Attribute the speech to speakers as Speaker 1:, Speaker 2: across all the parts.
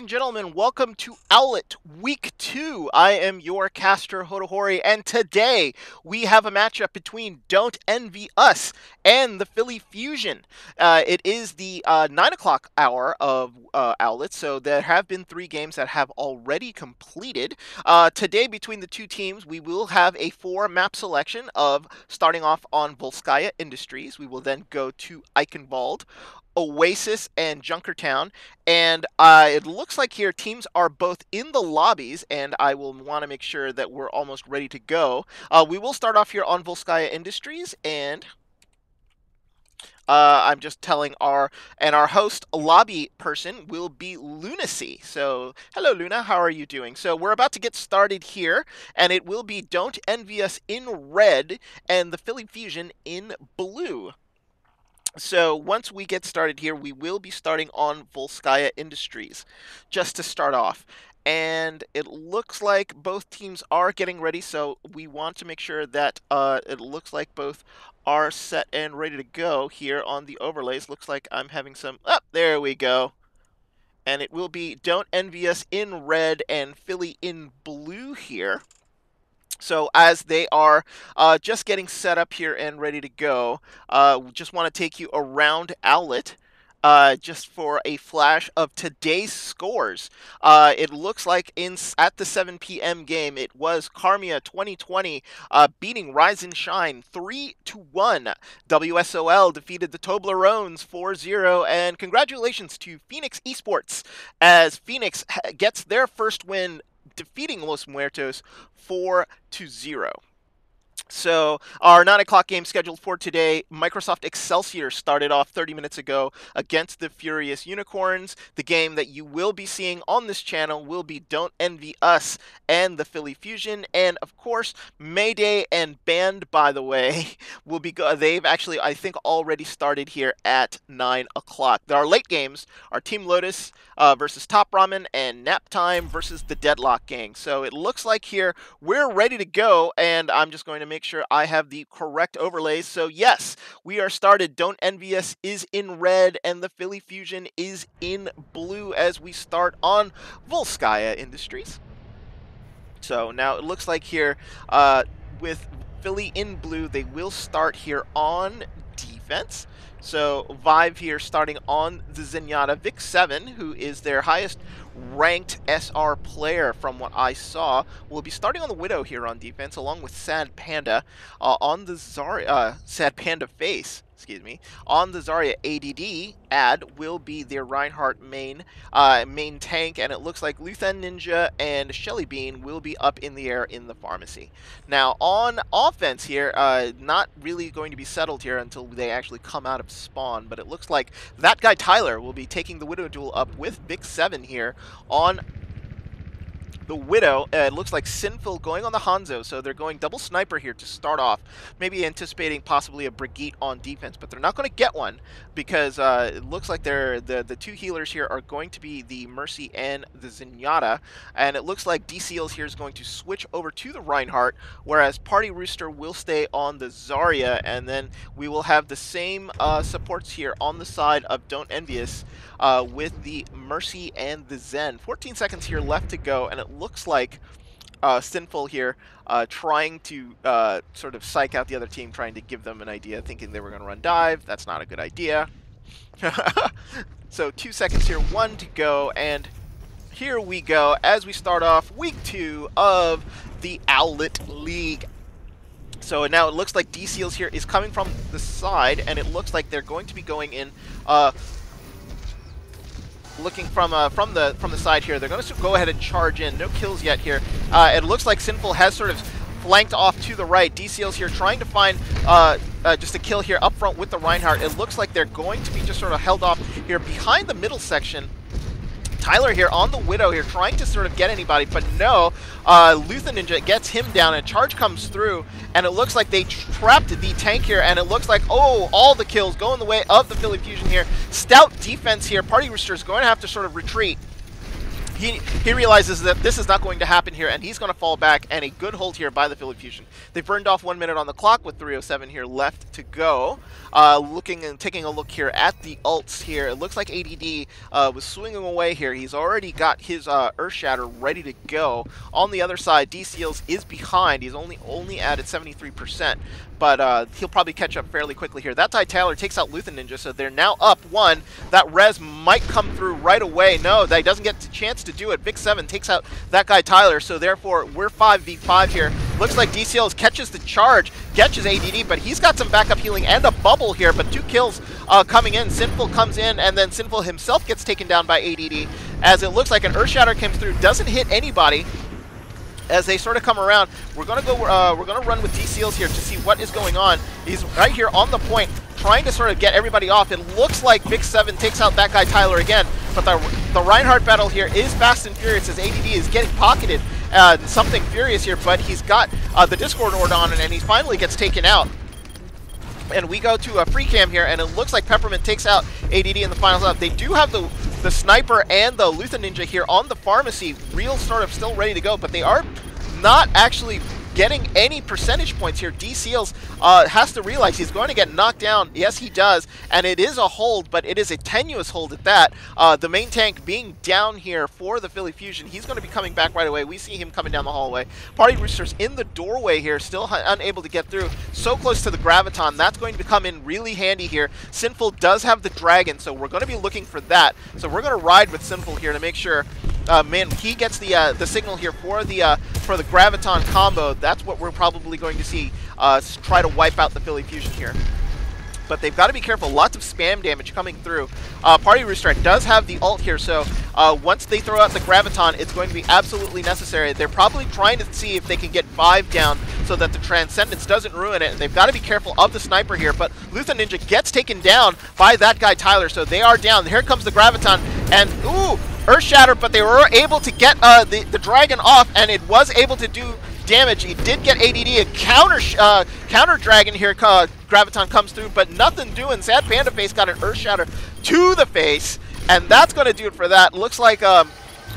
Speaker 1: and gentlemen, welcome to OWLET Week 2. I am your caster, Hotohori, and today we have a matchup between Don't Envy Us and the Philly Fusion. It is the 9 o'clock hour of OWLET, so there have been 3 games that have already completed. Today, between the two teams, we will have a 4-map selection of starting off on Volskaya Industries. We will then go to Eichenwald, Oasis, and Junkertown, and it looks like here teams are both in the lobbies, and I will want to make sure that we're almost ready to go. We will start off here on Volskaya Industries, and I'm just telling our host lobby person will be Lunacy. So hello Luna, how are you doing? So we're about to get started here, and it will be Don't Envy Us in red and the Philly Fusion in blue. So once we get started here, we will be starting on Volskaya Industries, just to start off. And it looks like both teams are getting ready, so we want to make sure that it looks like both are set and ready to go here on the overlays. Looks like I'm having some... Oh, there we go. And it will be Don't Envy Us in red and Philly in blue here. So as they are just getting set up here and ready to go, we just want to take you around OWLET just for a flash of today's scores. It looks like at the 7 p.m. game, it was Karmia 2020 beating Rise and Shine 3-1. WSOL defeated the Toblerones 4-0, and congratulations to Phoenix Esports as Phoenix gets their first win, defeating Los Muertos 4-0. So our 9 o'clock game scheduled for today, Microsoft Excelsior started off 30 minutes ago against the Furious Unicorns. The game that you will be seeing on this channel will be Don't Envy Us and the Philly Fusion. And of course, Mayday and Band, by the way, will be they've actually, I think, already started here at 9 o'clock. Our late games are Team Lotus versus Top Ramen and Nap Time versus the Deadlock Gang. So it looks like here we're ready to go, and I'm just going to make sure I have the correct overlays. So yes, we are started. Don't Envy Us is in red and the Philly Fusion is in blue as we start on Volskaya Industries. So now it looks like here with Philly in blue, they will start here on defense. So Vive here starting on the Zenyatta. Vic 7, who is their highest ranked SR player from what I saw, will be starting on the Widow here on defense, along with Sad Panda on the Zarya, Sad Panda Face. Excuse me. On the Zarya, AD will be their Reinhardt main tank, and it looks like Luthen Ninja and Shelly Bean will be up in the air in the pharmacy. Now, on offense here, not really going to be settled here until they actually come out of spawn, but it looks like that guy Tyler will be taking the Widow duel up with Vic 7 here on the Widow. It looks like Sinful going on the Hanzo, so they're going double sniper here to start off, maybe anticipating possibly a Brigitte on defense, but they're not going to get one because it looks like the two healers here are going to be the Mercy and the Zenyatta, and it looks like DCLs here is going to switch over to the Reinhardt, whereas Party Rooster will stay on the Zarya, and then we will have the same supports here on the side of Don't Envy Us with the Mercy and the Zen. 14 seconds here left to go, and it looks like Sinful here trying to sort of psych out the other team, trying to give them an idea, thinking they were going to run dive. That's not a good idea. So 2 seconds here, 1 to go, and here we go as we start off Week 2 of the OWLET League. So now it looks like DCLs here is coming from the side, and it looks like they're going to be going in looking from the side here. They're going to go ahead and charge in. No kills yet here. It looks like Sinful has sort of flanked off to the right. DCL's here trying to find just a kill here up front with the Reinhardt. It looks like they're going to be just sort of held off here behind the middle section. Tyler here on the Widow here trying to sort of get anybody, but no. Luthen Ninja gets him down, and a charge comes through, and it looks like they trapped the tank here, and it looks like, oh, all the kills go in the way of the Philly Fusion here. Stout defense here. Party Rooster is going to have to sort of retreat. he realizes that this is not going to happen here, and he's going to fall back, and a good hold here by the Philly Fusion. They've burned off 1 minute on the clock with 3:07 here left to go. Looking and taking a look here at the ults here, it looks like ADD was swinging away here. He's already got his Earth Shatter ready to go. On the other side, DCeals is behind. He's only added 73%, but he'll probably catch up fairly quickly here. That Ty Taylor takes out Luthen Ninja, so they're now up 1. That res might come through right away. No, he doesn't get the chance to do it. Vic 7 takes out that guy Tyler, so therefore we're 5v5 here. Looks like DCeals catches the charge, catches ADD, but he's got some backup healing and a bubble here, but 2 kills coming in. Sinful comes in, and then Sinful himself gets taken down by ADD, as it looks like an Earth Shatter comes through, doesn't hit anybody. As they sort of come around, we're gonna run with DCeals here to see what is going on. He's right here on the point, trying to sort of get everybody off. It looks like Vic 7 takes out that guy Tyler again, but the Reinhardt battle here is fast and furious as ADD is getting pocketed. Something furious here, but he's got the Discord Ord on, and he finally gets taken out. And we go to a free cam here, and it looks like Peppermint takes out ADD in the final round. They do have the Sniper and the Luthen Ninja here on the pharmacy, real sort of still ready to go, but they are not actually getting any percentage points here. DCeals has to realize he's going to get knocked down. Yes, he does, and it is a hold, but it is a tenuous hold at that. The main tank being down here for the Philly Fusion. He's going to be coming back right away. We see him coming down the hallway. Party Roosters in the doorway here, still unable to get through. So close to the Graviton. That's going to come in really handy here. Sinful does have the Dragon, so we're going to be looking for that. So we're going to ride with Sinful here to make sure man, he gets the signal here for the Graviton combo. That's what we're probably going to see try to wipe out the Philly Fusion here. But they've got to be careful. Lots of spam damage coming through. Party Rooster does have the ult here, so once they throw out the Graviton, it's going to be absolutely necessary. They're probably trying to see if they can get 5 down so that the Transcendence doesn't ruin it. And they've got to be careful of the Sniper here, but Luthen Ninja gets taken down by that guy Tyler, so they are down. Here comes the Graviton, and ooh! Earth Shatter, but they were able to get the Dragon off, and it was able to do damage. He did get ADD, a counter Dragon here. Graviton comes through, but nothing doing. Sad Panda Face got an Earth Shatter to the face, and that's going to do it for that. Looks like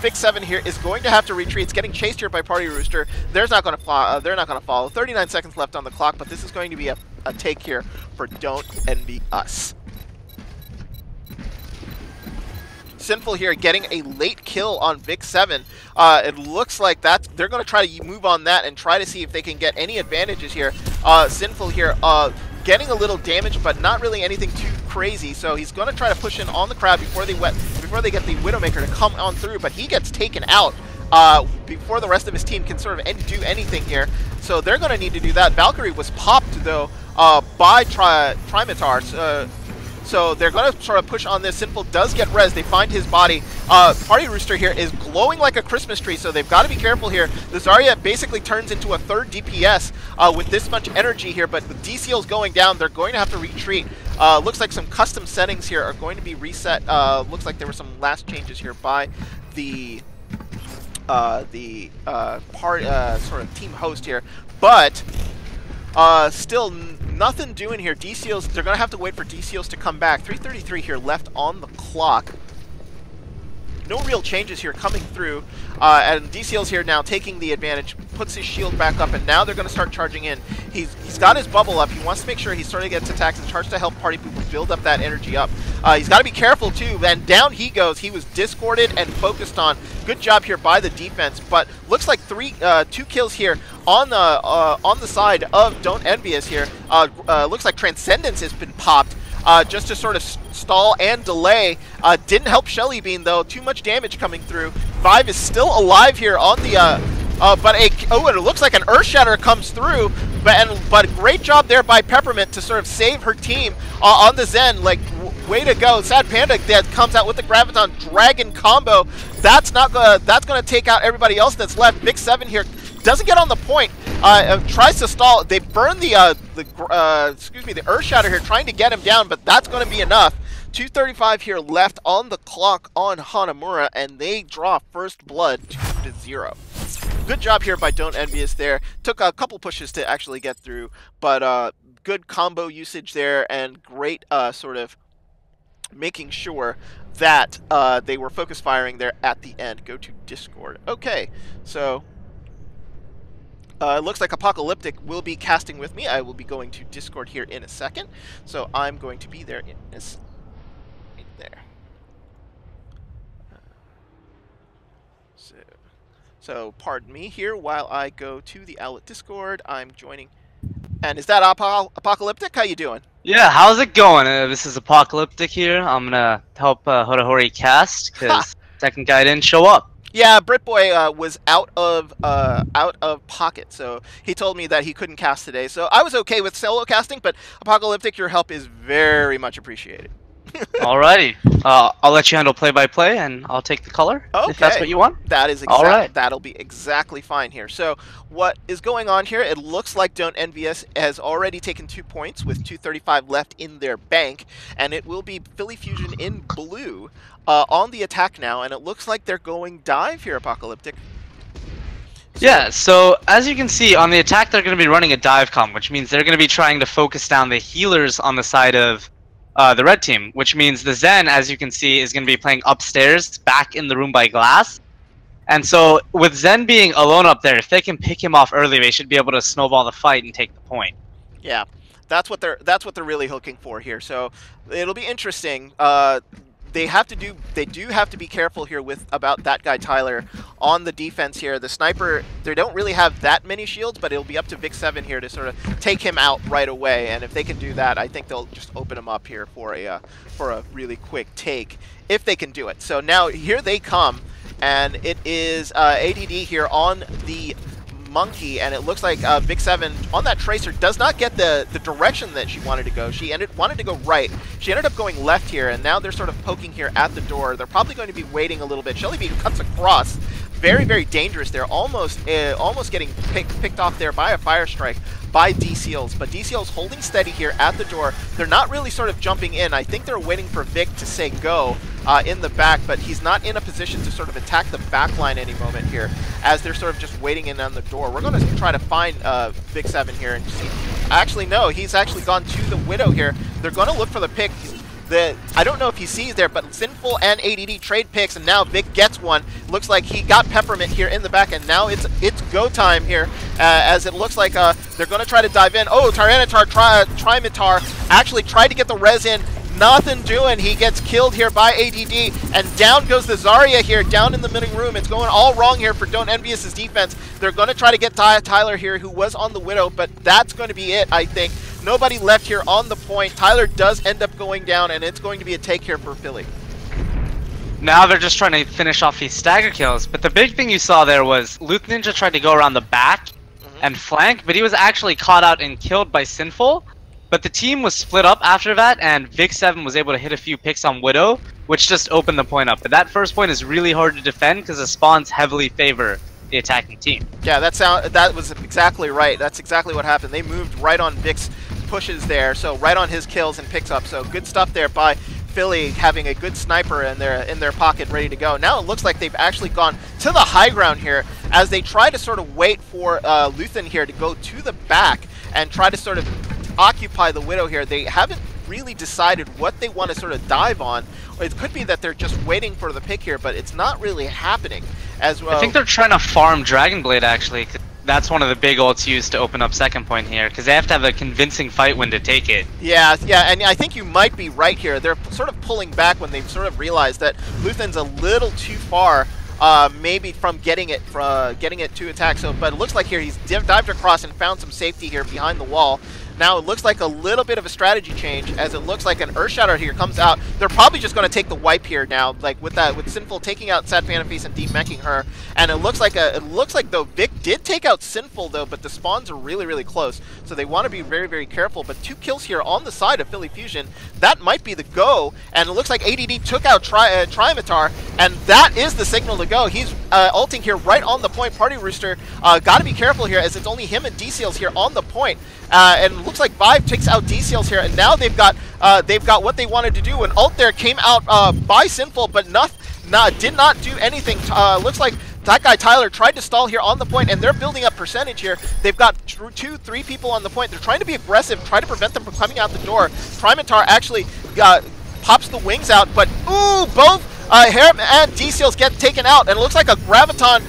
Speaker 1: Vic 7 here is going to have to retreat. It's getting chased here by Party Rooster. They're not going to follow. 39 seconds left on the clock, but this is going to be a take here for Don't Envy Us. Sinful here getting a late kill on Vic 7. It looks like that they're going to try to move on that and try to see if they can get any advantages here. Sinful here getting a little damage, but not really anything too crazy. So he's going to try to push in on the crowd before they get the Widowmaker to come on through, but he gets taken out before the rest of his team can sort of do anything here. So they're going to need to do that. Valkyrie was popped though by Trimitars. So they're going to sort of push on this. Sinful does get res. They find his body. Party Rooster here is glowing like a Christmas tree, so they've got to be careful here. The Zarya basically turns into a 3rd DPS with this much energy here, but with DCeals going down, they're going to have to retreat. Looks like some custom settings here are going to be reset. Looks like there were some last changes here by the sort of team host here, but still nothing doing here. DCeals, they're going to have to wait for DCeals to come back. 3:33 here left on the clock. No real changes here coming through. And DCeals here now taking the advantage, puts his shield back up, and now they're going to start charging in. He's got his bubble up. He wants to make sure he sort of gets attacks and charge to help party people build up that energy up. He's got to be careful too, and down he goes. He was discorded and focused on. Good job here by the defense, but looks like 2 kills here on the side of Don't Envy Us here. Looks like Transcendence has been popped. Just to sort of stall and delay. Didn't help Shelly Bean though. Too much damage coming through. 5 is still alive here on the it looks like an Earth Shatter comes through, but great job there by Peppermint to sort of save her team on the Zen. Like, way to go. Sad Panda that comes out with the Graviton Dragon combo. That's gonna take out everybody else that's left. Vic 7 here doesn't get on the point. Tries to stall. They burn the Earth Shatter here, trying to get him down, but that's going to be enough. 2:35 here left on the clock on Hanamura, and they draw first blood 2-0. Good job here by Don't Envy Us there. Took a couple pushes to actually get through, but good combo usage there, and great sort of making sure that they were focus firing there at the end. Go to Discord. Okay, so it looks like Apocalyptic will be casting with me. I will be going to Discord here in a second, so I'm going to be there in this right there. So pardon me here while I go to the OWLET Discord. I'm joining. And is that Apocalyptic? How you doing?
Speaker 2: Yeah, how's it going? This is Apocalyptic here. I'm gonna help Hodahori cast because second guy didn't show up.
Speaker 1: Yeah, BritBoy was out of pocket, so he told me that he couldn't cast today. So I was okay with solo casting, but Apocalyptic, your help is very much appreciated.
Speaker 2: Alrighty, I'll let you handle play-by-play, and I'll take the color if that's what you want.
Speaker 1: That is
Speaker 2: all right.
Speaker 1: That'll be exactly fine here. So what is going on here? It looks like Don't Envy Us has already taken 2 points with 2:35 left in their bank, and it will be Philly Fusion in blue on the attack now, and it looks like they're going dive here, Apocalyptic.
Speaker 2: Yeah, so as you can see on the attack, they're going to be running a dive comp, which means they're going to be trying to focus down the healers on the side of the red team, which means the Zen, as you can see, is going to be playing upstairs, back in the room by glass. And so, with Zen being alone up there, if they can pick him off early, they should be able to snowball the fight and take the point.
Speaker 1: Yeah, that's what they're really hooking for here. So it'll be interesting. They do have to be careful here about that guy Tyler on the defense here. The sniper, they don't really have that many shields, but it'll be up to Vic7 here to sort of take him out right away. And if they can do that, I think they'll just open him up here for a really quick take if they can do it. So now here they come, and it is ADD here on the monkey, and it looks like Vic7 on that tracer does not get the direction that she wanted to go. She wanted to go right. She ended up going left here, and now they're sort of poking here at the door. They're probably going to be waiting a little bit. Shelly B cuts across. Very, very dangerous there. Almost getting picked off there by a fire strike by DCeals, but DCeals holding steady here at the door. They're not really sort of jumping in. I think they're waiting for Vic to say go in the back, but he's not in a position to sort of attack the back line any moment here, as they're sort of just waiting in on the door. We're going to try to find Vic7 here and see. Actually, no, he's actually gone to the Widow here. They're going to look for the pick. I don't know if he sees there, but Sinful and ADD trade picks, and now Vic gets one. Looks like he got Peppermint here in the back, and now it's go time here, as it looks like they're going to try to dive in. Oh, Tyranitar, Trimitar actually tried to get the res in. Nothing doing. He gets killed here by ADD, and down goes the Zarya here, down in the middle room. It's going all wrong here for Don't Envy Us' defense. They're going to try to get Tyler here, who was on the Widow, but that's going to be it, I think. Nobody left here on the point. Tyler does end up going down, and it's going to be a take here for Philly.
Speaker 2: Now they're just trying to finish off these stagger kills, but the big thing you saw there was Luth Ninja tried to go around the back and flank, but he was actually caught out and killed by Sinful. But the team was split up after that, and Vic7 was able to hit a few picks on Widow, which just opened the point up. But that first point is really hard to defend because the spawns heavily favor the attacking team. Yeah,
Speaker 1: that was exactly right. That's exactly what happened. They moved right on Vic's pushes there, so right on his kills and picks up. So good stuff there by Philly, having a good sniper in their pocket ready to go. Now it looks like they've actually gone to the high ground here as they try to sort of wait for Luthen here to go to the back and try to sort of occupy the Widow here. They haven't really decided what they want to sort of dive on. Or it could be that they're just waiting for the pick here, but it's not really happening as well.
Speaker 2: I think they're trying to farm Dragon Blade, actually. That's one of the big ults used to open up second point here, because they have to have a convincing fight win to take it.
Speaker 1: Yeah, and I think you might be right here. They're sort of pulling back when they've sort of realized that Luthen's a little too far, maybe from getting it to attack. So, but it looks like here he's dived across and found some safety here behind the wall. Now it looks like a little bit of a strategy change, as it looks like an Earthshatter here comes out. They're probably just going to take the wipe here now, like with Sinful taking out Sad Fanafeast and demeching her. And it looks like though Vic did take out Sinful though, but the spawns are really, really close. So they want to be very, very careful. But 2 kills here on the side of Philly Fusion. That might be the go. And it looks like ADD took out Trimitar, and that is the signal to go. He's ulting here right on the point. Party Rooster got to be careful here, as it's only him and DCeals here on the point. And it looks like Vive takes out DCeals here, and now they've got what they wanted to do. An ult there came out by Sinful, but did not do anything. Looks like that guy Tyler tried to stall here on the point, and they're building up percentage here. They've got 2, 3 people on the point. They're trying to be aggressive, try to prevent them from coming out the door. Trimitar actually pops the wings out, but ooh, both Harem and D-Seals get taken out, and it looks like a Graviton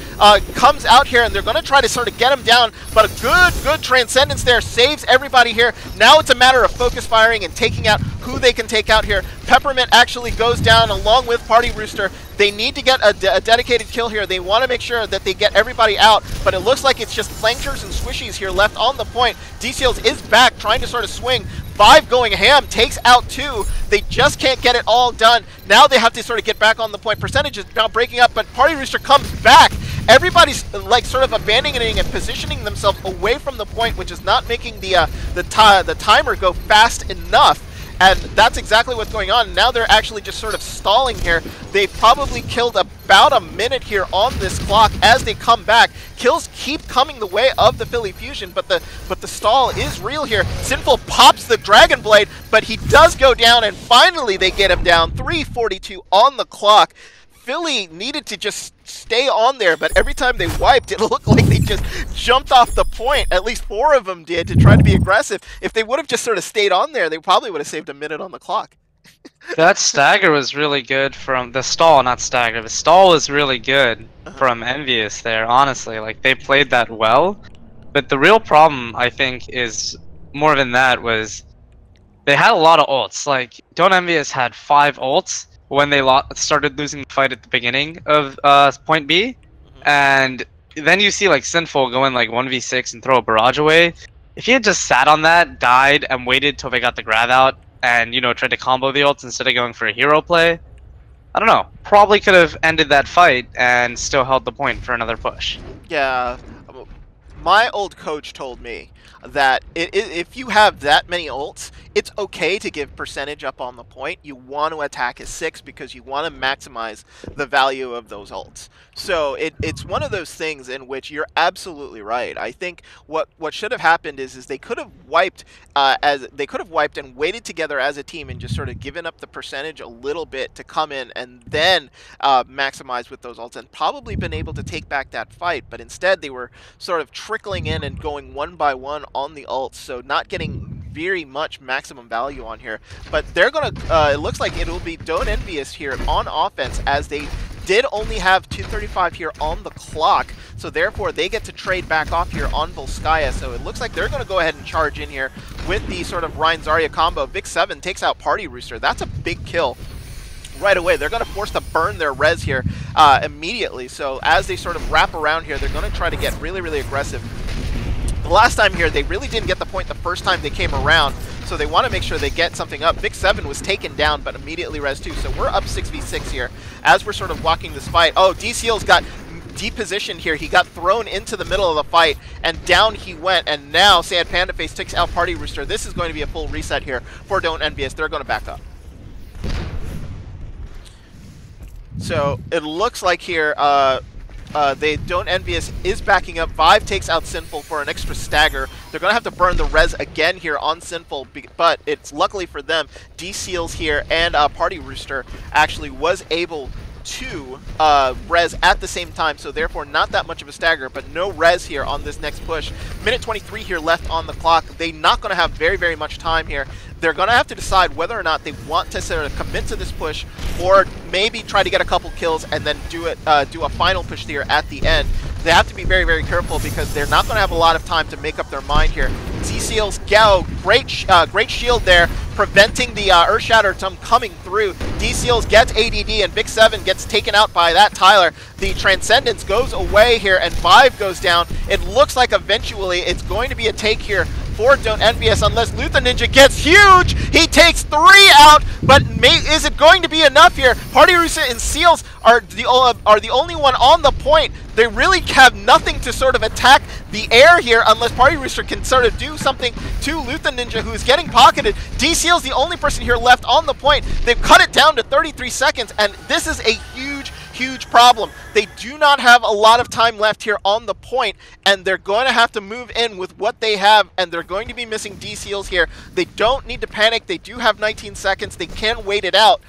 Speaker 1: comes out here, and they're going to try to sort of get him down, but a good Transcendence there saves everybody here. Now it's a matter of focus firing and taking out who they can take out here. Peppermint actually goes down along with Party Rooster. They need to get a dedicated kill here. They want to make sure that they get everybody out, but it looks like it's just Flankers and Swishies here left on the point. D-Seals is back, trying to sort of swing. 5 going ham, takes out 2. They just can't get it all done. Now they have to sort of get back on the point. Percentage is now breaking up, but Party Rooster comes back. Everybody's like sort of abandoning and positioning themselves away from the point, which is not making the timer go fast enough. And that's exactly what's going on. Now they're actually just sort of stalling here. They've probably killed about a minute here on this clock as they come back. Kills keep coming the way of the Philly Fusion, but the stall is real here. Sinful pops the Dragon Blade, but he does go down, and finally they get him down. 3:42 on the clock. Philly needed to just stay on there, but every time they wiped, it looked like they just jumped off the point. At least 4 of them did, to try to be aggressive. If they would have just sort of stayed on there, they probably would have saved a minute on the clock.
Speaker 2: That stagger was really good from the stall, not stagger. The stall was really good from Envious there, honestly. Like, they played that well. But the real problem, I think, is more than that was they had a lot of ults. Like, Don't Envious had 5 ults when they started losing the fight at the beginning of point B, and then you see like Sinful go in like 1v6 and throw a barrage away. If he had just sat on that, died, and waited till they got the grab out, and you know, tried to combo the ults instead of going for a hero play, I don't know, probably could have ended that fight and still held the point for another push.
Speaker 1: Yeah, my old coach told me that if you have that many ults, it's okay to give percentage up on the point. You want to attack as 6 because you want to maximize the value of those ults. So it's one of those things in which you're absolutely right. I think what should have happened is they could have wiped and waited together as a team and just sort of given up the percentage a little bit to come in and then maximize with those ults, and probably been able to take back that fight. But instead they were sort of trickling in and going one by one on the ults, so not getting very much maximum value on here. But they're gonna it looks like it'll be Don't Envious here on offense, as they did only have 2:35 here on the clock, so therefore they get to trade back off here on Volskaya. So it looks like they're going to go ahead and charge in here with the sort of Rein Zarya combo. Vic 7 takes out Party Rooster. That's a big kill right away. They're going to force to burn their res here immediately. So as they sort of wrap around here, they're going to try to get really aggressive. The last time here, they really didn't get the point the first time they came around, so they want to make sure they get something up. Vic 7 was taken down, but immediately res 2, so we're up 6v6 here as we're sort of walking this fight. Oh, D-Seals got depositioned here. He got thrown into the middle of the fight, and down he went, and now Sad Panda Face takes out Party Rooster. This is going to be a full reset here for Don't Envious. They're going to back up. So it looks like here they Don't Envious is backing up. Vive takes out Sinful for an extra stagger. They're going to have to burn the res again here on Sinful, but it's luckily for them, D-Seals here and Party Rooster actually was able to res at the same time, so therefore not that much of a stagger, but no res here on this next push. Minute 23 here left on the clock. They're not going to have very much time here. They're going to have to decide whether or not they want to sort of commit to this push, or maybe try to get a couple kills and then do a final push here at the end. They have to be very careful, because they're not going to have a lot of time to make up their mind here. D-Seals, great shield there, preventing the Earth Shatter from coming through. D-Seals gets ADD, and Vic 7 gets taken out by that Tyler. The Transcendence goes away here, and Vive goes down. It looks like eventually it's going to be a take here for Don't Envious, unless Luther Ninja gets huge. He takes 3 out, but is it going to be enough here? Party Rooster and Seals are the only one on the point. They really have nothing to sort of attack the air here, unless Party Rooster can sort of do something to Luther Ninja, who is getting pocketed. D-Seal's the only person here left on the point. They've cut it down to 33 seconds, and this is a huge problem. They do not have a lot of time left here on the point, and they're going to have to move in with what they have, and they're going to be missing D-Seals here. They don't need to panic. They do have 19 seconds. They can wait it out.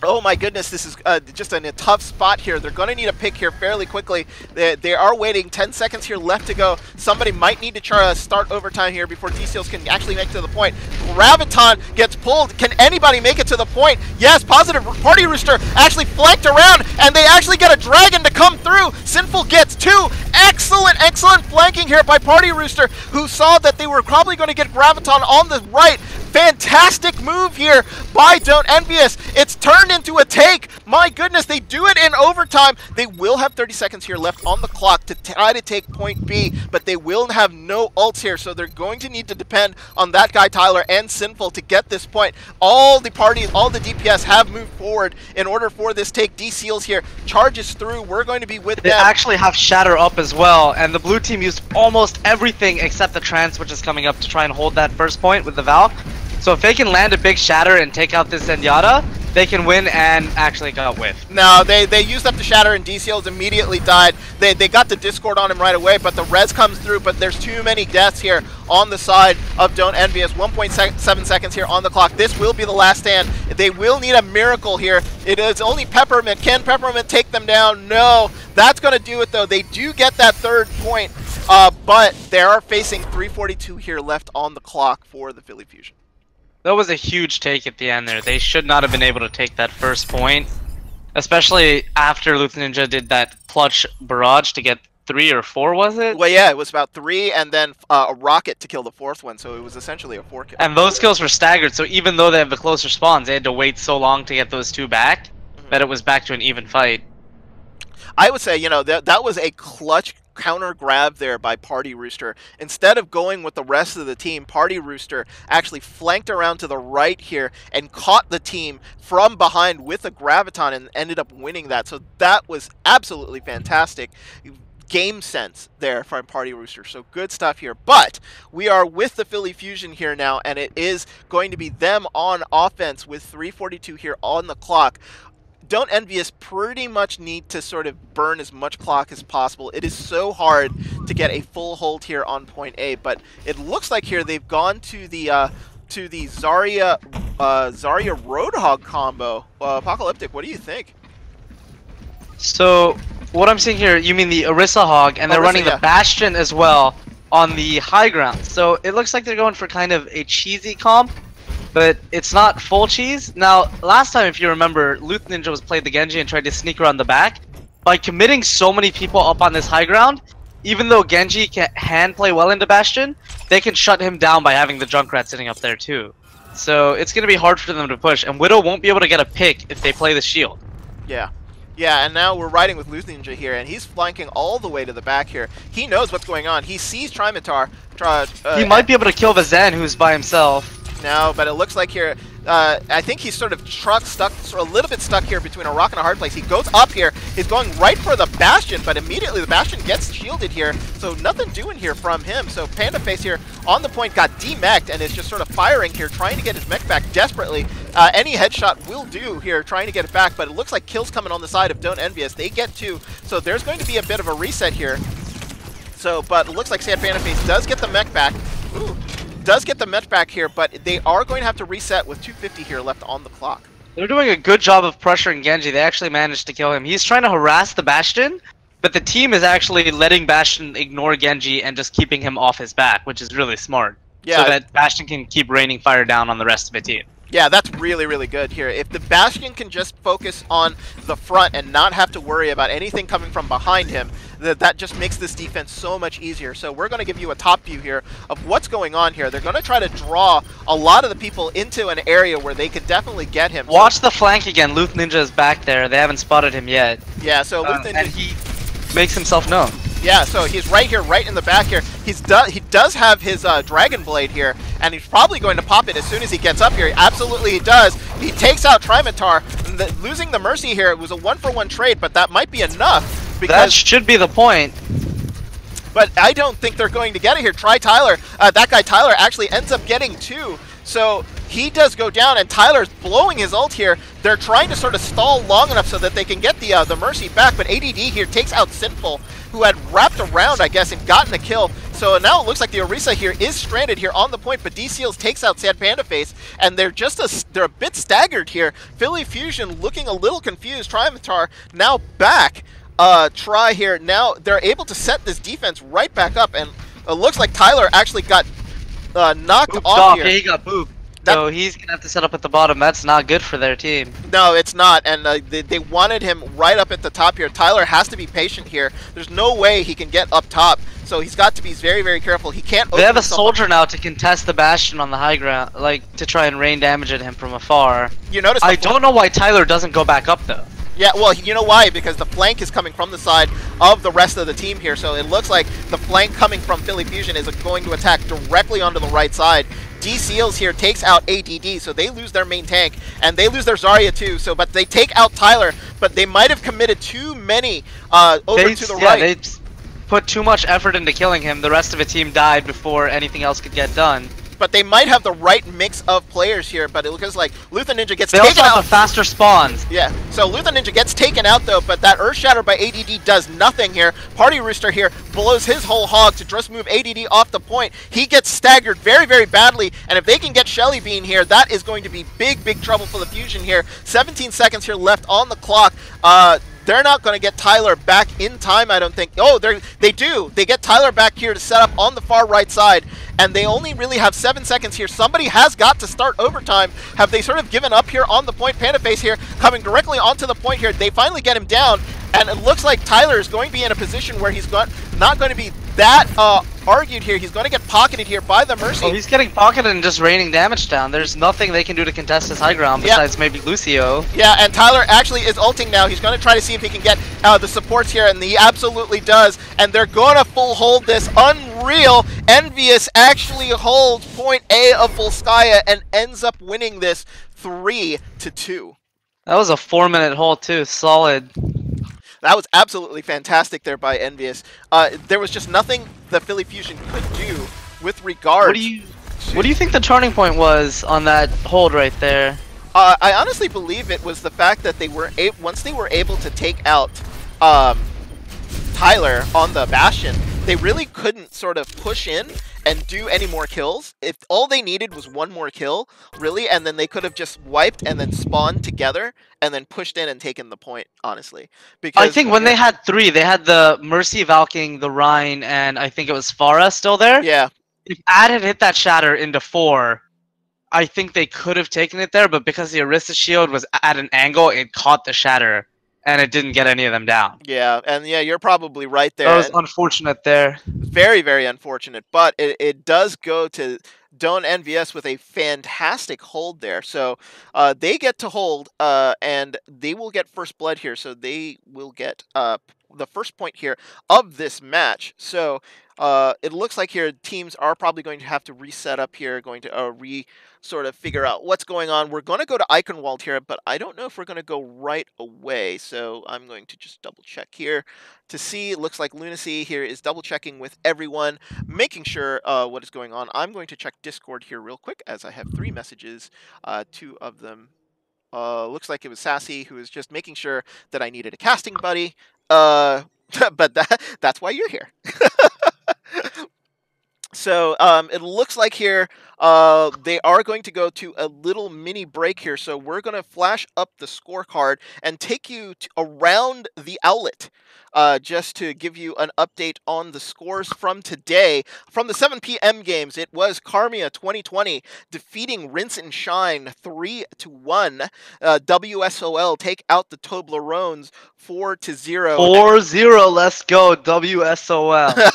Speaker 1: Oh my goodness, this is just in a tough spot here. They're going to need a pick here fairly quickly. They are waiting. 10 seconds here left to go. Somebody might need to try to start overtime here before D-Seals can actually make it to the point. Graviton gets pulled. Can anybody make it to the point? Yes, positive. Party Rooster actually flanked around, and they actually get a dragon to come through. Sinful gets two. Excellent, excellent flanking here by Party Rooster, who saw that they were probably going to get Graviton on the right. Fantastic move here by Don't Envious. It's turned into a take. My goodness, they do it in overtime. They will have 30 seconds here left on the clock to try to take point B, but they will have no ults here, so they're going to need to depend on that guy Tyler and Sinful to get this point. All the parties, all the DPS have moved forward in order for this take. D-Seals here charges through. We're going to be with
Speaker 2: They
Speaker 1: them.
Speaker 2: actually have Shatter up as well, and the blue team used almost everything except the Trance, which is coming up to try and hold that first point with the Val. So if they can land a big Shatter and take out this Zenyatta, they can win and actually got whiffed.
Speaker 1: No, they used up the Shatter and D-Seals immediately died. They got the Discord on him right away, but the res comes through, but there's too many deaths here on the side of Don't Envious. 1.7 seconds here on the clock. This will be the last stand. They will need a miracle here. It is only Peppermint. Can Peppermint take them down? No. That's going to do it, though. They do get that third point, but they are facing 3:42 here left on the clock for the Philly Fusion.
Speaker 2: That was a huge take at the end there. They should not have been able to take that first point, especially after Luth Ninja did that clutch barrage to get 3 or 4, was it?
Speaker 1: Well, yeah, it was about 3, and then a rocket to kill the 4th one, so it was essentially a 4 kill.
Speaker 2: And those kills were staggered, so even though they have the closer spawns, they had to wait so long to get those 2 back that it was back to an even fight.
Speaker 1: I would say, you know, that was a clutch counter grab there by Party Rooster. Instead of going with the rest of the team, Party Rooster actually flanked around to the right here and caught the team from behind with a Graviton and ended up winning that. So that was absolutely fantastic game sense there from Party Rooster. So good stuff here. But we are with the Philly Fusion here now, and it is going to be them on offense with 3:42 here on the clock. Don't Envious pretty much need to sort of burn as much clock as possible. It is so hard to get a full hold here on point A, but it looks like here they've gone to the Zarya Roadhog combo. Apocalyptic, what do you think?
Speaker 2: So what I'm seeing here, you mean the Orisa Hog, and they're running the Bastion as well on the high ground. So it looks like they're going for kind of a cheesy comp, but it's not full cheese. Now, last time, if you remember, Luth Ninja was played the Genji and tried to sneak around the back. By committing so many people up on this high ground, even though Genji can hand play well into Bastion, they can shut him down by having the Junkrat sitting up there too. So it's going to be hard for them to push, and Widow won't be able to get a pick if they play the shield.
Speaker 1: Yeah. Yeah, and now we're riding with Luth Ninja here, and he's flanking all the way to the back here. He knows what's going on. He sees Trimatar.
Speaker 2: He might be able to kill the Zen, who's by himself.
Speaker 1: No, but it looks like here, I think he's sort of a little bit stuck here between a rock and a hard place. He goes up here, he's going right for the Bastion, but immediately the Bastion gets shielded here, so nothing doing here from him. So Panda Face here on the point got demech'd and is just sort of firing here, trying to get his mech back desperately. Any headshot will do here, trying to get it back, but it looks like kills coming on the side of Don't Envious. They get 2, so there's going to be a bit of a reset here. So, but it looks like Sad Panda Face does get the mech back. Ooh. Does get the mech back here, but they are going to have to reset with 2:50 here left on the clock.
Speaker 2: They're doing a good job of pressuring Genji. They actually managed to kill him. He's trying to harass the Bastion, but the team is actually letting Bastion ignore Genji and just keeping him off his back, which is really smart. Yeah. So that Bastion can keep raining fire down on the rest of the team.
Speaker 1: Yeah, that's really, really good here. If the Bastion can just focus on the front and not have to worry about anything coming from behind him, that just makes this defense so much easier. So we're going to give you a top view here of what's going on here. They're going to try to draw a lot of the people into an area where they could definitely get him.
Speaker 2: Watch the flank again. Luth Ninja is back there. They haven't spotted him yet.
Speaker 1: Yeah, so Luth Ninja...
Speaker 2: And he makes himself known.
Speaker 1: Yeah, so he's right here, right in the back here. He does have his Dragon Blade here, and he's probably going to pop it as soon as he gets up here. Absolutely he does. He takes out Trimatar. Losing the Mercy here, it was a 1-for-1 trade, but that might be enough. Because,
Speaker 2: that should be the point.
Speaker 1: But I don't think they're going to get it here. Try Tyler. That guy Tyler actually ends up getting 2. So he does go down, and Tyler's blowing his ult here. They're trying to sort of stall long enough so that they can get the Mercy back, but ADD here takes out Sinful, who had wrapped around, I guess, and gotten a kill. So now it looks like the Orisa here is stranded here on the point, but D-Seals takes out Sad Panda Face, and they're a bit staggered here. Philly Fusion looking a little confused. Triumph now back. Try here. Now they're able to set this defense right back up, and it looks like Tyler actually got knocked off here.
Speaker 2: Yeah, he got booped. So he's going to have to set up at the bottom. That's not good for their team.
Speaker 1: No, it's not, and they wanted him right up at the top here. Tyler has to be patient here. There's no way he can get up top, so he's got to be very, very careful. He can't.
Speaker 2: They have a soldier now to contest the Bastion on the high ground, like to try and rain damage at him from afar.
Speaker 1: You notice?
Speaker 2: I don't know why Tyler doesn't go back up though.
Speaker 1: Yeah, well, you know why? Because the flank is coming from the side of the rest of the team here, so it looks like the flank coming from Philly Fusion is going to attack directly onto the right side. D-Seals here takes out ADD, so they lose their main tank, and they lose their Zarya too, so, but they take out Tyler, but they might have committed too many over to the right.
Speaker 2: They put too much effort into killing him. The rest of the team died before anything else could get done.
Speaker 1: But they might have the right mix of players here, but it looks like Luther Ninja gets
Speaker 2: taken out. They also have faster spawns.
Speaker 1: Yeah, so Luther Ninja gets taken out though, but that Earth Shatter by ADD does nothing here. Party Rooster here blows his whole hog to just move ADD off the point. He gets staggered very, very badly, and if they can get Shelly Bean here, that is going to be big, big trouble for the Fusion here. 17 seconds here left on the clock. They're not going to get Tyler back in time, I don't think. Oh, they do. They get Tyler back here to set up on the far right side, and they only really have 7 seconds here. Somebody has got to start overtime. Have they sort of given up here on the point? Panda Face here coming directly onto the point here. They finally get him down, and it looks like Tyler is going to be in a position where he's not going to be that argued here. He's going to get pocketed here by the Mercy.
Speaker 2: Oh, he's getting pocketed and just raining damage down. There's nothing they can do to contest his high ground besides maybe Lucio.
Speaker 1: Yeah, and Tyler actually is ulting now. He's going to try to see if he can get the supports here, and he absolutely does. And they're going to full hold this. Unreal. Envious actually holds point A of Volskaya and ends up winning this 3-2.
Speaker 2: That was a 4-minute hold too. Solid.
Speaker 1: That was absolutely fantastic there by Envious. There was just nothing the Philly Fusion could do with regard.
Speaker 2: What do you think the turning point was on that hold right there?
Speaker 1: I honestly believe it was the fact that they were once they were able to take out Tyler on the Bastion, they really couldn't sort of push in and do any more kills. If all they needed was one more kill, really, and then they could have just wiped and then spawned together and then pushed in and taken the point, honestly. Because
Speaker 2: I think when they had 3, they had the Mercy, Valking, the Rhine, and I think it was Farah still there.
Speaker 1: Yeah.
Speaker 2: If Ad had hit that shatter into 4, I think they could have taken it there, but because the Orisa shield was at an angle, it caught the shatter, and it didn't get any of them down.
Speaker 1: Yeah, and yeah, you're probably right there.
Speaker 2: That was unfortunate there.
Speaker 1: Very, very unfortunate, but it does go to Don't NVS with a fantastic hold there. So they get to hold, and they will get first blood here, so they will get the first point here of this match. So it looks like here teams are probably going to have to reset up here, going to sort of figure out what's going on. We're going to go to Eichenwald here, but I don't know if we're going to go right away. So I'm going to just double check here to see. It looks like Lunacy here is double checking with everyone, making sure what is going on. I'm going to check Discord here real quick as I have 3 messages, 2 of them. Looks like it was Sassy who is just making sure that I needed a casting buddy. But that's why you're here. So it looks like here they are going to go to a little mini break here. So we're going to flash up the scorecard and take you around the OWLET just to give you an update on the scores from today. From the 7 p.m. games, it was Karmia 2020 defeating Rinse and Shine 3-1. WSOL take out the Toblerones 4-0.
Speaker 2: 4-0, let's go, WSOL.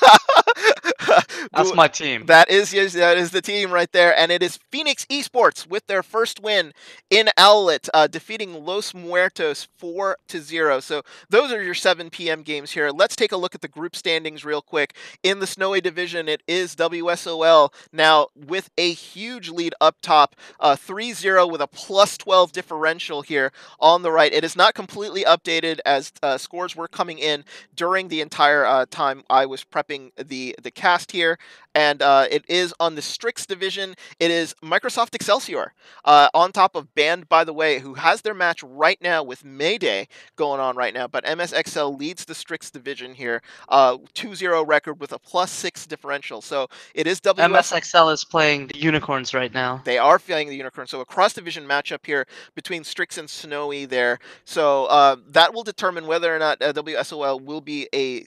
Speaker 2: That's my team.
Speaker 1: That is the team right there, and it is Phoenix Esports with their first win in OWLET, defeating Los Muertos 4-0. So those are your 7 p.m. games here. Let's take a look at the group standings real quick. In the Snowy Division, it is WSOL now with a huge lead up top, 3-0 with a +12 differential here on the right. It is not completely updated as scores were coming in during the entire time I was prepping the the cast here, and it is on the Strix division. It is Microsoft Excelsior on top of Band, by the way, who has their match right now with Mayday going on right now. But MSXL leads the Strix division here, 2-0 record with a +6 differential. So it is WS.
Speaker 2: MSXL is playing the Unicorns right now.
Speaker 1: They are feeling the Unicorn. So a cross-division matchup here between Strix and Snowy there. So that will determine whether or not WSOL will be a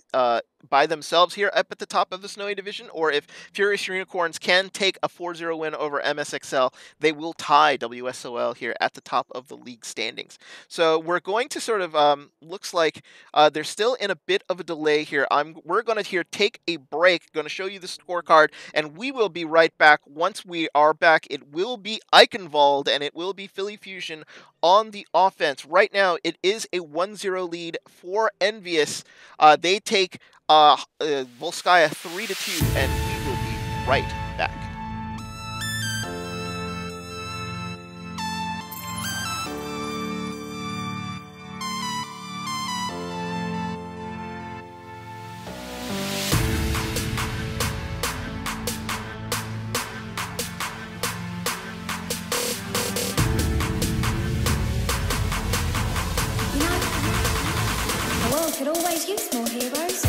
Speaker 1: by themselves here up at the top of the Snowy division, or if Furious Unicorns can take a 4-0 win over MSXL, they will tie WSOL here at the top of the league standings. So we're going to sort of, looks like they're still in a bit of a delay here. We're going to here take a break, going to show you the scorecard, and we will be right back. Once we are back, it will be Eichenwald and it will be Philly Fusion on the offense. Right now, it is a 1-0 lead for Envious. They take Volskaya 3-2, and we will be right back.
Speaker 3: The world could always use more heroes.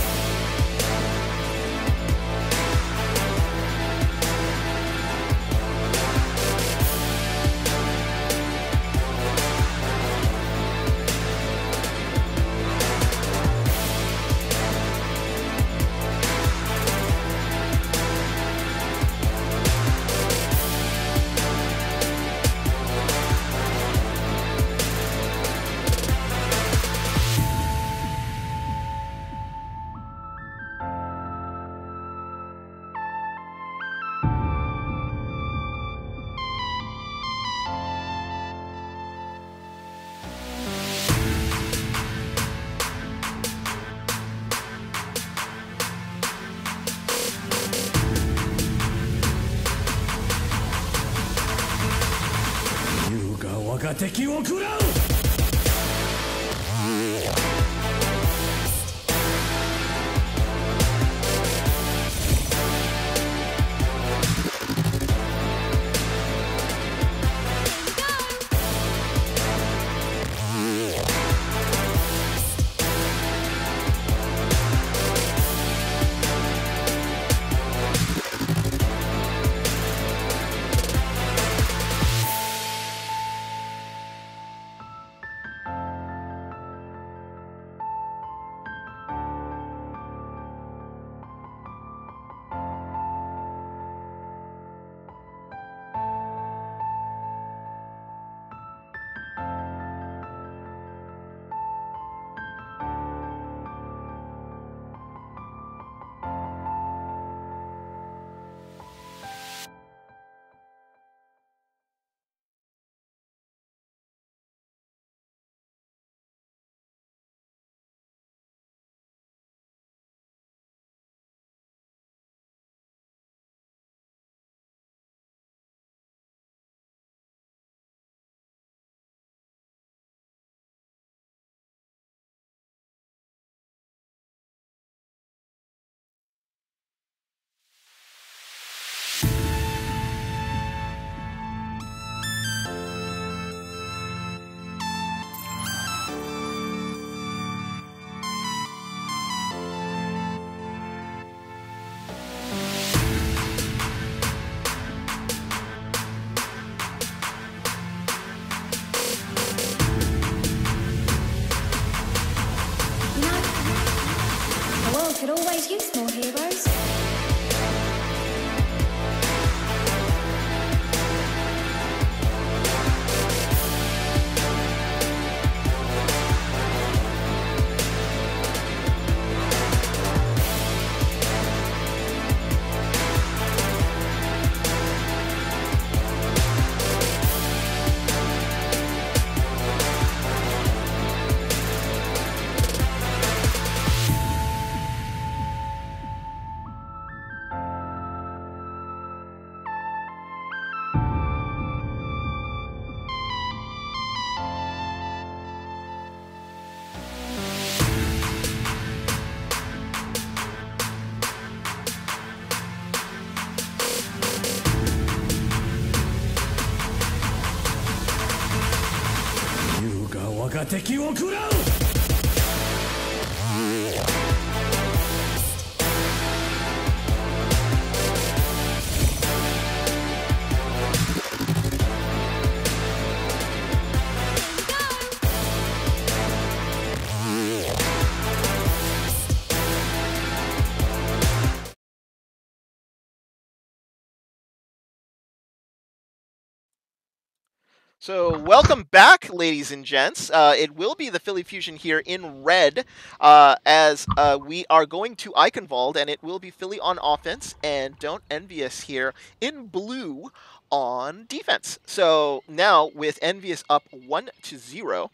Speaker 1: So welcome back, ladies and gents. It will be the Philly Fusion here in red, as we are going to Eichenwald, and it will be Philly on offense, and Don't Envious here in blue on defense. So now with Envious up 1-0.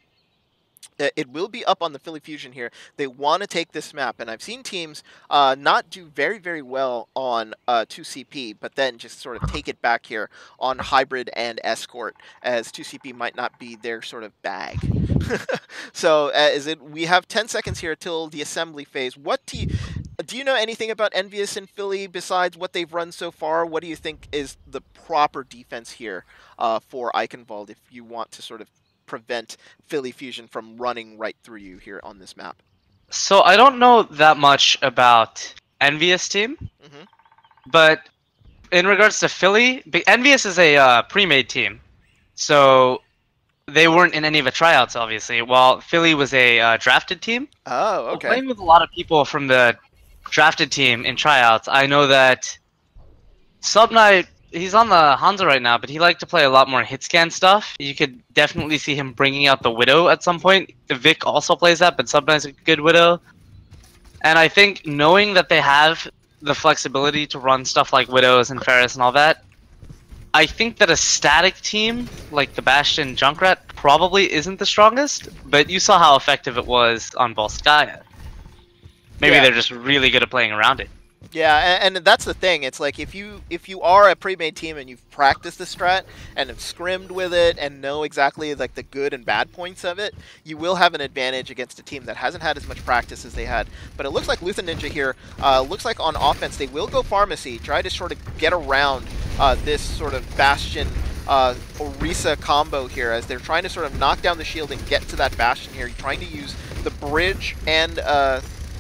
Speaker 1: It will be up on the Philly Fusion here. They want to take this map, and I've seen teams not do very, very well on 2CP, but then just sort of take it back here on Hybrid and Escort, as 2CP might not be their sort of bag. So we have 10 seconds here till the assembly phase. Do you know anything about Envious and Philly besides what they've run so far? What do you think is the proper defense here for Eichenwald if you want to sort of prevent Philly Fusion from running right through you here on this map?
Speaker 2: So I don't know that much about Envious team, but in regards to Philly, Envious is a pre-made team, so they weren't in any of the tryouts, obviously, while Philly was a drafted team.
Speaker 1: Oh, okay.
Speaker 2: Playing with a lot of people from the drafted team in tryouts, I know that Subnight, he's on the Hanzo right now, but he liked to play a lot more hit scan stuff. You could definitely see him bringing out the Widow at some point. Vic also plays that, but Subnight's a good Widow. And I think knowing that they have the flexibility to run stuff like Widows and Ferris and all that, I think that a static team like the Bastion Junkrat probably isn't the strongest, but you saw how effective it was on Volskaya. Maybe they're just really good at playing around it.
Speaker 1: Yeah, and that's the thing. It's like if you are a pre-made team and you've practiced the strat and have scrimmed with it and know exactly like the good and bad points of it, you will have an advantage against a team that hasn't had as much practice as they had. But it looks like Luthen Ninja here, looks like on offense they will go Pharmacy, try to sort of get around this sort of Bastion Orisa combo here as they're trying to sort of knock down the shield and get to that Bastion here. You're trying to use the bridge and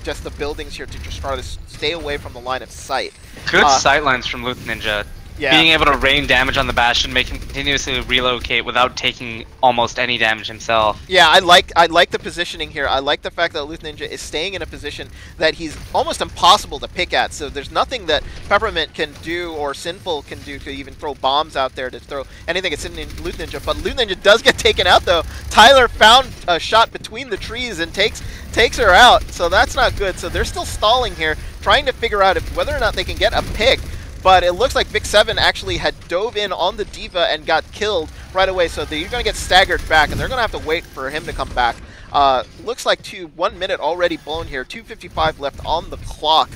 Speaker 1: just the buildings here to just try to stay away from the line of sight.
Speaker 2: Good sightlines from Luth Ninja. Yeah. Being able to rain damage on the Bastion, make him continuously relocate without taking almost any damage himself.
Speaker 1: Yeah, I like the positioning here. I like the fact that Luth Ninja is staying in a position that he's almost impossible to pick at. So there's nothing that Peppermint can do or Sinful can do to even throw bombs out there to throw anything that's in Luth Ninja. But Luth Ninja does get taken out though. Tyler found a shot between the trees and takes her out. So that's not good. So they're still stalling here, trying to figure out whether or not they can get a pick. But it looks like Vic 7 actually had dove in on the Diva and got killed right away, so you're going to get staggered back, and they're going to have to wait for him to come back. Looks like 1 minute already blown here, 2:55 left on the clock.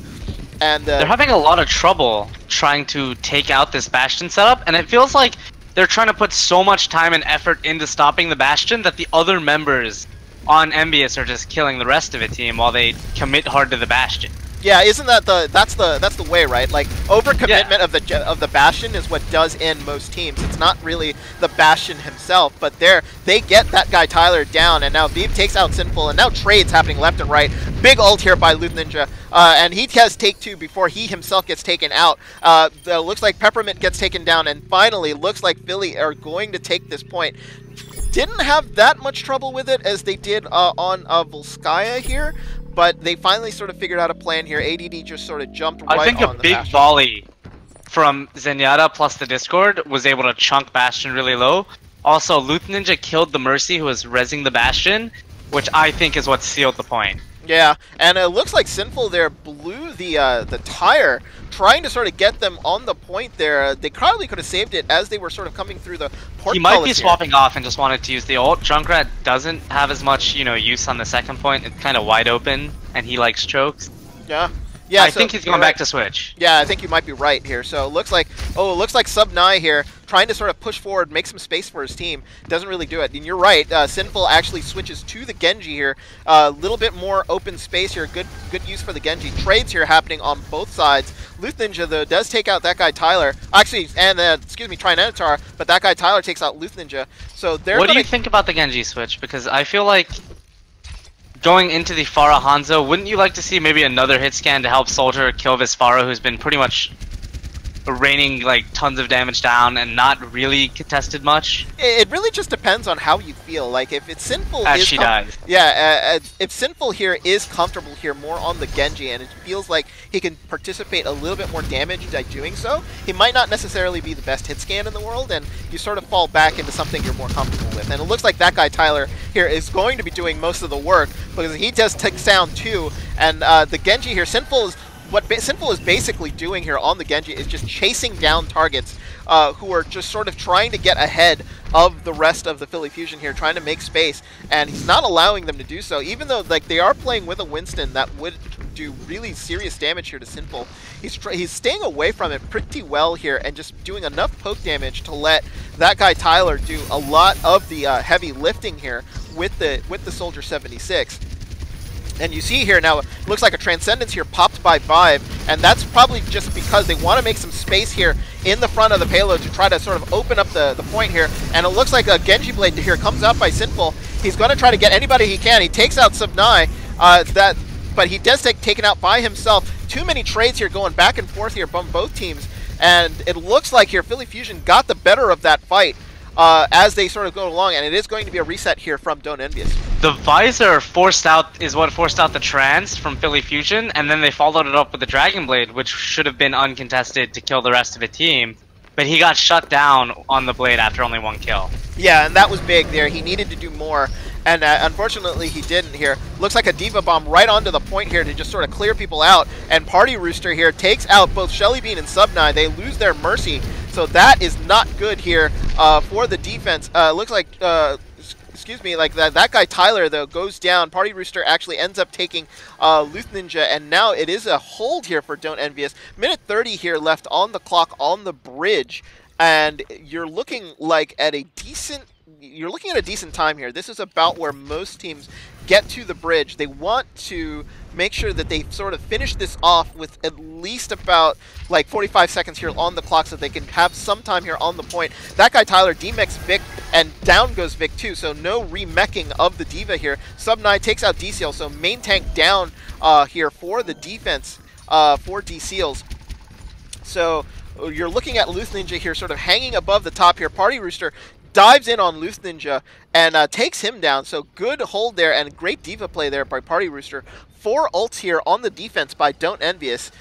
Speaker 1: And
Speaker 2: they're having a lot of trouble trying to take out this Bastion setup, and it feels like they're trying to put so much time and effort into stopping the Bastion that the other members on Envious are just killing the rest of the team while they commit hard to the Bastion.
Speaker 1: Yeah, isn't that that's the way, right? Like overcommitment of the Bastion is what does end most teams. It's not really the Bastion himself, but they get that guy Tyler down, and now Veep takes out Sinful, and now trades happening left and right. Big ult here by Luth Ninja, and he has take 2 before he himself gets taken out. Looks like Peppermint gets taken down, and finally looks like Philly are going to take this point. Didn't have that much trouble with it as they did on Volskaya here. But they finally sort of figured out a plan here. ADD just sort of jumped right on the Bastion.
Speaker 2: I think a big volley from Zenyatta plus the Discord was able to chunk Bastion really low. Also, Luth Ninja killed the Mercy who was rezzing the Bastion, which I think is what sealed the point.
Speaker 1: Yeah, and it looks like Sinful there blew the tire, trying to sort of get them on the point there. They probably could have saved it as they were sort of coming through the portcullis.
Speaker 2: He might be swapping off and just wanted to use the ult. Junkrat doesn't have as much, use on the second point. It's kind of wide open, and he likes chokes.
Speaker 1: Yeah. Yeah,
Speaker 2: I think he's going back to switch.
Speaker 1: Yeah, I think you might be right here. So it looks like Sub9 here trying to sort of push forward, make some space for his team. Doesn't really do it. And you're right, Sinful actually switches to the Genji here. A little bit more open space here. Good use for the Genji. Trades here happening on both sides. Luth Ninja, though, does take out that guy Tyler. Actually, and excuse me, Trinanitar, but that guy Tyler takes out Luth Ninja. So they're
Speaker 2: What do you think about the Genji switch? Because I feel like going into the Pharah Hanzo, wouldn't you like to see maybe another hit scan to help Soldier kill this Pharah who's been pretty much raining like tons of damage down and not really contested much?
Speaker 1: It really just depends on how you feel. Like if it's Sinful
Speaker 2: As she dies.
Speaker 1: Yeah, if Sinful here is comfortable here more on the Genji and it feels like he can participate a little bit more damage by doing so, he might not necessarily be the best hit scan in the world, and you sort of fall back into something you're more comfortable with. And it looks like that guy Tyler here is going to be doing most of the work because he does take down too, and the Genji here, Sinful is what Sinful is basically doing here on the Genji is just chasing down targets who are just sort of trying to get ahead of the rest of the Philly Fusion here, trying to make space, and he's not allowing them to do so, even though like they are playing with a Winston that would do really serious damage here to Sinful. He's staying away from it pretty well here and just doing enough poke damage to let that guy Tyler do a lot of the heavy lifting here with the Soldier 76. And you see here now, it looks like a Transcendence here popped by Vive, and that's probably just because they want to make some space here in the front of the payload to try to sort of open up the point here. And it looks like a Genji Blade here comes out by Sinful. He's going to try to get anybody he can. He takes out Subnai, but he does take taken out by himself. Too many trades here going back and forth here from both teams, and it looks like here Philly Fusion got the better of that fight as they sort of go along, and it is going to be a reset here from Don't Envious.
Speaker 2: The visor is what forced out the trans from Philly Fusion, and then they followed it up with the Dragon Blade, which should have been uncontested to kill the rest of the team. But he got shut down on the blade after only one kill.
Speaker 1: Yeah, and that was big there. He needed to do more, and unfortunately he didn't here. Looks like a Diva Bomb right onto the point here to just sort of clear people out, and Party Rooster here takes out both Shelly Bean and Subnai. They lose their Mercy, so that is not good here for the defense. Looks like... excuse me, like that guy Tyler, though, goes down. Party Rooster actually ends up taking Luth Ninja, and now it is a hold here for Don't Envious. Minute 30 here left on the clock on the bridge, and you're looking like at a decent... You're looking at a decent time here. This is about where most teams get to the bridge. They want to make sure that they sort of finish this off with at least about like 45 seconds here on the clock so they can have some time here on the point. That guy Tyler demechs Vic, and down goes Vic too, so no remeching of the Diva here. Sub9 takes out DCL, so main tank down here for the defense for DCLs. So you're looking at Luth Ninja here sort of hanging above the top here. Party Rooster dives in on Luth Ninja and takes him down. So good hold there and great Diva play there by Party Rooster. 4 ults here on the defense by Don't Envious.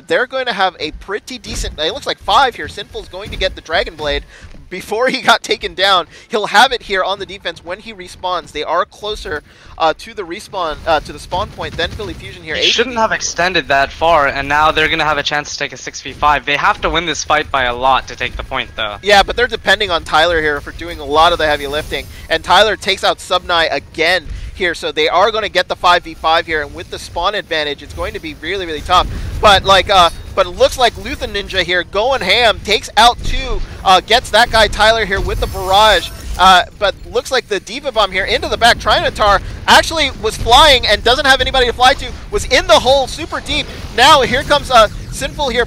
Speaker 1: They're going to have a pretty decent... It looks like 5 here. Sinful's going to get the Dragon Blade before he got taken down. He'll have it here on the defense when he respawns. They are closer to the respawn, to the spawn point than Philly Fusion here.
Speaker 2: They shouldn't have extended that far, and now they're going to have a chance to take a 6v5. They have to win this fight by a lot to take the point, though.
Speaker 1: Yeah, but they're depending on Tyler here for doing a lot of the heavy lifting. And Tyler takes out Subnai again here, so they are going to get the 5v5 here, and with the spawn advantage, it's going to be really, really tough. But like, but it looks like Luth Ninja here going ham, takes out 2, gets that guy Tyler here with the barrage. But looks like the Diva Bomb here into the back. Trinitar actually was flying and doesn't have anybody to fly to, was in the hole super deep. Now here comes Sinful here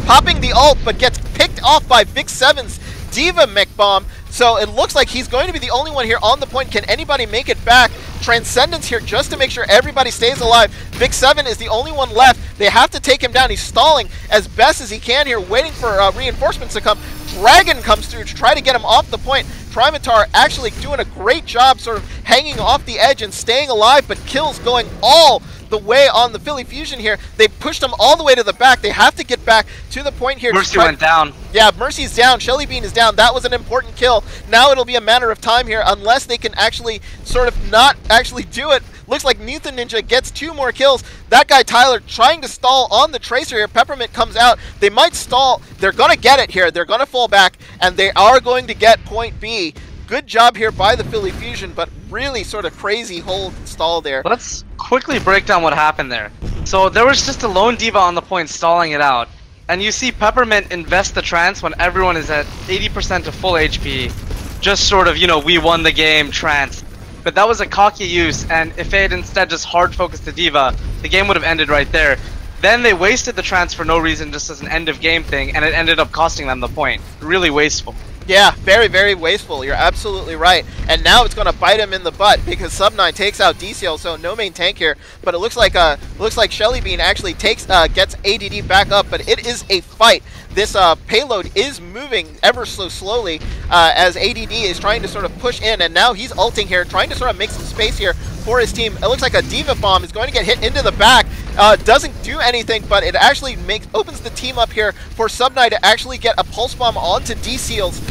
Speaker 1: popping the ult, but gets picked off by Vic 7's Diva Mech Bomb. So it looks like he's going to be the only one here on the point. Can anybody make it back? Transcendence here just to make sure everybody stays alive. Vic 7 is the only one left. They have to take him down. He's stalling as best as he can here, waiting for reinforcements to come. Dragon comes through to try to get him off the point. Trimitar actually doing a great job sort of hanging off the edge and staying alive, but kills going all the way on the Philly Fusion here. They pushed them all the way to the back. They have to get back to the point here.
Speaker 2: Mercy went down.
Speaker 1: Yeah, Mercy's down. Shelly Bean is down. That was an important kill. Now it'll be a matter of time here unless they can actually sort of not actually do it. Looks like Luth Ninja gets 2 more kills. That guy Tyler trying to stall on the Tracer here. Peppermint comes out. They might stall. They're going to get it here. They're going to fall back, and they are going to get point B. Good job here by the Philly Fusion, but really sort of crazy hold and stall there.
Speaker 2: Let's quickly break down what happened there. So there was just a lone Diva on the point stalling it out. And you see Peppermint invest the trance when everyone is at 80% to full HP. Just sort of, you know, we won the game trance. But that was a cocky use, and if they had instead just hard focused the Diva, the game would have ended right there. then they wasted the trance for no reason, just as an end of game thing, and it ended up costing them the point. Really wasteful.
Speaker 1: Yeah, very, very wasteful. You're absolutely right. And now it's going to bite him in the butt because Sub9 takes out DCL, so no main tank here. But it looks like Shelly Bean actually gets ADD back up, but it is a fight. This payload is moving ever so slowly as ADD is trying to sort of push in, and now he's ulting here, trying to sort of make some space here for his team. It looks like a Diva Bomb is going to get hit into the back. Doesn't do anything, but it actually opens the team up here for Sub9 to actually get a Pulse Bomb onto D-Seals.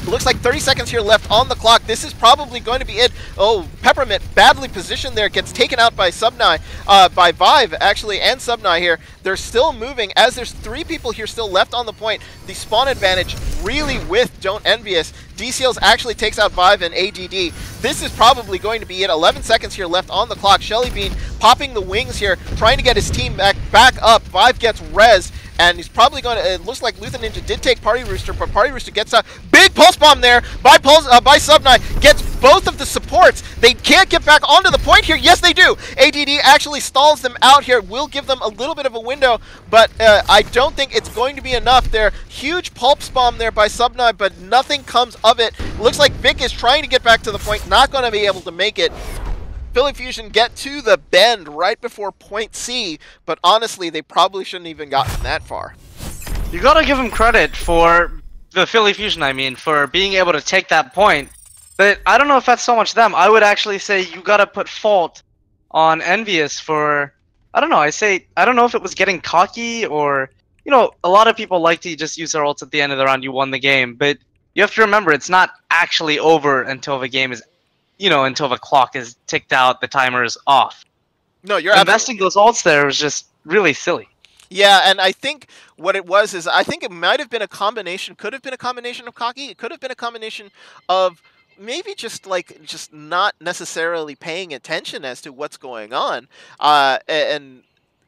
Speaker 1: Looks like 30 seconds here left on the clock. This is probably going to be it. Oh, Peppermint badly positioned there, gets taken out by Sub9, by Vive actually, and Sub9 here. They're still moving as there's 3 people here still left on the point. The spawn advantage really with Don't Envious. DCLs actually takes out Vive and ADD. This is probably going to be it. 11 seconds here left on the clock. Shelly Bean popping the wings here, trying to get his team back up. Vive gets res. And he's probably going to, it looks like Luther Ninja did take Party Rooster, but Party Rooster gets a big Pulse Bomb there by Sub9, gets both of the supports. They can't get back onto the point here. Yes, they do. ADD actually stalls them out here, will give them a little bit of a window, but I don't think it's going to be enough there. Huge Pulse Bomb there by Sub9, but nothing comes of it. Looks like Vic is trying to get back to the point, not going to be able to make it. Philly Fusion get to the bend right before point C, but honestly, they probably shouldn't even gotten that far.
Speaker 2: You gotta give them credit for the Philly Fusion, I mean, for being able to take that point. But I don't know if that's so much them. I would actually say you gotta put fault on Envious for, I don't know, I don't know if it was getting cocky or, you know, a lot of people like to just use their ults at the end of the round, you won the game, but you have to remember it's not actually over until the game is, you know, until the clock is ticked out, the timer is off.
Speaker 1: No, you're
Speaker 2: investing those ults there was just really silly.
Speaker 1: Yeah, and I think what it was is I think it might have been a combination, could have been a combination of cocky, it could have been a combination of maybe just not necessarily paying attention as to what's going on,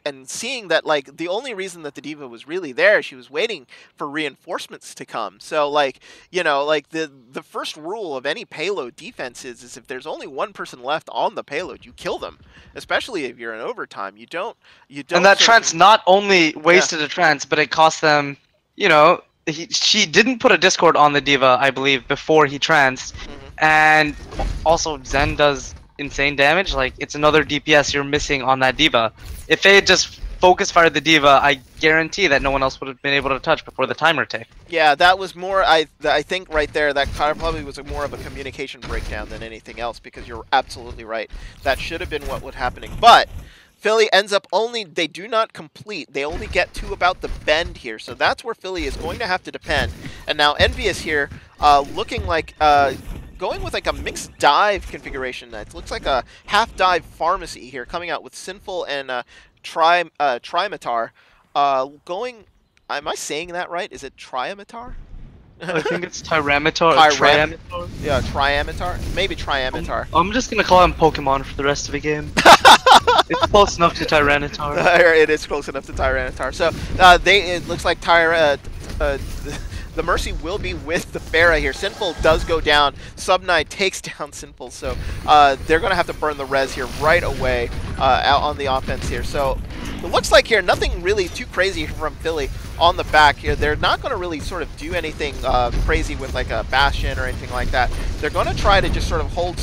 Speaker 1: and seeing that, like, the only reason that the Diva was really there, she was waiting for reinforcements to come. So, like, you know, like, the first rule of any payload defense is if there's only one person left on the payload, you kill them. Especially if you're in overtime. You don't And
Speaker 2: that trance not only wasted a trance, but it cost them, you know, she didn't put a Discord on the Diva, I believe, before he tranced. And also Zen does insane damage. Like, it's another DPS you're missing on that Diva. If they had just focus fired the Diva, I guarantee that no one else would have been able to touch before the timer ticked.
Speaker 1: Yeah, that was more, I think right there, that probably was more of a communication breakdown than anything else, because you're absolutely right. That should have been what was happening. But Philly ends up they do not complete. They only get to about the bend here. So that's where Philly is going to have to depend. And now Envious here, looking like, going with like a mixed dive configuration. It looks like a half dive pharmacy here, coming out with Sinful and Trimatar. Going, am I saying that right? Is it Triamatar?
Speaker 2: I think it's Tyranitar.
Speaker 1: Yeah, Triamatar. Maybe Triamatar.
Speaker 2: I'm just gonna call him Pokemon for the rest of the game. It's close enough to Tyranitar.
Speaker 1: It is close enough to Tyranitar. So it looks like the Mercy will be with the Pharah here. Sinful does go down. Sub9 takes down Sinful, so they're going to have to burn the res here right away out on the offense here. So it looks like here nothing really too crazy from Philly on the back here. They're not going to really sort of do anything crazy with like a Bastion or anything like that. They're going to try to just sort of hold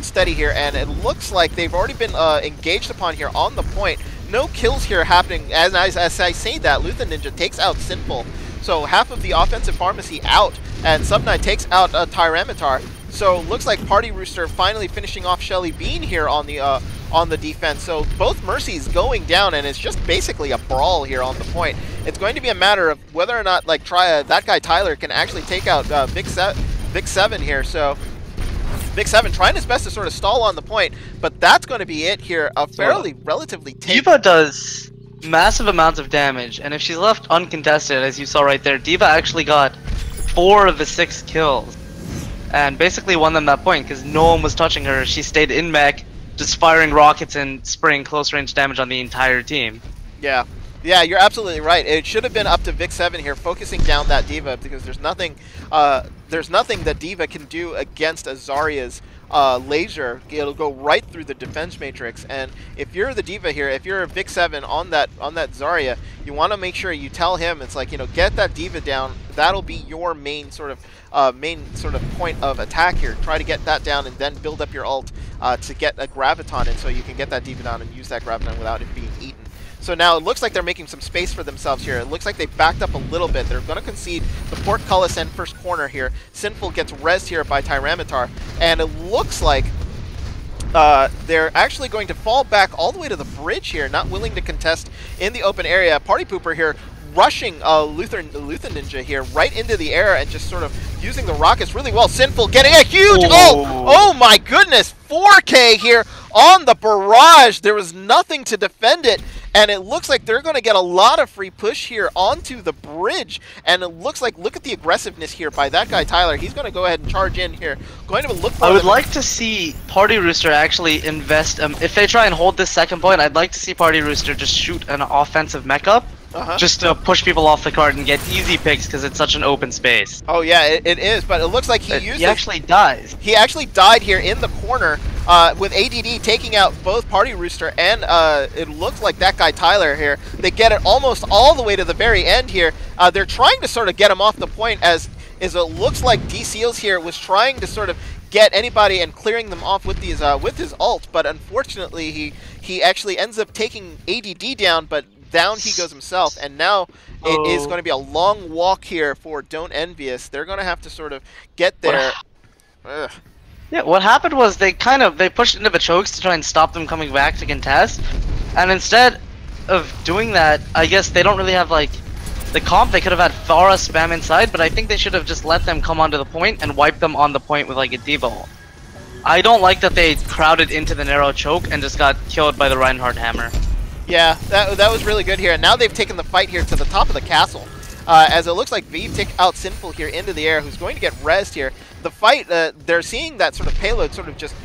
Speaker 1: steady here, and it looks like they've already been engaged upon here on the point. No kills here happening. As I say that, Luther Ninja takes out Sinful. So half of the offensive pharmacy out, and Sub9 takes out Tyranitar. So looks like Party Rooster finally finishing off Shelly Bean here on the defense. So both Mercies going down, and it's just basically a brawl here on the point. It's going to be a matter of whether or not like that guy Tyler can actually take out Vic 7 here. So Vic 7 trying his best to sort of stall on the point, but that's going to be it here. A fairly relatively
Speaker 2: Diva does massive amounts of damage, and if she's left uncontested, as you saw right there, Diva actually got 4 of the 6 kills and basically won them that point because no one was touching her. She stayed in mech, just firing rockets and spraying close range damage on the entire team.
Speaker 1: Yeah, you're absolutely right. It should have been up to Vic 7 here, focusing down that Diva, because there's nothing that Diva can do against a Zarya's laser. It'll go right through the defense matrix. And if you're the D.Va here, if you're a Vic 7 on that Zarya, you want to make sure you tell him, it's like, you know, get that D.Va down. That'll be your main sort of point of attack here. Try to get that down and then build up your ult to get a graviton in, so you can get that D.Va down and use that graviton without it being eaten. So now it looks like they're making some space for themselves here. It looks like they backed up a little bit. They're going to concede the portcullis and first corner here. Sinful gets rezzed here by Tyranitar. And it looks like they're actually going to fall back all the way to the bridge here, not willing to contest in the open area. Party Pooper here rushing Luther Ninja here right into the air and just sort of using the rockets really well. Sinful getting a huge... Oh my goodness! 4K here on the barrage. There was nothing to defend it. And it looks like they're going to get a lot of free push here onto the bridge. And it looks like, look at the aggressiveness here by that guy, Tyler. He's going to go ahead and charge in here. Going to look for
Speaker 2: I would like to see Party Rooster actually invest. If they try and hold this second point, I'd like to see Party Rooster just shoot an offensive mech up. Just to push people off the card and get easy picks because it's such an open space.
Speaker 1: Oh yeah, it is, but it looks like he
Speaker 2: actually dies.
Speaker 1: He actually died here in the corner with ADD taking out both Party Rooster and it looks like that guy Tyler here. They get it almost all the way to the very end here. They're trying to sort of get him off the point as it looks like D-Seals here was trying to sort of get anybody and clearing them off with these with his ult, but unfortunately he actually ends up taking ADD down, but down he goes himself, and now it is going to be a long walk here for Don't Envious. They're going to have to sort of get there.
Speaker 2: Yeah, what happened was they pushed into the chokes to try and stop them coming back to contest, and instead of doing that, I guess they don't really have like the comp. They could have had Thara spam inside, but I think they should have just let them come onto the point and wipe them on the point with like a D.Va ult. I don't like that they crowded into the narrow choke and just got killed by the Reinhardt hammer.
Speaker 1: Yeah, that was really good here. And now they've taken the fight here to the top of the castle. As it looks like Vive took out Sinful here into the air, who's going to get rezzed here. The fight, they're seeing that sort of payload sort of just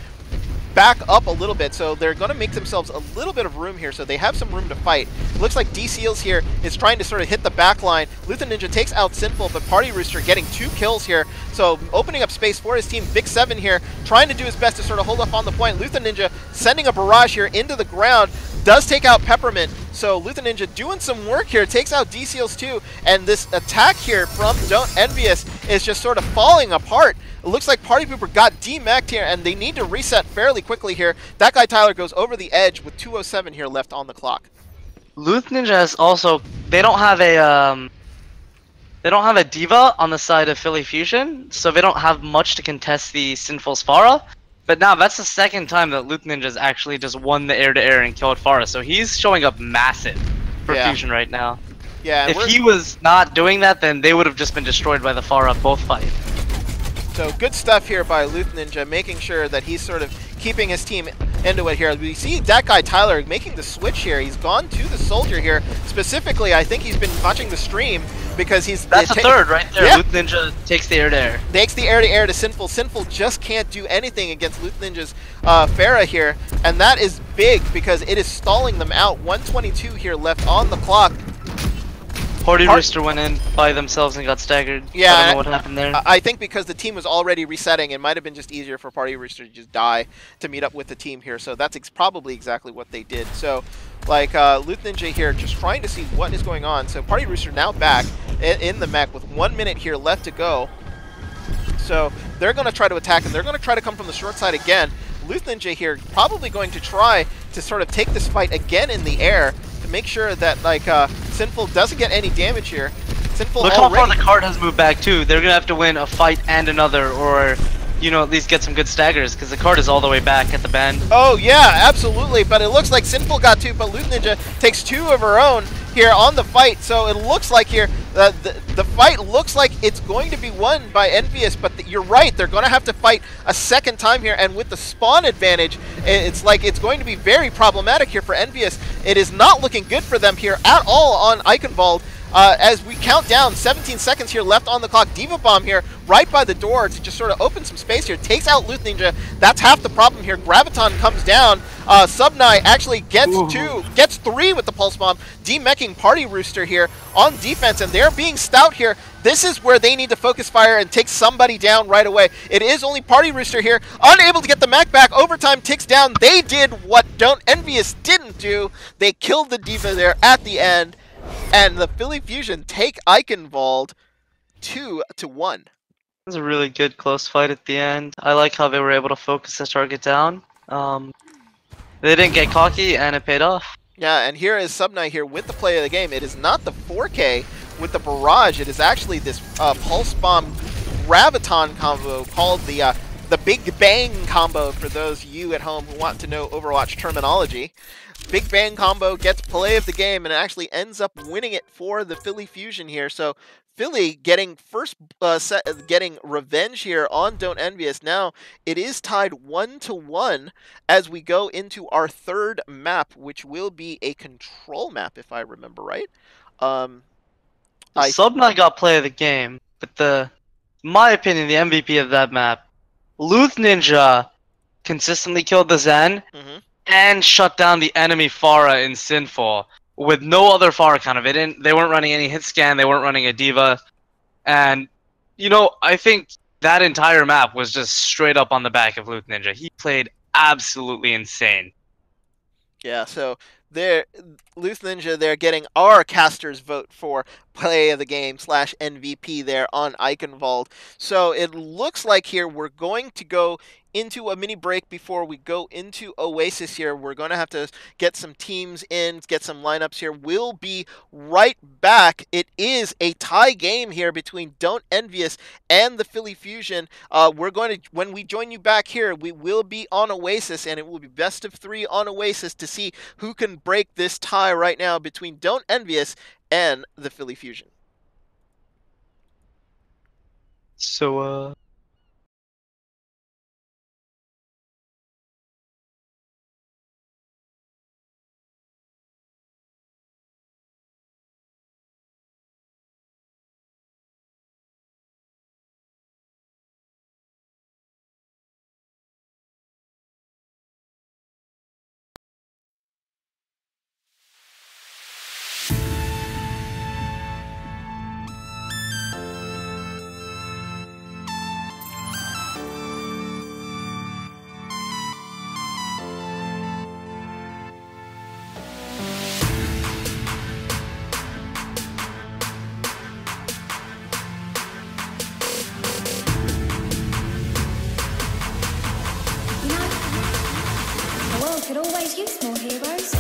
Speaker 1: back up a little bit, so they're going to make themselves a little bit of room here, so they have some room to fight. It looks like D-Seals here is trying to sort of hit the back line. Luther Ninja takes out Sinful, but Party Rooster getting 2 kills here, so opening up space for his team. Vic 7 here trying to do his best to sort of hold up on the point. Luther Ninja sending a barrage here into the ground, does take out Peppermint, so Luther Ninja doing some work here, takes out D-Seals too, and this attack here from Don't Envious is just sort of falling apart. It looks like Party Pooper got demeched here, and they need to reset fairly quickly here. That guy Tyler goes over the edge with 2:07 here left on the clock.
Speaker 2: Luth Ninja has also, they don't have a D.Va on the side of Philly Fusion, so they don't have much to contest the Sinful Sphara. But now that's the second time that Luth Ninja's actually just won the air-to-air and killed Pharah, so he's showing up massive for Fusion right now.
Speaker 1: Yeah.
Speaker 2: If he was not doing that, then they would have just been destroyed by the Pharah both fights.
Speaker 1: So good stuff here by Luth Ninja, making sure that he's sort of keeping his team into it here. We see that guy Tyler making the switch here. He's gone to the soldier here. Specifically, I think he's been watching the stream because he's...
Speaker 2: That's the third right there.
Speaker 1: Yeah.
Speaker 2: Luth Ninja takes the air-to-air.
Speaker 1: Takes the air-to-air to Sinful. Sinful just can't do anything against Luth Ninja's Pharah here. And that is big because it is stalling them out. 122 here left on the clock.
Speaker 2: Party Rooster went in by themselves and got staggered.
Speaker 1: Yeah,
Speaker 2: I don't know what happened there.
Speaker 1: I think because the team was already resetting, it might have been just easier for Party Rooster to just die to meet up with the team here. So that's probably exactly what they did. So, like, Luth Ninja here just trying to see what is going on. So Party Rooster now back in the mech with 1 minute here left to go. So they're going to try to attack, and they're going to try to come from the short side again. Luth Ninja here probably going to try to sort of take this fight again in the air to make sure that, like, Sinful doesn't get any damage here. Sinful
Speaker 2: Look how far the card has moved back too. They're gonna have to win a fight and another, or you know, at least get some good staggers, because the card is all the way back at the bend.
Speaker 1: Oh yeah, absolutely. But it looks like Sinful got 2, but Luth Ninja takes 2 of her own here on the fight. So it looks like here the fight looks like it's going to be won by Envious, but you're right, they're going to have to fight a second time here, and with the spawn advantage, it's like it's going to be very problematic here for Envious. It is not looking good for them here at all on Eichenwald. As we count down, 17 seconds here left on the clock. D.Va Bomb here right by the door to just sort of open some space here. Takes out Luth Ninja. That's half the problem here. Graviton comes down. Subnai actually gets
Speaker 2: Ooh.
Speaker 1: gets 3 with the Pulse Bomb, demeching Party Rooster here on defense, and they're being stout here. This is where they need to focus fire and take somebody down right away. It is only Party Rooster here, unable to get the mech back. Overtime ticks down. They did what Don't Envious didn't do. They killed the D.Va there at the end, and the Philly Fusion take Eichenwald 2-1.
Speaker 2: It was a really good close fight at the end. I like how they were able to focus the target down. They didn't get cocky, and it paid off.
Speaker 1: Yeah, and here is Subnai here with the play of the game. It is not the 4K with the barrage. It is actually this Pulse Bomb Graviton combo called the Big Bang combo for those of you at home who want to know Overwatch terminology. Big Bang combo gets play of the game and it actually ends up winning it for the Philly Fusion here. So Philly getting getting revenge here on Don't Envious. Now it is tied 1-1 as we go into our third map, which will be a control map, if I remember right.
Speaker 2: Subnai got play of the game, but in my opinion, the MVP of that map, Luth Ninja, consistently killed the Zen and shut down the enemy Pharah in Sinful with no other Pharah kind of it. They weren't running any hit scan. They weren't running a D.Va, and you know, I think that entire map was just straight up on the back of Luth Ninja. He played absolutely insane.
Speaker 1: Yeah, so Luth Ninja, they're getting our caster's vote for play of the game / MVP there on Eichenwald. So it looks like here we're going to go into a mini break before we go into Oasis here. We're going to have to get some teams in, get some lineups here. We'll be right back. It is a tie game here between Don't Envious and the Philly Fusion. We're going to, when we join you back here, we will be on Oasis, and it will be best of 3 on Oasis to see who can break this tie right now between Don't Envious and the Philly Fusion.
Speaker 2: So,
Speaker 3: You know, the world could always use more heroes.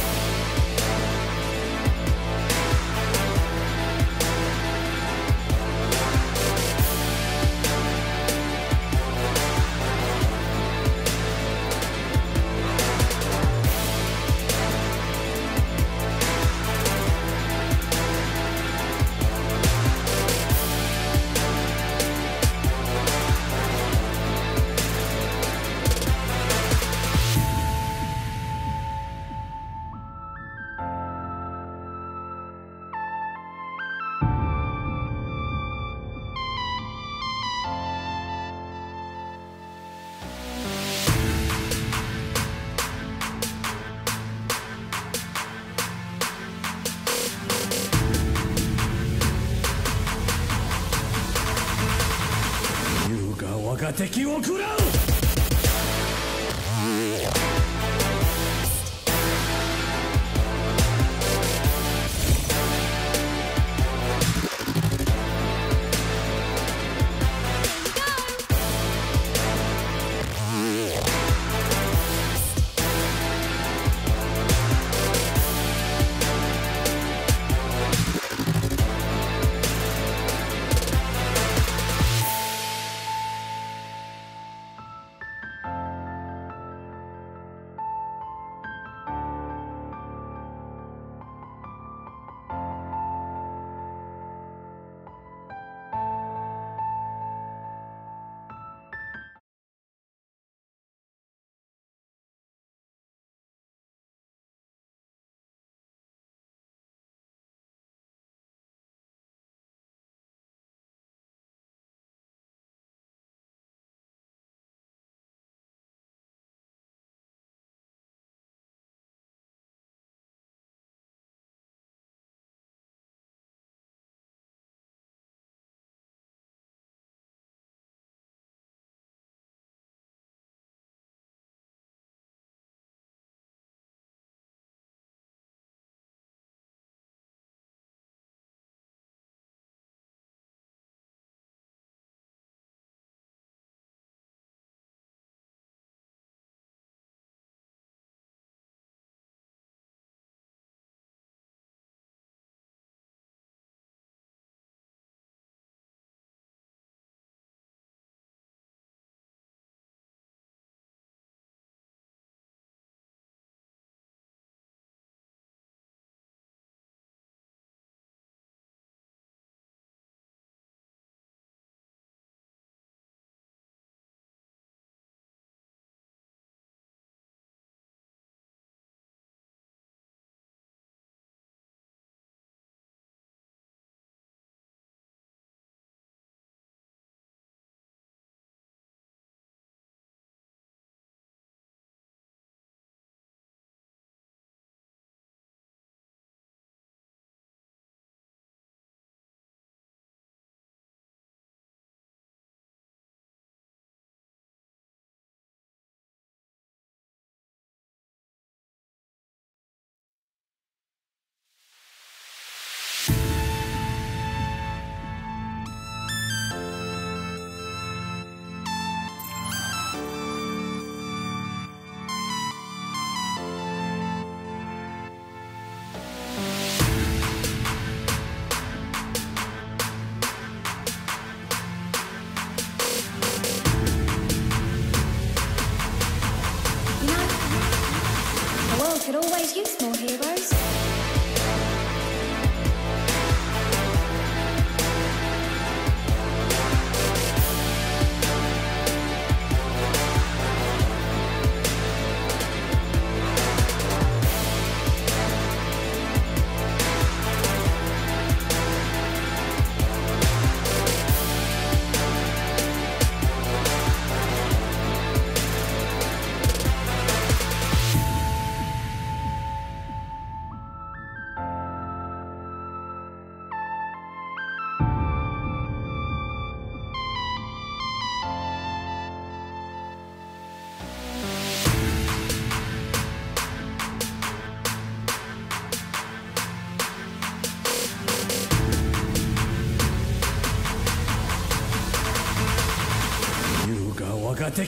Speaker 1: Oops.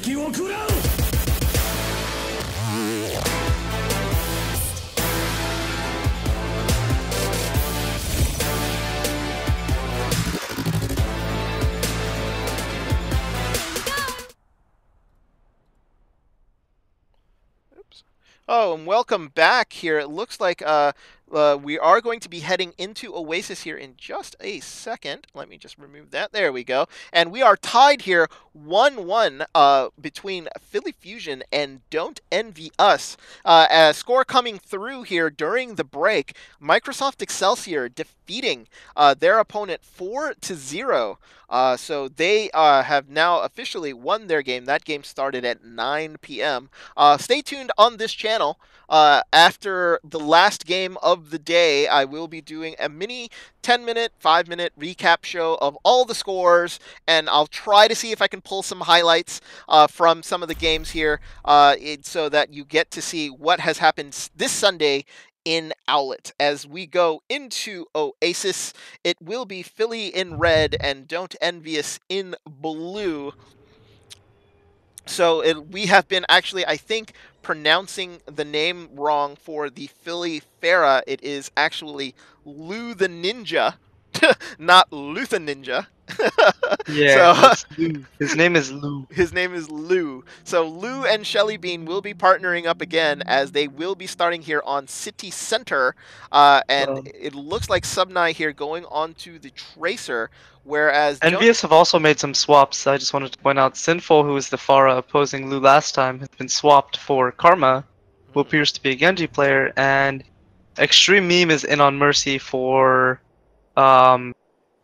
Speaker 1: Oh, and welcome back here. It looks like we are going to be heading into Oasis here in just a second. Let me just remove that. There we go. And we are tied here 1-1 between Philly Fusion and Don't Envy Us. A score coming through here during the break. Microsoft Excelsior defeating their opponent 4-0. So they have now officially won their game. That game started at 9 p.m. Stay tuned on this channel. After the last game of the day, I will be doing a mini 10-minute, 5-minute recap show of all the scores, and I'll try to see if I can pull some highlights from some of the games here so that you get to see what has happened this Sunday in OWLET. As we go into Oasis, it will be Philly in red and Don't Envy Us in blue. So we have been actually, I think, pronouncing the name wrong for the Philly Farah. It is actually Lou the Ninja, not Luther Ninja.
Speaker 2: Yeah,
Speaker 1: So,
Speaker 2: it's Lou. His name is Lou.
Speaker 1: his name is Lou. So Lou and Shelly Bean will be partnering up again as they will be starting here on City Center. And it looks like Subnai here going on to the Tracer, whereas
Speaker 2: Envious have also made some swaps. I just wanted to point out Sinful, who was the Pharah opposing Lou last time, has been swapped for Karma, who appears to be a Genji player, and Extreme Meme is in on Mercy for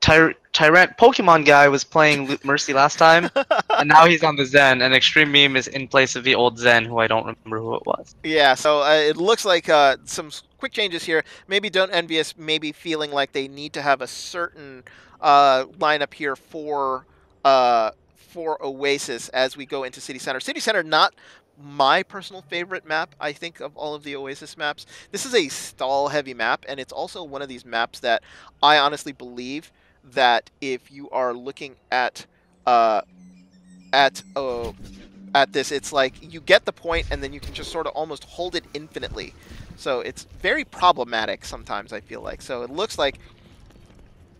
Speaker 2: Tyrant Pokemon guy was playing Mercy last time, and now he's on the Zen, and Extreme Meme is in place of the old Zen, who I don't remember who it was.
Speaker 1: Yeah, so it looks like some quick changes here. Maybe Don't Envy Us maybe feeling like they need to have a certain lineup here for Oasis as we go into City Center. City Center, not my personal favorite map, I think, of all of the Oasis maps. This is a stall-heavy map, and it's also one of these maps that I honestly believe that if you are looking at this, it's like you get the point and then you can just sort of almost hold it infinitely. So it's very problematic sometimes, I feel like. So it looks like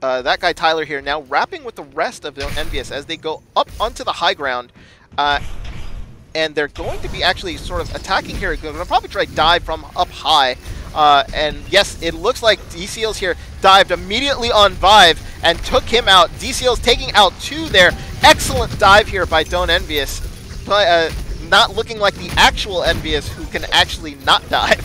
Speaker 1: that guy Tyler here now wrapping with the rest of Don't Envy Us as they go up onto the high ground. And they're going to be actually sort of attacking here. They're going to probably try to dive from up high. And yes, it looks like DCLs here dived immediately on Vive and took him out. DCLs taking out 2 there. Excellent dive here by Don't Envy Us. But, not looking like the actual Envious who can actually not dive.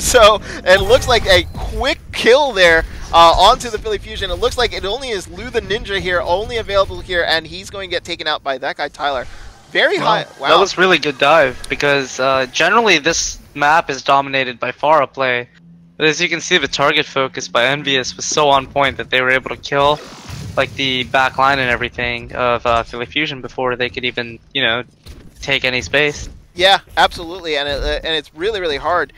Speaker 1: So it looks like a quick kill there onto the Philly Fusion. It looks like it only is Lou the Ninja here, only available here, and he's going to get taken out by that guy Tyler. Very high. Wow.
Speaker 2: That was really good dive, because generally this map is dominated by Pharah play. But as you can see, the target focus by Envious was so on point that they were able to kill like the back line and everything of Philly Fusion before they could even, you know, take any space.
Speaker 1: Yeah, absolutely, and it's really, really hard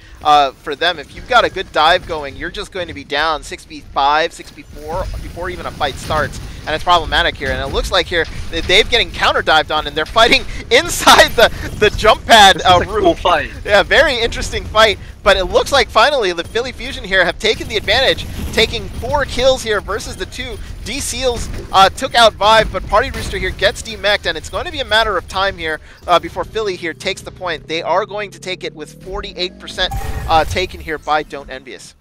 Speaker 1: for them. If you've got a good dive going, you're just going to be down 6v5, 6v4 before even a fight starts, and it's problematic here. And it looks like here they're getting counter dived on, and they're fighting inside the jump pad roof.
Speaker 2: Cool fight.
Speaker 1: Yeah, very interesting fight. But it looks like finally the Philly Fusion here have taken the advantage, taking 4 kills here versus the 2. D-Seals took out Vive, but Party Rooster here gets demeched, and it's going to be a matter of time here before Philly here takes the point. They are going to take it with 48% taken here by Don't Envy Us.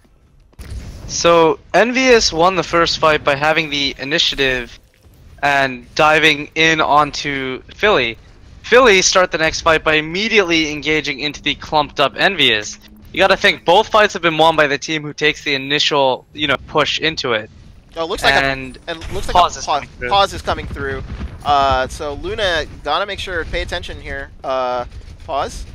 Speaker 2: So Envious won the first fight by having the initiative and diving in onto Philly. Philly start the next fight by immediately engaging into the clumped up Envious. You gotta think, both fights have been won by the team who takes the initial, you know, push into it.
Speaker 1: Oh, looks like pause is coming through. So Luna, gotta make sure, pay attention here. Pause.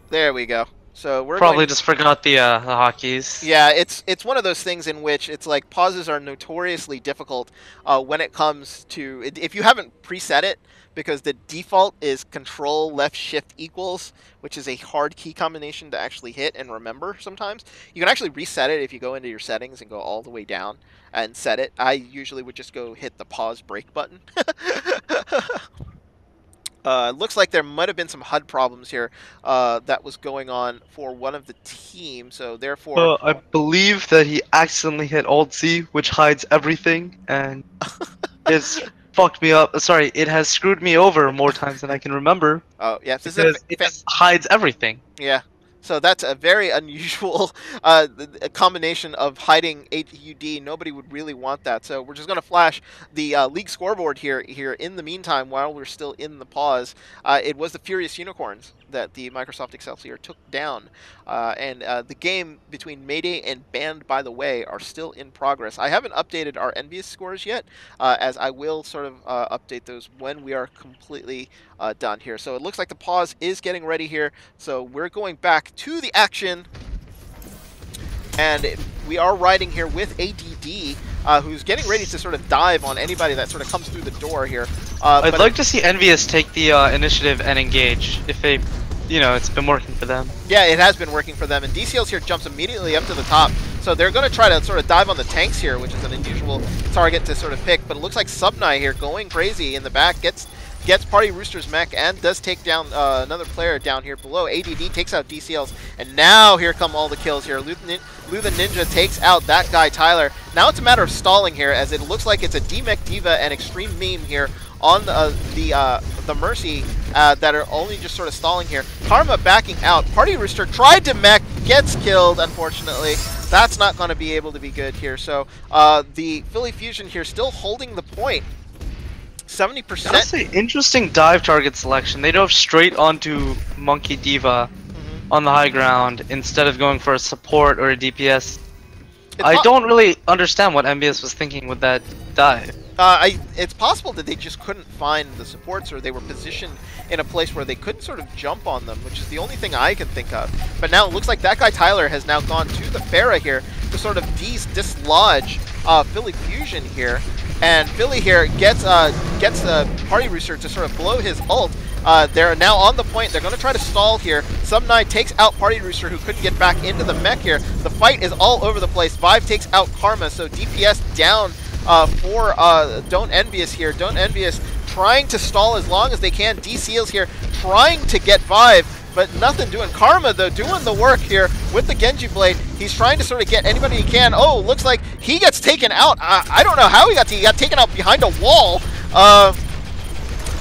Speaker 1: There we go. So we're
Speaker 2: Probably
Speaker 1: going
Speaker 2: just forgot the hotkeys.
Speaker 1: Yeah, it's one of those things in which it's like pauses are notoriously difficult when it comes to if you haven't preset it, because the default is Control Left Shift equals, which is a hard key combination to actually hit and remember. Sometimes you can actually reset it if you go into your settings and go all the way down and set it. I usually would just go hit the pause break button. Looks like there might have been some HUD problems here that was going on for one of the teams, so therefore...
Speaker 4: I believe that he accidentally hit Alt-Z, which hides everything, and it's fucked me up. Sorry, it has screwed me over more times than I can remember.
Speaker 1: Oh, yeah. This
Speaker 4: Because it just hides everything.
Speaker 1: Yeah. So that's a very unusual combination of hiding HUD. Nobody would really want that. So we're just going to flash the league scoreboard here in the meantime while we're still in the pause. It was the Furious Unicorns that the Microsoft Excelsior took down. And the game between Mayday and Banned by the Way are still in progress. I haven't updated our Envious scores yet, as I will sort of update those when we are completely done here. So it looks like the pause is getting ready here. So we're going back to the action, and we are riding here with ADD, who's getting ready to sort of dive on anybody that sort of comes through the door here.
Speaker 2: I'd like to see Envious take the initiative and engage if they, you know, it's been working for them.
Speaker 1: Yeah, it has been working for them, and DCLs here jumps immediately up to the top. So they're going to try to sort of dive on the tanks here, which is an unusual target to sort of pick. But it looks like Subnai here going crazy in the back, gets Party Rooster's mech and does take down another player down here below. ADD takes out DCLs, and now here come all the kills here. Lu the Ninja takes out that guy Tyler. Now it's a matter of stalling here, as it looks like it's a D-Mech Diva and Extreme Meme here on the Mercy that are only just sort of stalling here. Karma backing out. Party Rooster tried to mech, gets killed, unfortunately. That's not going to be able to be good here. So the Philly Fusion here still holding the point. 70%.
Speaker 4: That's an interesting dive target selection. They dove straight onto Monkey Diva on the high ground instead of going for a support or a DPS. I don't really understand what MBS was thinking with that dive.
Speaker 1: It's possible that they just couldn't find the supports, or they were positioned in a place where they couldn't sort of jump on them, which is the only thing I can think of. But now it looks like that guy Tyler has now gone to the Pharah here to sort of dislodge Philly Fusion here. And Philly here gets Party Rooster to sort of blow his ult. They're now on the point. They're going to try to stall here. Subnai takes out Party Rooster, who couldn't get back into the mech here. The fight is all over the place. Vive takes out Karma, so DPS down for Don't Envious here. Don't Envious trying to stall as long as they can. DCLs here trying to get Vive, but nothing doing. Karma, though, doing the work here with the Genji Blade. He's trying to sort of get anybody he can. Oh, looks like he gets taken out. I don't know how he got taken out behind a wall.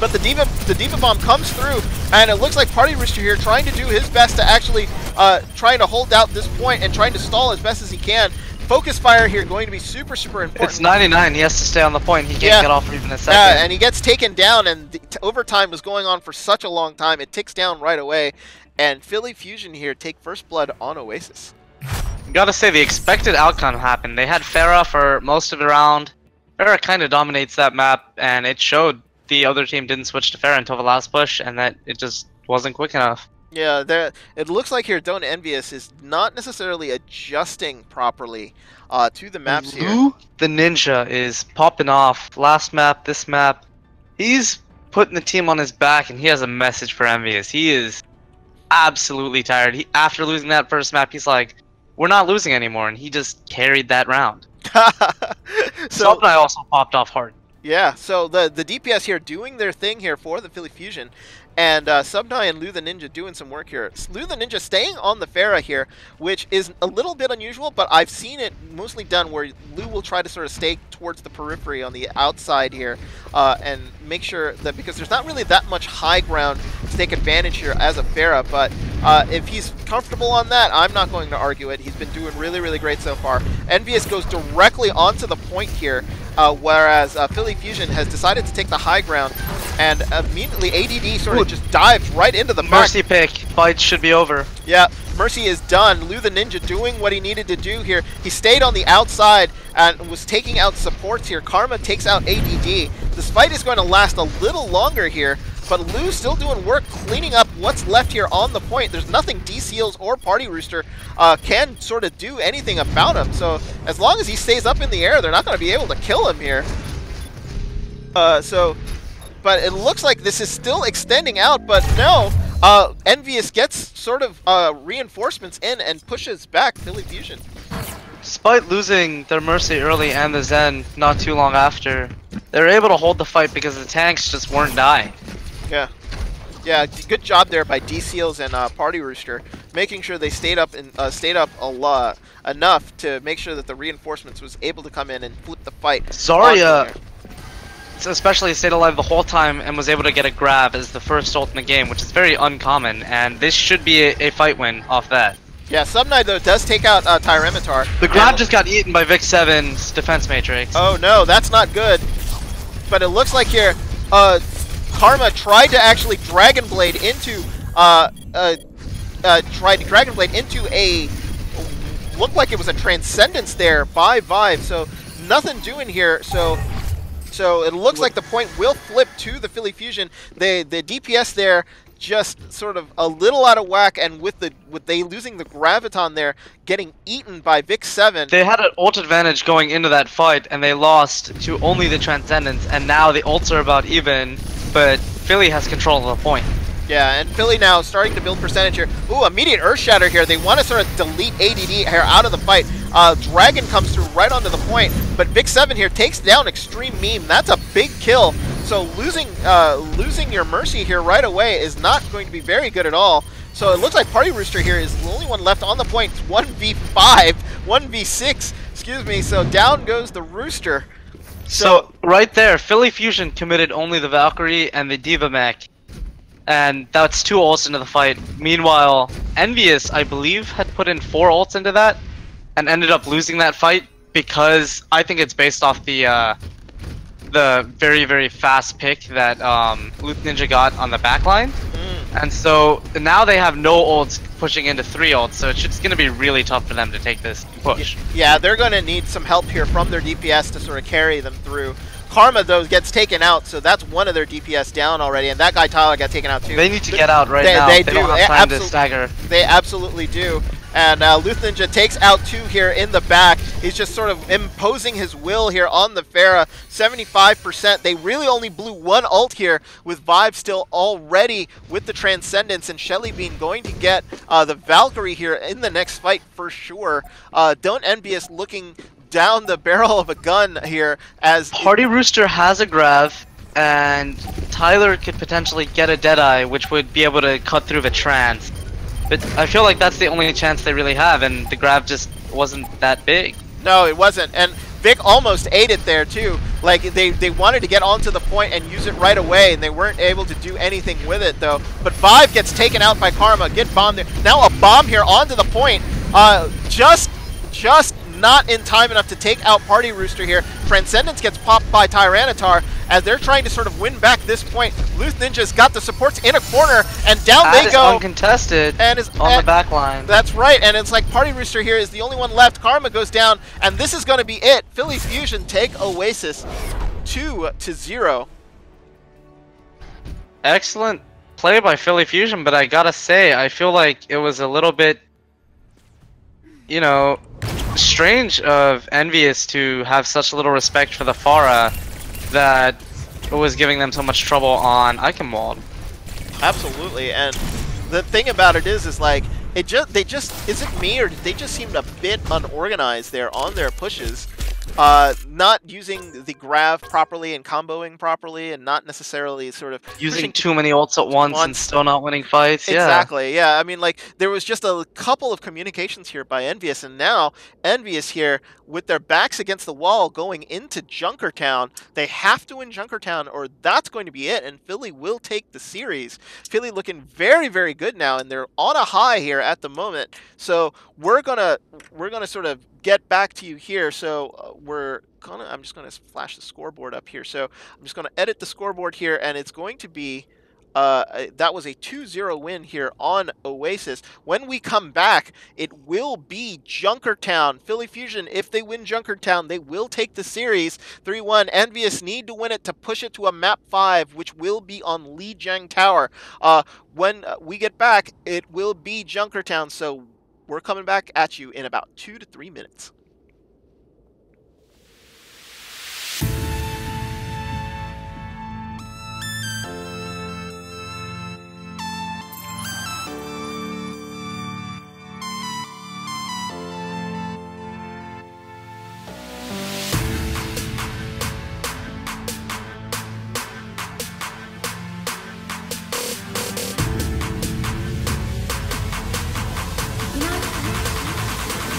Speaker 1: But the Diva Bomb comes through, and it looks like Party Rooster here trying to do his best to actually trying to hold out this point and trying to stall as best as he can. Focus fire here going to be super important.
Speaker 2: It's 99. He has to stay on the point. He can't get off for even a second.
Speaker 1: Yeah, and he gets taken down, and the overtime was going on for such a long time. It ticks down right away, and Philly Fusion here take first blood on Oasis.
Speaker 2: Gotta say, the expected outcome happened. They had Pharah for most of the round. Pharah kind of dominates that map, and it showed the other team didn't switch to Pharah until the last push, and that it just wasn't quick enough.
Speaker 1: Yeah, it looks like here Don't Envious is not necessarily adjusting properly to the maps here.
Speaker 4: Lou the Ninja is popping off. Last map, this map. He's putting the team on his back, and he has a message for Envious. He is absolutely tired. After losing that first map, he's like, we're not losing anymore, and he just carried that round.
Speaker 1: So
Speaker 4: Subnai also popped off hard.
Speaker 1: Yeah, so the DPS here doing their thing here for the Philly Fusion, and Subnai and Lu the Ninja doing some work here. Lu the Ninja staying on the Pharah here, which is a little bit unusual, but I've seen it mostly done where Lu will try to sort of stay towards the periphery on the outside here, and make sure that, because there's not really that much high ground to take advantage here as a Pharah, but if he's comfortable on that, I'm not going to argue it. He's been doing really, really great so far. Envious goes directly onto the point here, whereas Philly Fusion has decided to take the high ground, and immediately ADD sort of just dives right into the
Speaker 2: Mercy pick. Fight should be over.
Speaker 1: Yeah, Mercy is done. Lu the Ninja doing what he needed to do here. He stayed on the outside and was taking out supports here. Karma takes out ADD. This fight is going to last a little longer here, but Lou still doing work cleaning up what's left here on the point. There's nothing D-Seals or Party Rooster can sort of do anything about him. So as long as he stays up in the air, they're not going to be able to kill him here. But it looks like this is still extending out, but no. Envious gets sort of reinforcements in and pushes back Philly Fusion.
Speaker 4: Despite losing their Mercy early and the Zen not too long after, they were able to hold the fight because the tanks just weren't dying.
Speaker 1: Yeah. Yeah, good job there by D-Seals and Party Rooster, making sure they stayed up and enough to make sure that the reinforcements was able to come in and flip the fight.
Speaker 4: Zarya especially stayed alive the whole time and was able to get a grab as the first ult in the game, which is very uncommon, and this should be a fight win off that.
Speaker 1: Yeah, Subnite though does take out Tyranitar.
Speaker 4: The grab just got eaten by Vic 7's defense matrix.
Speaker 1: Oh no, that's not good. But it looks like here, Karma tried to actually Dragon Blade into looked like it was a Transcendence there by Vive. So nothing doing here. So it looks like the point will flip to the Philly Fusion. The DPS there just sort of a little out of whack, and with they losing the Graviton there, getting eaten by Vic 7.
Speaker 4: They had an ult advantage going into that fight, and they lost to only the Transcendence, and now the ults are about even, but Philly has control of the point.
Speaker 1: Yeah, and Philly now starting to build percentage here. Ooh, immediate Earth Shatter here. They want to sort of delete ADD here out of the fight. Dragon comes through right onto the point, but Vic 7 here takes down Extreme Meme. That's a big kill. So losing your Mercy here right away is not going to be very good at all. So it looks like Party Rooster here is the only one left on the point. It's 1v5, 1v6, excuse me. So down goes the Rooster.
Speaker 4: So right there, Philly Fusion committed only the Valkyrie and the Diva mech. And that's 2 ults into the fight. Meanwhile, Envious, I believe, had put in 4 ults into that and ended up losing that fight because I think it's based off the very, very fast pick that Luth Ninja got on the backline. And so now they have no ults pushing into 3 ults, so it's just going to be really tough for them to take this push.
Speaker 1: Yeah, they're going to need some help here from their DPS to sort of carry them through. Karma, though, gets taken out, so that's one of their DPS down already, and that guy Tyler got taken out too.
Speaker 4: They need to get out right now. They don't have time to stagger.
Speaker 1: They absolutely do. And Luth Ninja takes out 2 here in the back. He's just sort of imposing his will here on the Pharah. 75%. They really only blew 1 ult here, with Vibe still already with the Transcendence, and Shelly Bean going to get the Valkyrie here in the next fight for sure. Don't Envious looking down the barrel of a gun here as
Speaker 4: Party Rooster has a grav, and Tyler could potentially get a Deadeye, which would be able to cut through the trans. But I feel like that's the only chance they really have, and the grav just wasn't that big.
Speaker 1: No, it wasn't. And Vic almost ate it there too. Like they wanted to get onto the point and use it right away, and they weren't able to do anything with it though. But Vive gets taken out by Karma. Get bombed there. Now a bomb here onto the point. Just not in time enough to take out Party Rooster here. Transcendence gets popped by Tyranitar as they're trying to sort of win back this point. Luth Ninja's got the supports in a corner, and down they go.
Speaker 4: Uncontested
Speaker 1: and is
Speaker 4: on the back line.
Speaker 1: That's right, and it's like Party Rooster here is the only one left. Karma goes down, and this is going to be it. Philly Fusion take Oasis 2-0.
Speaker 4: Excellent play by Philly Fusion, but I gotta say, I feel like it was a little bit, you know, strange of Envious to have such little respect for the Pharah that was giving them so much trouble on Eichenwald.
Speaker 1: Absolutely, and the thing about it is like is it me, or did they just seem a bit unorganized there on their pushes? Not using the grav properly and comboing properly, and not necessarily sort of
Speaker 4: using too many ults at once and still not winning fights.
Speaker 1: Exactly, yeah. I mean, like, there was just a couple of communications here by Envious, and now Envious here, with their backs against the wall going into Junkertown, they have to win Junkertown, or that's going to be it, and Philly will take the series. Philly looking very, very good now, and they're on a high here at the moment. So we're gonna sort of get back to you here. So I'm just gonna flash the scoreboard up here. So I'm just gonna edit the scoreboard here, and it's going to be That was a 2-0 win here on Oasis. When we come back, it will be Junkertown. Philly Fusion, if they win Junkertown, they will take the series 3-1. Envious need to win it to push it to a map 5, which will be on Lijiang Tower. When we get back, it will be Junkertown, so we're coming back at you in about 2 to 3 minutes.
Speaker 3: You know,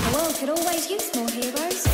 Speaker 3: the world could always use more heroes.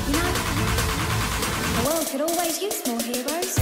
Speaker 3: You know, the world could always use more heroes.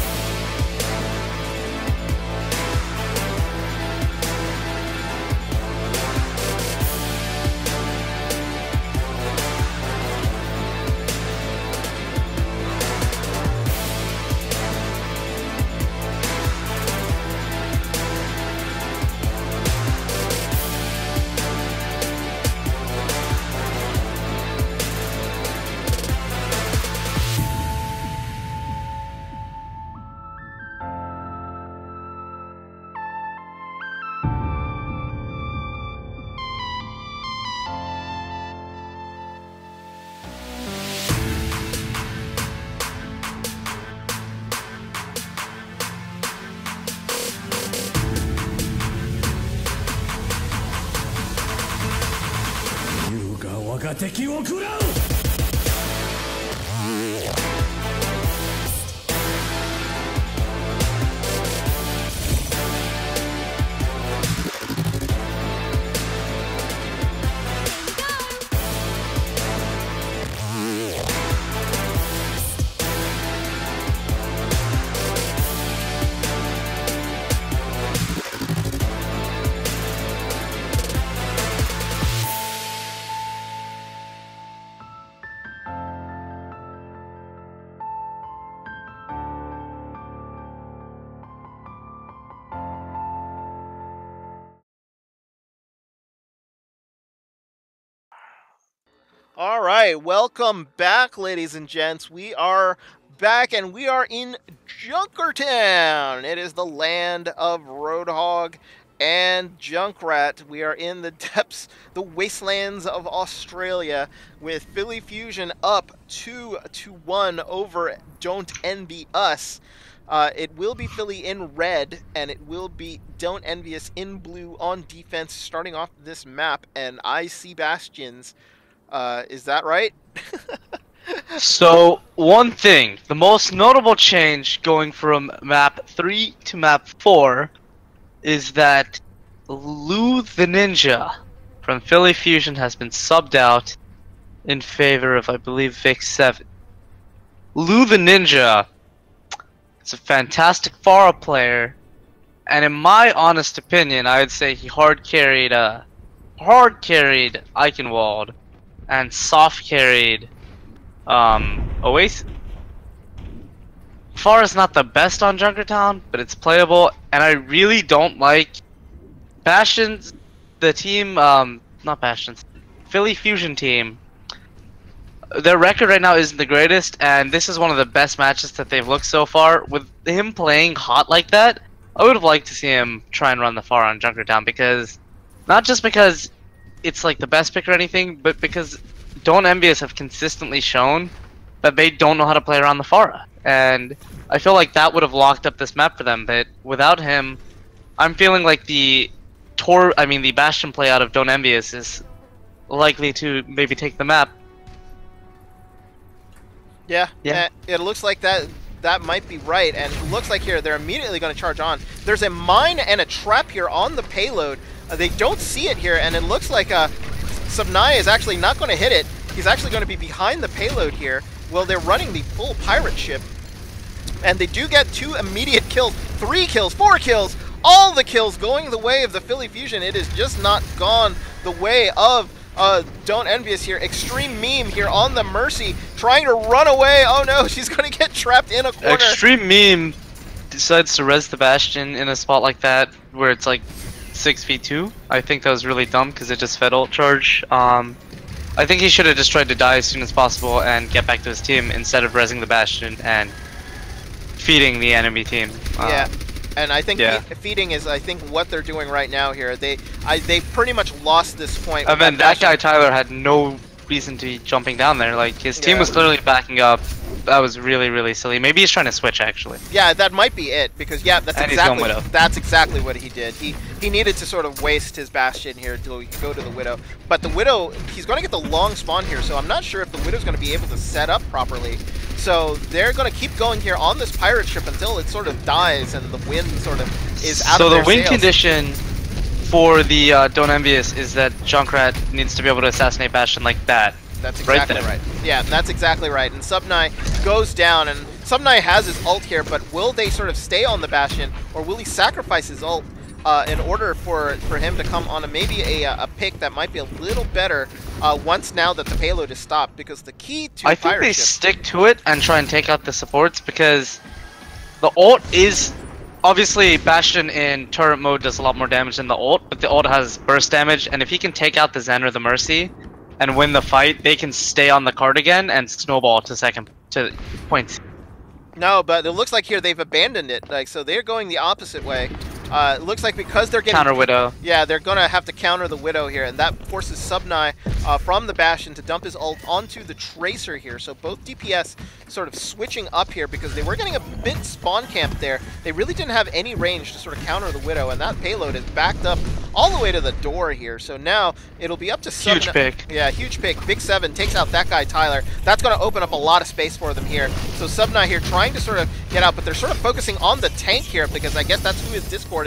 Speaker 1: All right, welcome back, ladies and gents. We are back, and we are in Junkertown. It is the land of Roadhog and Junkrat. We are in the depths, the wastelands of Australia, with Philly Fusion up 2-1 over Don't Envy Us. It will be Philly in red, and it will be Don't Envy Us in blue on defense, starting off this map. And I see Bastions. Is that right?
Speaker 4: So, one thing, the most notable change going from map 3 to map 4 is that Lou the Ninja from Philly Fusion has been subbed out in favor of, I believe, Vic 7. Lou the Ninja is a fantastic Pharah player, and in my honest opinion, I would say he hard carried Eichenwald and soft carried Oasis. Pharah's not the best on Junkertown, but it's playable, and I really don't like Bastion's, the team, not Bastion's, Philly Fusion team. Their record right now isn't the greatest, and this is one of the best matches that they've looked so far. With him playing hot like that, I would have liked to see him try and run the Pharah on Junkertown, because, not just because it's like the best pick or anything, but because Don't Envy Us have consistently shown that they don't know how to play around the Pharah. And I feel like that would have locked up this map for them, but without him, I'm feeling like the Bastion play out of Don't Envy Us is likely to maybe take the map.
Speaker 1: Yeah.
Speaker 4: Yeah.
Speaker 1: It looks like that might be right, and it looks like here they're immediately going to charge on. There's a mine and a trap here on the payload. They don't see it here, and it looks like Subnai is actually not going to hit it. He's actually going to be behind the payload here. Well, they're running the full pirate ship, and they do get 2 immediate kills, 3 kills, 4 kills, all the kills going the way of the Philly Fusion. It has just not gone the way of Don't Envy Us here. Extreme Meme here on the Mercy, trying to run away. Oh no, she's going to get trapped in a corner.
Speaker 4: Extreme Meme decides to res the Bastion in a spot like that, where it's like 6v2. I think that was really dumb because it just fed ult charge. I think he should have just tried to die as soon as possible and get back to his team instead of resing the Bastion and feeding the enemy team.
Speaker 1: Yeah, and I think feeding is, I think, what they're doing right now here. They pretty much lost this point.
Speaker 4: And then that guy Tyler had no reason to be jumping down there. Like, his team was clearly backing up. That was really, really silly. Maybe he's trying to switch, actually.
Speaker 1: Yeah, that might be it, because that's exactly what he did. He needed to sort of waste his Bastion here to go to the Widow. But the Widow, he's going to get the long spawn here, so I'm not sure if the Widow's going to be able to set up properly. So they're going to keep going here on this pirate ship until it sort of dies and the wind sort of is out of their
Speaker 4: So the win
Speaker 1: sails.
Speaker 4: condition for the Don't Envy Us is that Junkrat needs to be able to assassinate Bastion like that.
Speaker 1: That's exactly right. Yeah, that's exactly right. And Subnai goes down, and Subnai has his ult here, but will they sort of stay on the Bastion, or will he sacrifice his ult in order for him to come on maybe a pick that might be a little better once now that the payload is stopped? Because the key to
Speaker 4: I think they stick to it and try and take out the supports, because the ult is... Obviously, Bastion in turret mode does a lot more damage than the ult, but the ult has burst damage, and if he can take out the Zen or the Mercy and win the fight, they can stay on the card again and snowball to points.
Speaker 1: No, but it looks like here they've abandoned it. Like, so they're going the opposite way. It looks like because they're getting...
Speaker 4: Counter Widow.
Speaker 1: Yeah, they're going to have to counter the Widow here, and that forces Subnai from the Bastion to dump his ult onto the Tracer here. So both DPS sort of switching up here because they were getting a bit spawn camped there. They really didn't have any range to sort of counter the Widow, and that payload is backed up all the way to the door here. So now it'll be up to Subnai.
Speaker 4: Huge pick.
Speaker 1: Yeah, huge pick. Big 7 takes out that guy, Tyler. That's going to open up a lot of space for them here. So Subnai here trying to sort of get out, but they're sort of focusing on the tank here because I guess that's who is discorded.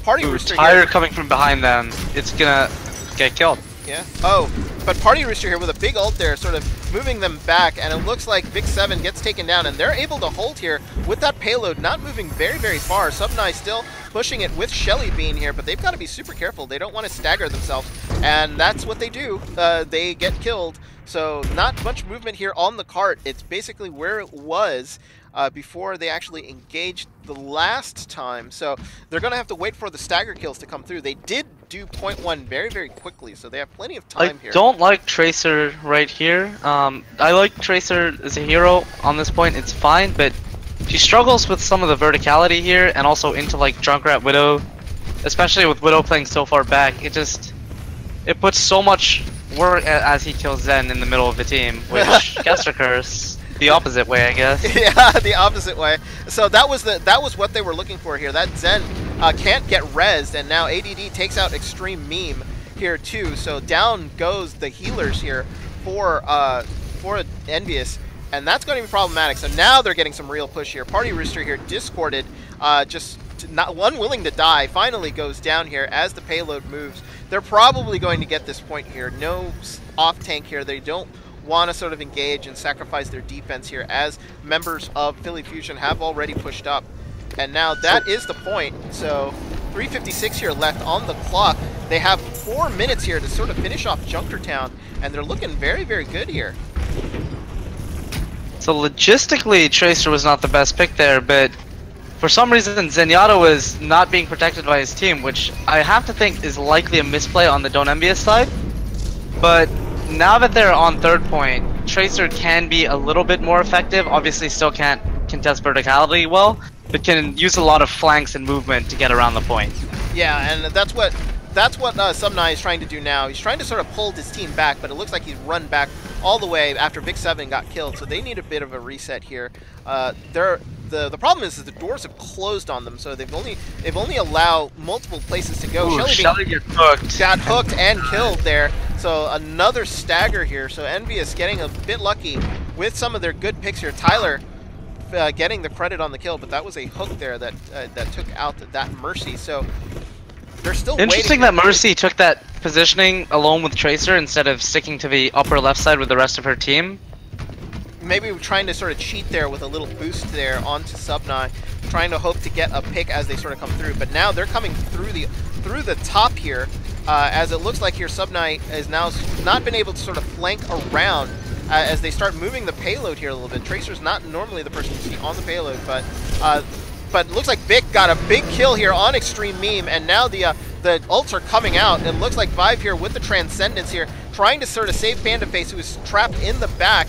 Speaker 1: Party Rooster
Speaker 4: Tyre
Speaker 1: here.
Speaker 4: coming from behind them. It's gonna get killed.
Speaker 1: Yeah. Oh, but Party Rooster here with a big ult there, sort of moving them back, and it looks like Big 7 gets taken down, and they're able to hold here with that payload, not moving very, very far. Subnai still pushing it with Shelly Bean here, but they've got to be super careful. They don't want to stagger themselves, and that's what they do. They get killed So not much movement here on the cart. It's basically where it was before they actually engaged the last time. So they're going to have to wait for the stagger kills to come through. They did do point one very, very quickly, so they have plenty of time here.
Speaker 4: I don't like Tracer right here. I like Tracer as a hero on this point. It's fine, but she struggles with some of the verticality here and also into like Junkrat Widow, especially with Widow playing so far back. It puts so much work as he kills Zen in the middle of the team, which guess occurs the opposite way, I guess.
Speaker 1: Yeah, the opposite way. So that was what they were looking for here. That Zen can't get rezzed, and now ADD takes out Extreme Meme here too. So down goes the healers here for Envious, and that's going to be problematic. So now they're getting some real push here. Party Rooster here discorded, just not unwilling to die, finally goes down here as the payload moves. They're probably going to get this point here. No off tank here. They don't want to sort of engage and sacrifice their defense here, as members of Philly Fusion have already pushed up. And now that is the point. So 3:56 here left on the clock. They have 4 minutes here to sort of finish off Junkertown, and they're looking very, very good here.
Speaker 4: So logistically, Tracer was not the best pick there, but for some reason Zenyatta was not being protected by his team, which I have to think is likely a misplay on the Don't Envious side. But now that they're on third point, Tracer can be a little bit more effective. Obviously still can't contest verticality well, but can use a lot of flanks and movement to get around the point.
Speaker 1: Yeah, and that's what Subnai is trying to do now. He's trying to sort of pull his team back, but it looks like he's run back all the way after Vic 7 got killed, so they need a bit of a reset here. The problem is that the doors have closed on them, so they've only allowed multiple places to go.
Speaker 4: Ooh, Shelly got
Speaker 1: hooked and killed there. So another stagger here. So Envious getting a bit lucky with some of their good picks here. Tyler getting the credit on the kill, but that was a hook there that took out that Mercy. So they're still
Speaker 4: interesting
Speaker 1: waiting.
Speaker 4: That Mercy took that positioning alone with Tracer instead of sticking to the upper left side with the rest of her team.
Speaker 1: Maybe trying to sort of cheat there with a little boost there onto Subnai, trying to hope to get a pick as they sort of come through. But now they're coming through the top here, as it looks like here Subnai has now not been able to sort of flank around as they start moving the payload here a little bit. Tracer's not normally the person you see on the payload, but it looks like Vic got a big kill here on Extreme Meme, and now the ults are coming out. It looks like Vive here with the Transcendence here, trying to sort of save Panda Face, who is trapped in the back.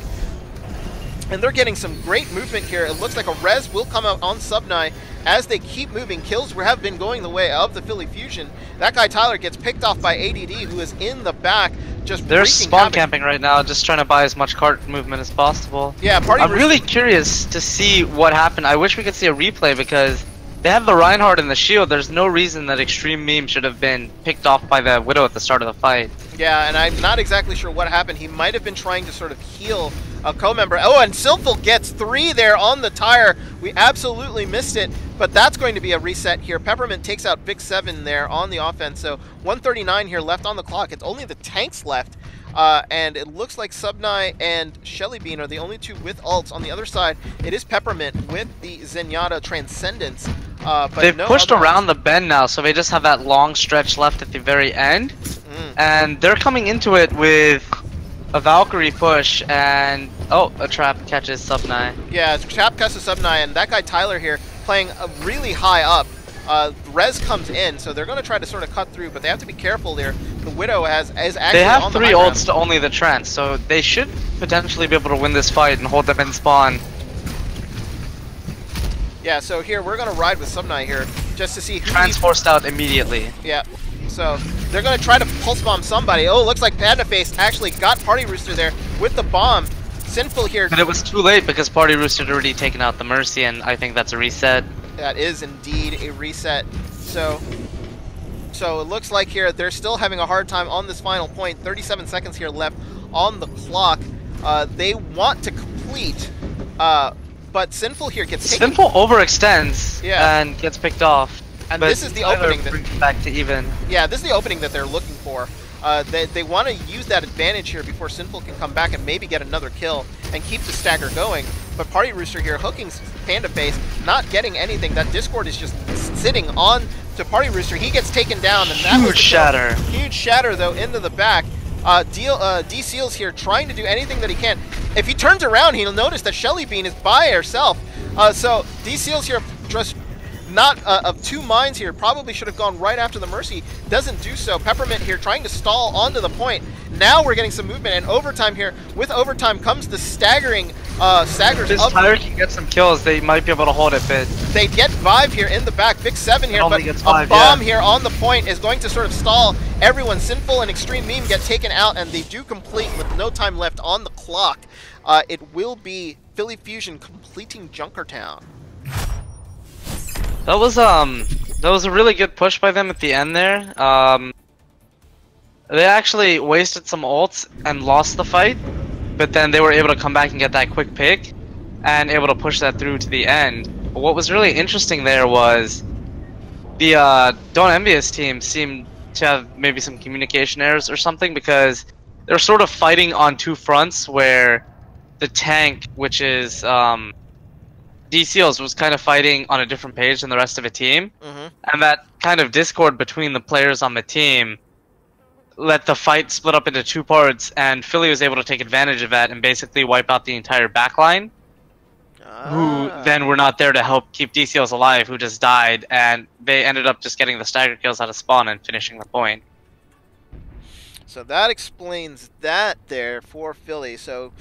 Speaker 1: And they're getting some great movement here. It looks like a res will come out on Subnai as they keep moving. Kills have been going the way of the Philly Fusion. That guy Tyler gets picked off by ADD, who is in the back, just
Speaker 4: they're
Speaker 1: wreaking
Speaker 4: spawn
Speaker 1: havoc.
Speaker 4: camping right now, just trying to buy as much cart movement as possible.
Speaker 1: Yeah,
Speaker 4: I'm really curious to see what happened. I wish we could see a replay because they have the Reinhardt and the shield. There's no reason that Extreme Meme should have been picked off by the Widow at the start of the fight.
Speaker 1: Yeah, and I'm not exactly sure what happened. He might have been trying to sort of heal a co-member. Oh, and Silphil gets 3 there on the tire. We absolutely missed it, but that's going to be a reset here. Peppermint takes out Vic 7 there on the offense, so 1:39 here left on the clock. It's only the tanks left, and it looks like Subnai and Shelly Bean are the only two with ults. On the other side, it is Peppermint with the Zenyatta Transcendence. But
Speaker 4: they've pushed around the bend now, so they just have that long stretch left at the very end. And they're coming into it with a Valkyrie push, and a trap catches Subnai.
Speaker 1: Yeah, trap catches Subnai, and that guy Tyler here playing really high up. Rez comes in, so they're going to try to sort of cut through, but they have to be careful there. The Widow is actually
Speaker 4: they have
Speaker 1: on the
Speaker 4: 3
Speaker 1: high
Speaker 4: ults
Speaker 1: ground.
Speaker 4: to only the Trance, so they should potentially be able to win this fight and hold them in spawn.
Speaker 1: Yeah, so here we're going to ride with Subnai here just to see who
Speaker 4: Trance forced out immediately.
Speaker 1: Yeah, so they're going to try to pulse bomb somebody. Oh, looks like Panda Face actually got Party Rooster there with the bomb. Sinful here.
Speaker 4: But it was too late because Party Rooster had already taken out the Mercy, and I think that's a reset.
Speaker 1: That is indeed a reset. So it looks like here they're still having a hard time on this final point. 37 seconds here left on the clock. They want to complete, but Sinful here gets taken.
Speaker 4: Sinful overextends and gets picked off.
Speaker 1: And
Speaker 4: but
Speaker 1: this is the opening that
Speaker 4: brings it back to even.
Speaker 1: Yeah, this is the opening that they're looking for. They want to use that advantage here before Sinful can come back and maybe get another kill and keep the stagger going. But Party Rooster here hooking Panda Face, not getting anything. That Discord is just sitting on to Party Rooster. He gets taken down, and that was
Speaker 4: huge shatter.
Speaker 1: Huge shatter though into the back. D Seals here trying to do anything that he can. If he turns around, he'll notice that Shelly Bean is by herself. So D Seals here just not of two minds here. Probably should have gone right after the Mercy. Doesn't do so. Peppermint here trying to stall onto the point. Now we're getting some movement and overtime here. With overtime comes the staggering staggers.
Speaker 4: If this Tyler can get some kills, they might be able to hold it, but
Speaker 1: they get Vive here in the back. Big 7 here, but
Speaker 4: Vive,
Speaker 1: a bomb here on the point is going to sort of stall everyone. Sinful and Extreme Meme get taken out, and they do complete with no time left on the clock. It will be Philly Fusion completing Junkertown.
Speaker 4: that was a really good push by them at the end there. They actually wasted some ults and lost the fight, but then they were able to come back and get that quick pick and able to push that through to the end. But what was really interesting there was the Don't Envious team seemed to have maybe some communication errors or something, because they're sort of fighting on two fronts, where the tank, which is D Seals, was kind of fighting on a different page than the rest of the team, and that kind of discord between the players on the team let the fight split up into two parts, and Philly was able to take advantage of that and basically wipe out the entire backline, who then were not there to help keep DCLs alive, who just died, and they ended up just getting the stagger kills out of spawn and finishing the point.
Speaker 1: So that explains that there for Philly. So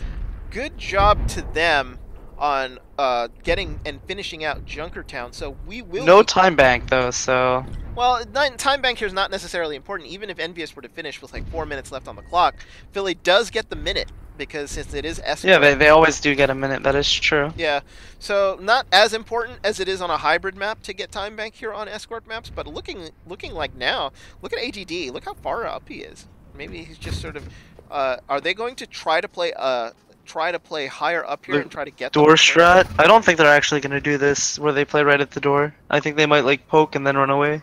Speaker 1: good job to them on getting and finishing out Junkertown. So we will...
Speaker 4: No time bank, though, so...
Speaker 1: Well, time bank here is not necessarily important. Even if Envious were to finish with like 4 minutes left on the clock, Philly does get the minute, because since it is escort.
Speaker 4: Yeah, they always do get a minute, that is true.
Speaker 1: Yeah, so not as important as it is on a hybrid map to get time bank here on escort maps, but looking like now, look at AGD, look how far up he is. Maybe he's just sort of, are they going to try to play higher up here and try to get
Speaker 4: door strat? I don't think they're actually going to do this where they play right at the door. I think they might like poke and then run away.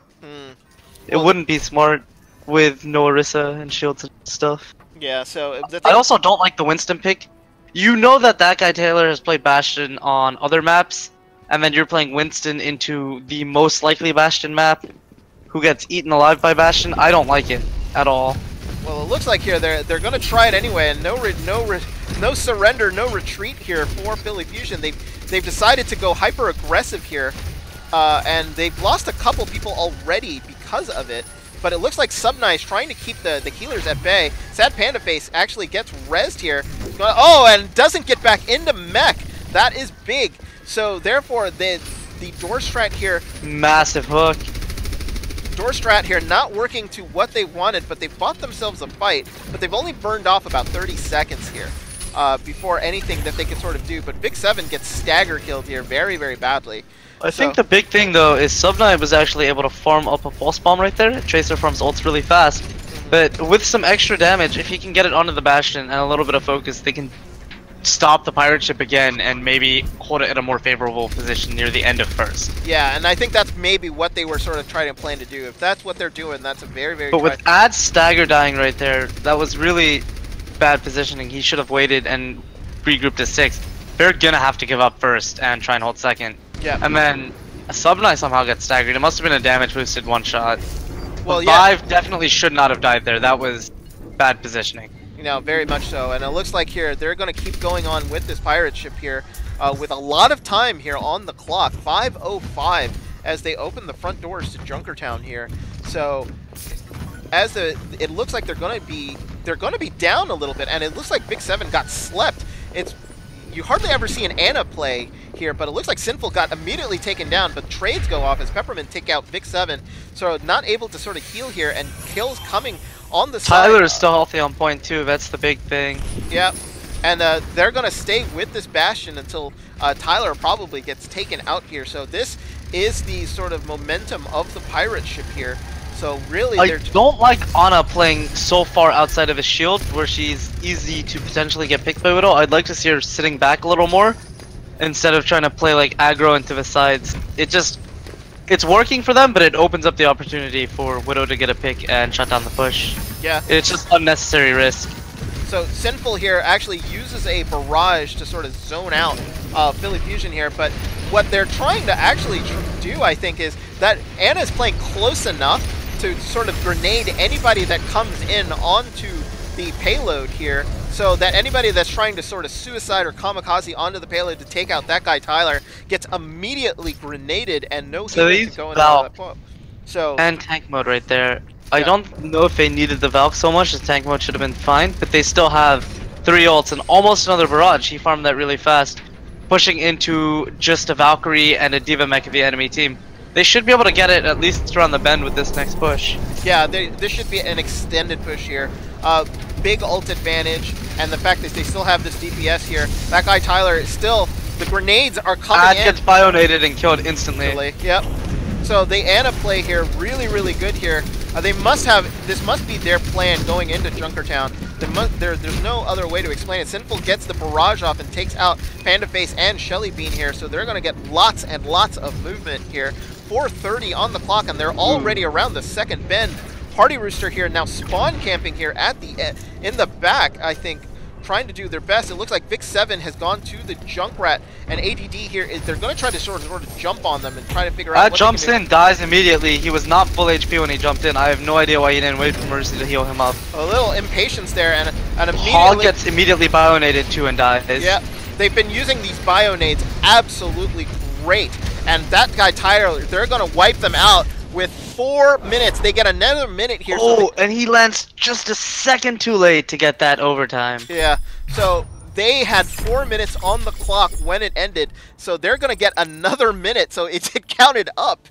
Speaker 4: It wouldn't be smart with no Orisa and shields and stuff.
Speaker 1: Yeah, so
Speaker 4: I also don't like the Winston pick. You know that guy Taylor has played Bastion on other maps, and then you're playing Winston into the most likely Bastion map, who gets eaten alive by Bastion. I don't like it at all.
Speaker 1: Well, it looks like here they're going to try it anyway, and no surrender, no retreat here for Philly Fusion. They've decided to go hyper aggressive here, and they've lost a couple people already because of it. But it looks like Subnai is trying to keep the healers at bay. Sad Panda Face actually gets rezzed here. Oh, and doesn't get back into mech. That is big. So therefore, the door strat here,
Speaker 4: massive hook.
Speaker 1: Door strat here not working to what they wanted, but they fought themselves a fight. But they've only burned off about 30 seconds here before anything that they can sort of do. But Big 7 gets stagger killed here very, very badly.
Speaker 4: I think the big thing though is Subnai was actually able to farm up a pulse bomb right there. Tracer farms ults really fast, but with some extra damage, if he can get it onto the Bastion and a little bit of focus, they can stop the pirate ship again and maybe hold it at a more favorable position near the end of first.
Speaker 1: Yeah, and I think that's maybe what they were sort of trying to plan to do. If that's what they're doing, that's a very, very...
Speaker 4: But with Ad stagger dying right there, that was really bad positioning. He should have waited and regrouped to 6th. They're gonna have to give up first and try and hold 2nd.
Speaker 1: Yeah.
Speaker 4: And then a Subnai somehow gets staggered. It must have been a damage boosted one shot.
Speaker 1: Well,
Speaker 4: yeah. Vive definitely should not have died there. That was bad positioning.
Speaker 1: You know, very much so. And it looks like here they're going to keep going on with this pirate ship here with a lot of time here on the clock. 5:05 as they open the front doors to Junkertown here. So as it looks like they're going to be down a little bit, and it looks like Big 7 got slept. You hardly ever see an Ana play here, but it looks like Sinful got immediately taken down, but trades go off as Peppermint take out Vic 7, so not able to sort of heal here, and kills coming on the side.
Speaker 4: Tyler is still healthy on point too, that's the big thing.
Speaker 1: Yeah, and they're going to stay with this Bastion until Tyler probably gets taken out here, so this is the sort of momentum of the pirate ship here. So really,
Speaker 4: I don't like Ana playing so far outside of the shield where she's easy to potentially get picked by Widow. I'd like to see her sitting back a little more instead of trying to play like aggro into the sides. It's working for them, but it opens up the opportunity for Widow to get a pick and shut down the push.
Speaker 1: Yeah.
Speaker 4: It's just unnecessary risk.
Speaker 1: So Sinful here actually uses a barrage to sort of zone out Philly Fusion here, but what they're trying to actually do, I think, is that Ana is playing close enough to sort of grenade anybody that comes in onto the payload here, so that anybody that's trying to sort of suicide or kamikaze onto the payload to take out that guy Tyler gets immediately grenaded and no healing to go into that pop. So
Speaker 4: and tank mode right there. I don't know if they needed the Valk so much. The tank mode should have been fine, but they still have 3 ults and almost another barrage. He farmed that really fast, pushing into just a Valkyrie and a D.Va mech of the enemy team. They should be able to get it at least around the bend with this next push.
Speaker 1: Yeah, this should be an extended push here. Big ult advantage, and the fact that they still have this DPS here. That guy Tyler is still, the grenades are coming in.
Speaker 4: Gets bionated and killed instantly.
Speaker 1: Yep. So the Ana play here, really good here. They must have, this must be their plan going into Junkertown. There's no other way to explain it. Sinful gets the barrage off and takes out Pandaface and Shelly Bean here, so they're going to get lots and lots of movement here. 4:30 on the clock, and they're already around the second bend. Party Rooster here now spawn camping here at the in the back, I think, trying to do their best. It looks like Vic 7 has gone to the Junkrat, and ADD here is they're going to try to sort of jump on them and try to figure out what
Speaker 4: jumps in, dies immediately. He was not full HP when he jumped in. I have no idea why he didn't wait for Mercy to heal him up.
Speaker 1: A little impatience there, and immediately
Speaker 4: Hog gets immediately bionated too and dies.
Speaker 1: Yeah, they've been using these bionades absolutely great, and that guy Tyler, they're going to wipe them out with 4 minutes. They get another minute here.
Speaker 4: Oh, and he lands just a second too late to get that overtime.
Speaker 1: Yeah, so they had 4 minutes on the clock when it ended, so they're going to get another minute, so it counted up.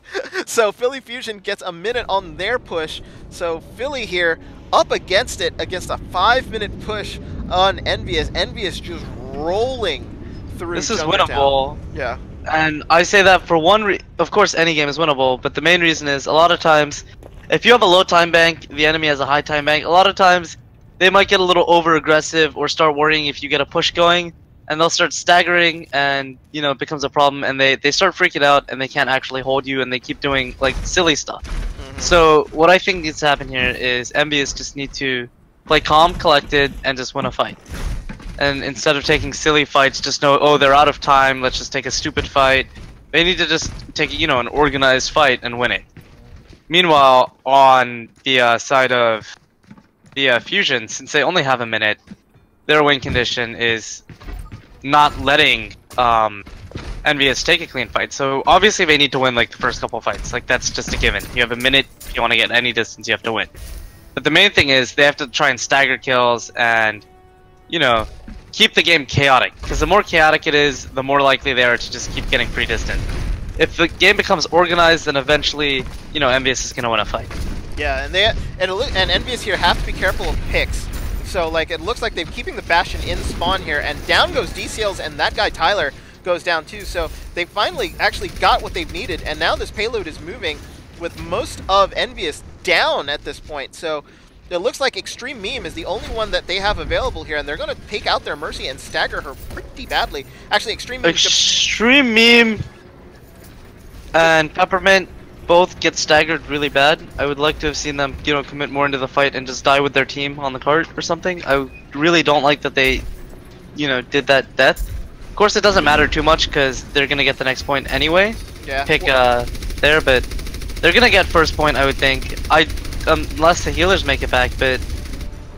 Speaker 1: So Philly Fusion gets a minute on their push, so Philly here up against it, against a 5-minute push on Envious. Envious just rolling through.
Speaker 4: This is
Speaker 1: Junkertown.
Speaker 4: winnable.
Speaker 1: Yeah.
Speaker 4: And I say that for of course any game is winnable, but the main reason is a lot of times, if you have a low time bank, the enemy has a high time bank, a lot of times they might get a little over aggressive or start worrying if you get a push going, and they'll start staggering, and you know, it becomes a problem, and they start freaking out and they can't actually hold you, and they keep doing like silly stuff. So what I think needs to happen here is Envious just need to play calm, collected, and just win a fight. And instead of taking silly fights, just know, oh, they're out of time, let's just take a stupid fight. They need to just take, you know, an organized fight and win it. Meanwhile, on the side of the Fusion, since they only have a minute, their win condition is not letting Envious take a clean fight. So obviously they need to win like the first couple fights. Like, that's just a given. You have a minute, if you want to get any distance, you have to win. But the main thing is they have to try and stagger kills and, you know, keep the game chaotic, because the more chaotic it is, the more likely they are to just keep getting free distance. If the game becomes organized, then eventually, you know, Envious is gonna win a fight.
Speaker 1: Yeah, and Envious here have to be careful of picks. So like, it looks like they're keeping the Bastion in spawn here, and down goes DCLs, and that guy Tyler goes down too. So they finally actually got what they've needed, and now this payload is moving with most of Envious down at this point. So it looks like Extreme Meme is the only one that they have available here, and they're going to take out their Mercy and stagger her pretty badly. Actually, Extreme
Speaker 4: Meme and Peppermint both get staggered really bad. I would like to have seen them, you know, commit more into the fight and just die with their team on the cart or something. I really don't like that they, you know, did that death. Of course, it doesn't matter too much because they're going to get the next point anyway.
Speaker 1: Yeah.
Speaker 4: Pick there, but they're going to get first point, I would think. Unless the healers make it back, but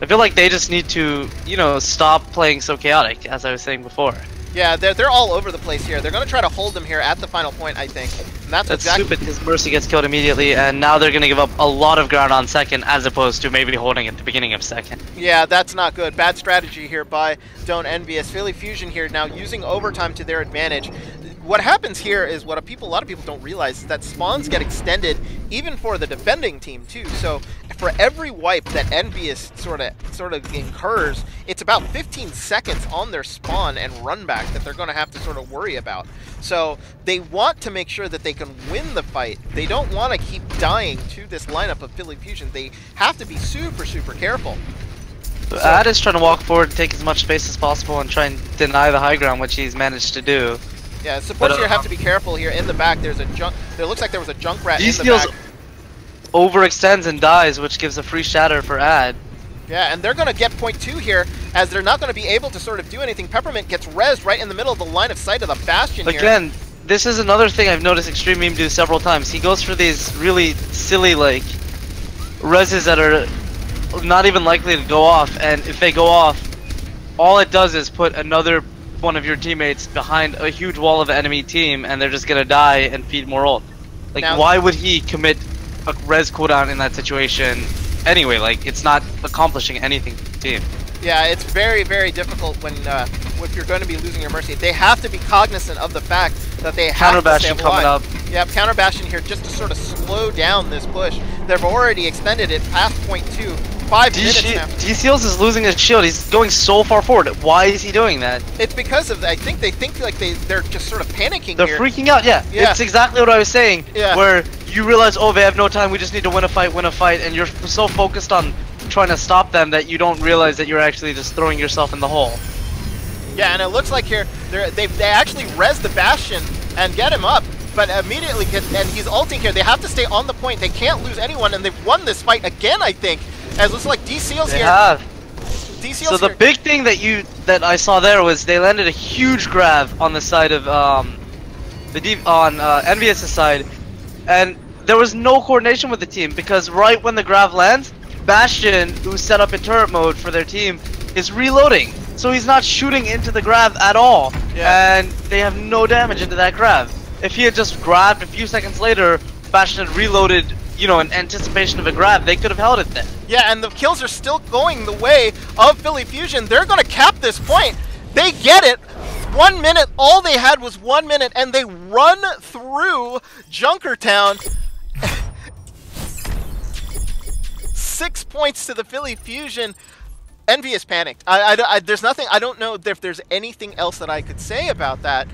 Speaker 4: I feel like they just need to, you know, stop playing so chaotic, as I was saying before.
Speaker 1: Yeah, they're all over the place here. They're going to try to hold them here at the final point, I think. And that's exactly
Speaker 4: stupid, because Mercy gets killed immediately, and now they're going to give up a lot of ground on second, as opposed to maybe holding at the beginning of second.
Speaker 1: Yeah, that's not good. Bad strategy here by Don't Envious. Philly Fusion here now using overtime to their advantage. What happens here is what a lot of people don't realize is that spawns get extended even for the defending team too. So for every wipe that Envious sort of incurs, it's about 15 seconds on their spawn and run back that they're going to have to sort of worry about. So they want to make sure that they can win the fight. They don't want to keep dying to this lineup of Philly Fusion. They have to be super careful.
Speaker 4: So Ad is trying to walk forward, take as much space as possible, and try and deny the high ground, which he's managed to do.
Speaker 1: Yeah, supports here have to be careful here in the back. There looks like there was a Junkrat in the back.
Speaker 4: Overextends and dies, which gives a free shatter for Ad.
Speaker 1: Yeah, and they're going to get point 2 here, as they're not going to be able to sort of do anything. Peppermint gets rezzed right in the middle of the line of sight of the Bastion here.
Speaker 4: Again, this is another thing I've noticed Extreme Meme do several times. He goes for these really silly, like, rezzes that are not even likely to go off, and if they go off, all it does is put another one of your teammates behind a huge wall of enemy team, and they're just gonna die and feed more ult. Like,
Speaker 1: now,
Speaker 4: why would he commit a res cooldown in that situation anyway? Like, it's not accomplishing anything for the team.
Speaker 1: yeah, it's very, very difficult when if you're going to be losing your Mercy. They have to be cognizant of the fact that they have
Speaker 4: Counter
Speaker 1: to stay
Speaker 4: Bastion coming
Speaker 1: alive.
Speaker 4: up.
Speaker 1: Yep, counter Bastion here just to sort of slow down this push. They've already extended it past point 2. 5 minutes now.
Speaker 4: DCLs is losing his shield. He's going so far forward. Why is he doing that?
Speaker 1: It's because of, I think they think like they're just sort of panicking
Speaker 4: They're
Speaker 1: here.
Speaker 4: freaking out, yeah.
Speaker 1: Yeah.
Speaker 4: It's exactly what I was saying.
Speaker 1: Yeah.
Speaker 4: Where you realize, oh, they have no time, we just need to win a fight, and you're so focused on trying to stop them that you don't realize that you're actually just throwing yourself in the hole.
Speaker 1: Yeah, and it looks like here they actually res the Bastion and get him up, but immediately and he's ulting here. They have to stay on the point. They can't lose anyone, and they've won this fight again, I think. As it looks like DCL's
Speaker 4: They
Speaker 1: here.
Speaker 4: have.
Speaker 1: DCL's
Speaker 4: So the
Speaker 1: here.
Speaker 4: big thing that I saw there was they landed a huge grab on the side of on NVS's side, and there was no coordination with the team because right when the grab lands, Bastion, who's set up in turret mode for their team, is reloading. So he's not shooting into the grab at all,
Speaker 1: Yeah.
Speaker 4: and they have no damage into that grab. If he had just grabbed a few seconds later, Bastion had reloaded, you know, in anticipation of a grab, they could have held it then.
Speaker 1: Yeah, and the kills are still going the way of Philly Fusion. They're going to cap this point. They get it. 1 minute. All they had was 1 minute, and they run through Junkertown. 6 points to the Philly Fusion. Envy is panicked. There's nothing. I don't know if there's anything else that I could say about that.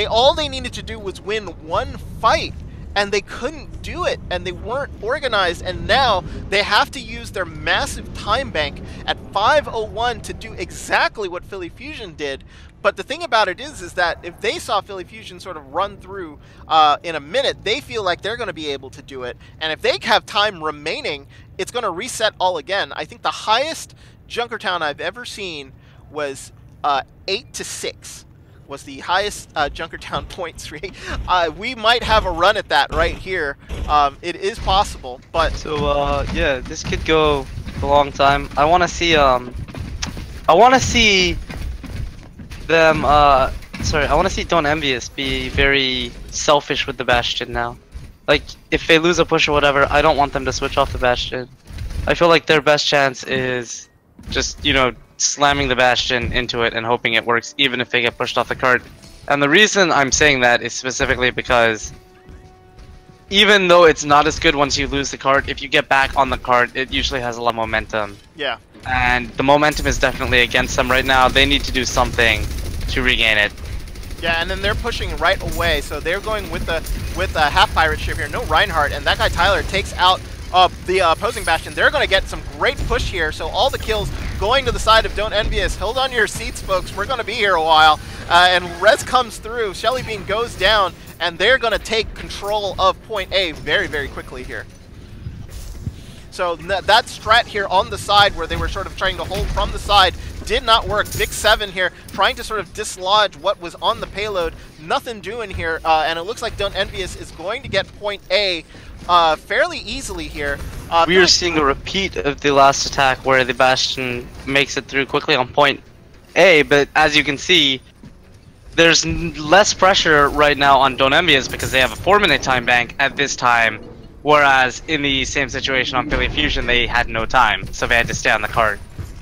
Speaker 1: All they needed to do was win one fight, and they couldn't do it, and they weren't organized, and now they have to use their massive time bank at 5:01 to do exactly what Philly Fusion did. But the thing about it is that if they saw Philly Fusion sort of run through in a minute, they feel like they're going to be able to do it. And if they have time remaining, it's going to reset all again. I think the highest Junkertown I've ever seen was 8-6. Was the highest Junkertown point streak. We might have a run at that right here. It is possible, but
Speaker 4: So yeah, this could go a long time. I want to see them sorry, I want to see Don't Envious be very selfish with the Bastion now. Like, if they lose a push or whatever, I don't want them to switch off the Bastion. I feel like their best chance is just, you know, slamming the Bastion into it and hoping it works even if they get pushed off the cart. And the reason I'm saying that is specifically because even though it's not as good once you lose the cart, if you get back on the cart, it usually has a lot of momentum.
Speaker 1: yeah.
Speaker 4: And the momentum is definitely against them right now. They need to do something to regain it.
Speaker 1: Yeah, and then they're pushing right away, so they're going with the half pirate ship here. No Reinhardt, and that guy Tyler takes out the opposing Bastion. They're going to get some great push here, so all the kills going to the side of Don't Envious. Hold on to your seats, folks. We're going to be here a while. And Rez comes through. Shelly Bean goes down, and they're going to take control of point A very, very quickly here. So that strat here on the side where they were sort of trying to hold from the side did not work. Vic 7 here trying to sort of dislodge what was on the payload. Nothing doing here, and it looks like Don't Envious is going to get point A fairly easily here.
Speaker 4: We are seeing a repeat of the last attack where the Bastion makes it through quickly on point A, but as you can see, there's less pressure right now on Don't Envious because they have a 4-minute time bank at this time, whereas in the same situation on Philly Fusion, they had no time, so they had to stay on the cart.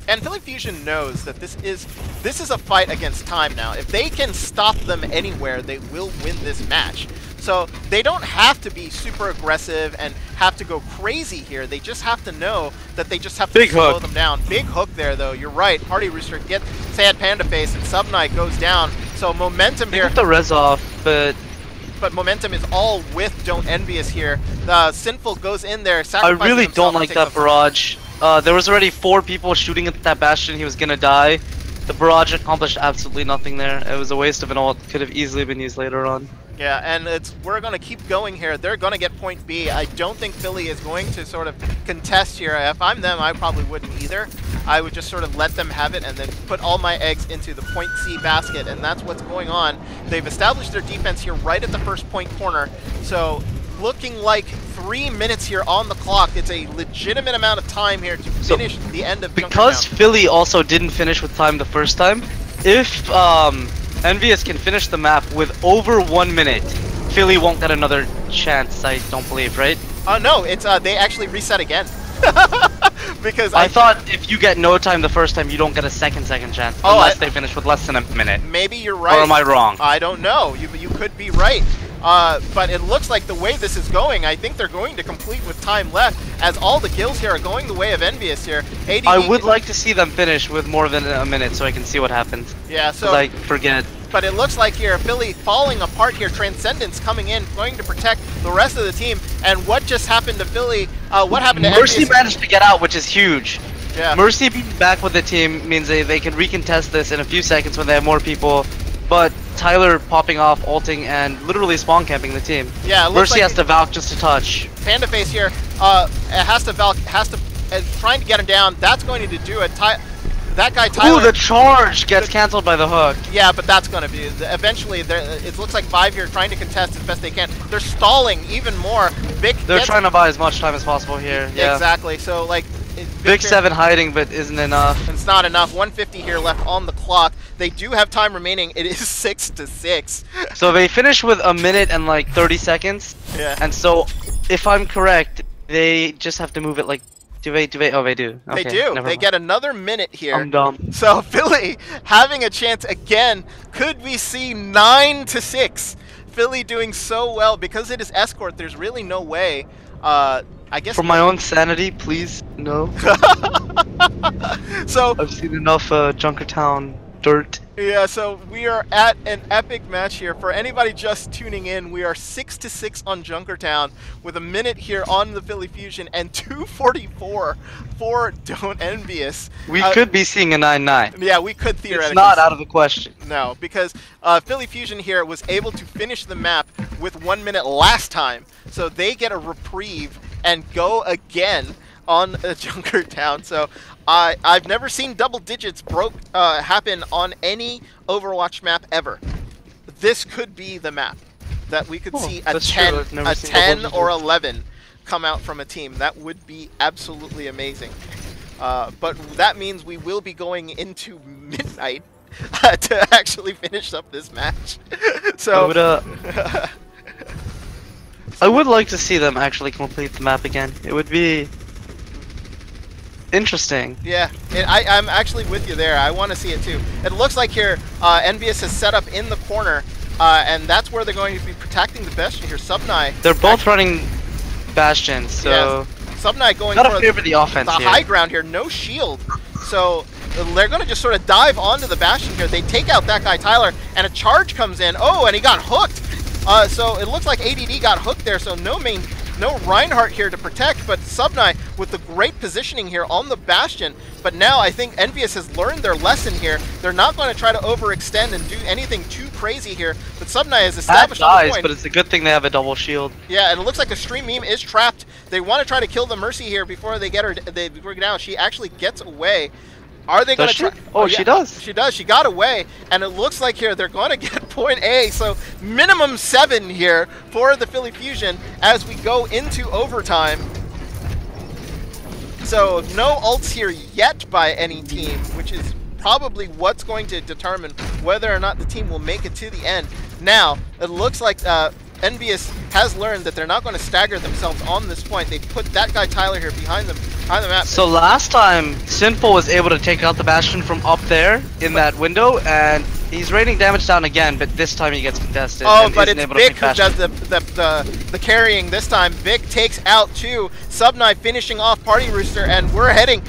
Speaker 1: And Philly Fusion knows that this is a fight against time now. If they can stop them anywhere, they will win this match. So they don't have to be super aggressive and have to go crazy here. They just have to know that they just have to slow them down. Big hook there, though. You're right. Party Rooster gets Sad Panda Face, and Sub Knight goes down. So momentum here.
Speaker 4: Get the res off, but
Speaker 1: momentum is all with Don't Envious here. The Sinful goes in there.
Speaker 4: I really don't like that barrage. There was already 4 people shooting at that Bastion. He was gonna die. The barrage accomplished absolutely nothing there. It was a waste of an ult. Could have easily been used later on.
Speaker 1: Yeah, and we're going to keep going here. They're going to get point B. I don't think Philly is going to sort of contest here. If I'm them, I probably wouldn't either. I would just sort of let them have it and then put all my eggs into the point C basket, and that's what's going on. They've established their defense here right at the first point corner, so looking like 3 minutes here on the clock. It's a legitimate amount of time here to finish the end of
Speaker 4: because
Speaker 1: Junkertown.
Speaker 4: Philly also didn't finish with time the first time. If Envious can finish the map with over 1 minute, Philly won't get another chance. I don't believe, right?
Speaker 1: No, it's they actually reset again. Because
Speaker 4: I thought if you get no time the first time, you don't get a second chance unless they finish with less than a minute.
Speaker 1: Maybe you're right.
Speaker 4: Or am I wrong?
Speaker 1: I don't know. You could be right. But it looks like the way this is going, I think they're going to complete with time left, as all the kills here are going the way of Envious here. ADD,
Speaker 4: I would like to see them finish with more than a minute so I can see what happens.
Speaker 1: Yeah, so
Speaker 4: I forget.
Speaker 1: But it looks like here, Philly falling apart here. Transcendence coming in, going to protect the rest of the team. And what just happened to Philly? What happened to
Speaker 4: Mercy
Speaker 1: Envious?
Speaker 4: managed to get out, which is huge.
Speaker 1: Yeah.
Speaker 4: Mercy being back with the team means they can recontest this in a few seconds when they have more people. But Tyler popping off, ulting, and literally spawn camping the team.
Speaker 1: Yeah, it looks
Speaker 4: Mercy
Speaker 1: like
Speaker 4: has to Valk just to touch.
Speaker 1: Panda Face here, trying to get him down. That's going to do it. That guy Tyler.
Speaker 4: Ooh, the charge gets cancelled by the hook.
Speaker 1: Yeah, but that's going to be eventually. It looks like 5 here trying to contest as best they can. They're stalling even more.
Speaker 4: They're trying to buy as much time as possible here. Yeah,
Speaker 1: exactly. So like,
Speaker 4: Big 7 hiding, but isn't enough.
Speaker 1: It's not enough. 150 here left on the clock. They do have time remaining. It is 6-6.
Speaker 4: So they finish with a minute and like 30 seconds.
Speaker 1: Yeah.
Speaker 4: And so, if I'm correct, they just have to move it like. Do they? Oh, they do. Okay,
Speaker 1: They do.
Speaker 4: never
Speaker 1: They
Speaker 4: mind.
Speaker 1: get another minute here.
Speaker 4: I'm dumb.
Speaker 1: So Philly having a chance again. Could we see 9-6? Philly doing so well because it is escort. There's really no way. I guess
Speaker 4: For my own sanity, please, no.
Speaker 1: So
Speaker 4: I've seen enough Junkertown dirt.
Speaker 1: yeah, so we are at an epic match here. For anybody just tuning in, we are 6-6 on Junkertown with a minute here on the Philly Fusion and 2:44 for Don't Envious.
Speaker 4: We could be seeing a 9-9.
Speaker 1: Yeah, we could theoretically.
Speaker 4: It's not out of the question.
Speaker 1: No, because Philly Fusion here was able to finish the map with 1 minute last time, so they get a reprieve and go again on Junkertown. So I've never seen double digits happen on any Overwatch map ever. This could be the map that we could see a 10 or 11 come out from a team. That would be absolutely amazing. But that means we will be going into midnight to actually finish up this match. So
Speaker 4: I would like to see them actually complete the map again. It would be interesting.
Speaker 1: yeah, I'm actually with you there. I want to see it too. It looks like here Envious has set up in the corner, and that's where they're going to be protecting the Bastion here. Subnai.
Speaker 4: They're both running Bastion, so
Speaker 1: yeah, Subnai going
Speaker 4: not
Speaker 1: for
Speaker 4: a favor the offense
Speaker 1: the
Speaker 4: here.
Speaker 1: high ground here. No shield, so they're going to just sort of dive onto the Bastion here. They take out that guy Tyler, and a charge comes in. Oh, and he got hooked. So it looks like ADD got hooked there. So no Reinhardt here to protect, but Subnai with the great positioning here on the Bastion. But now I think Envious has learned their lesson here. They're not going to try to overextend and do anything too crazy here. But Subnai has established on the point.
Speaker 4: But it's a good thing they have a double shield.
Speaker 1: Yeah, and it looks like a Stream Meme is trapped. They want to try to kill the Mercy here before they get her. They bring down. She actually gets away. Are they going to try?
Speaker 4: Oh, yeah, she does.
Speaker 1: She does. She got away, and it looks like here they're going to get point A. So minimum 7 here for the Philly Fusion as we go into overtime. So no ults here yet by any team, which is probably what's going to determine whether or not the team will make it to the end. Now, it looks like Envious has learned that they're not going to stagger themselves on this point. They put that guy Tyler here behind the map.
Speaker 4: So last time, Sinful was able to take out the Bastion from up there in that window, and he's raining damage down again, but this time he gets contested.
Speaker 1: Oh,
Speaker 4: and
Speaker 1: but
Speaker 4: isn't
Speaker 1: it's
Speaker 4: able to
Speaker 1: Vic
Speaker 4: pick
Speaker 1: who
Speaker 4: Bastion.
Speaker 1: does the carrying this time. Vic takes out 2. Subnai finishing off Party Rooster, and we're heading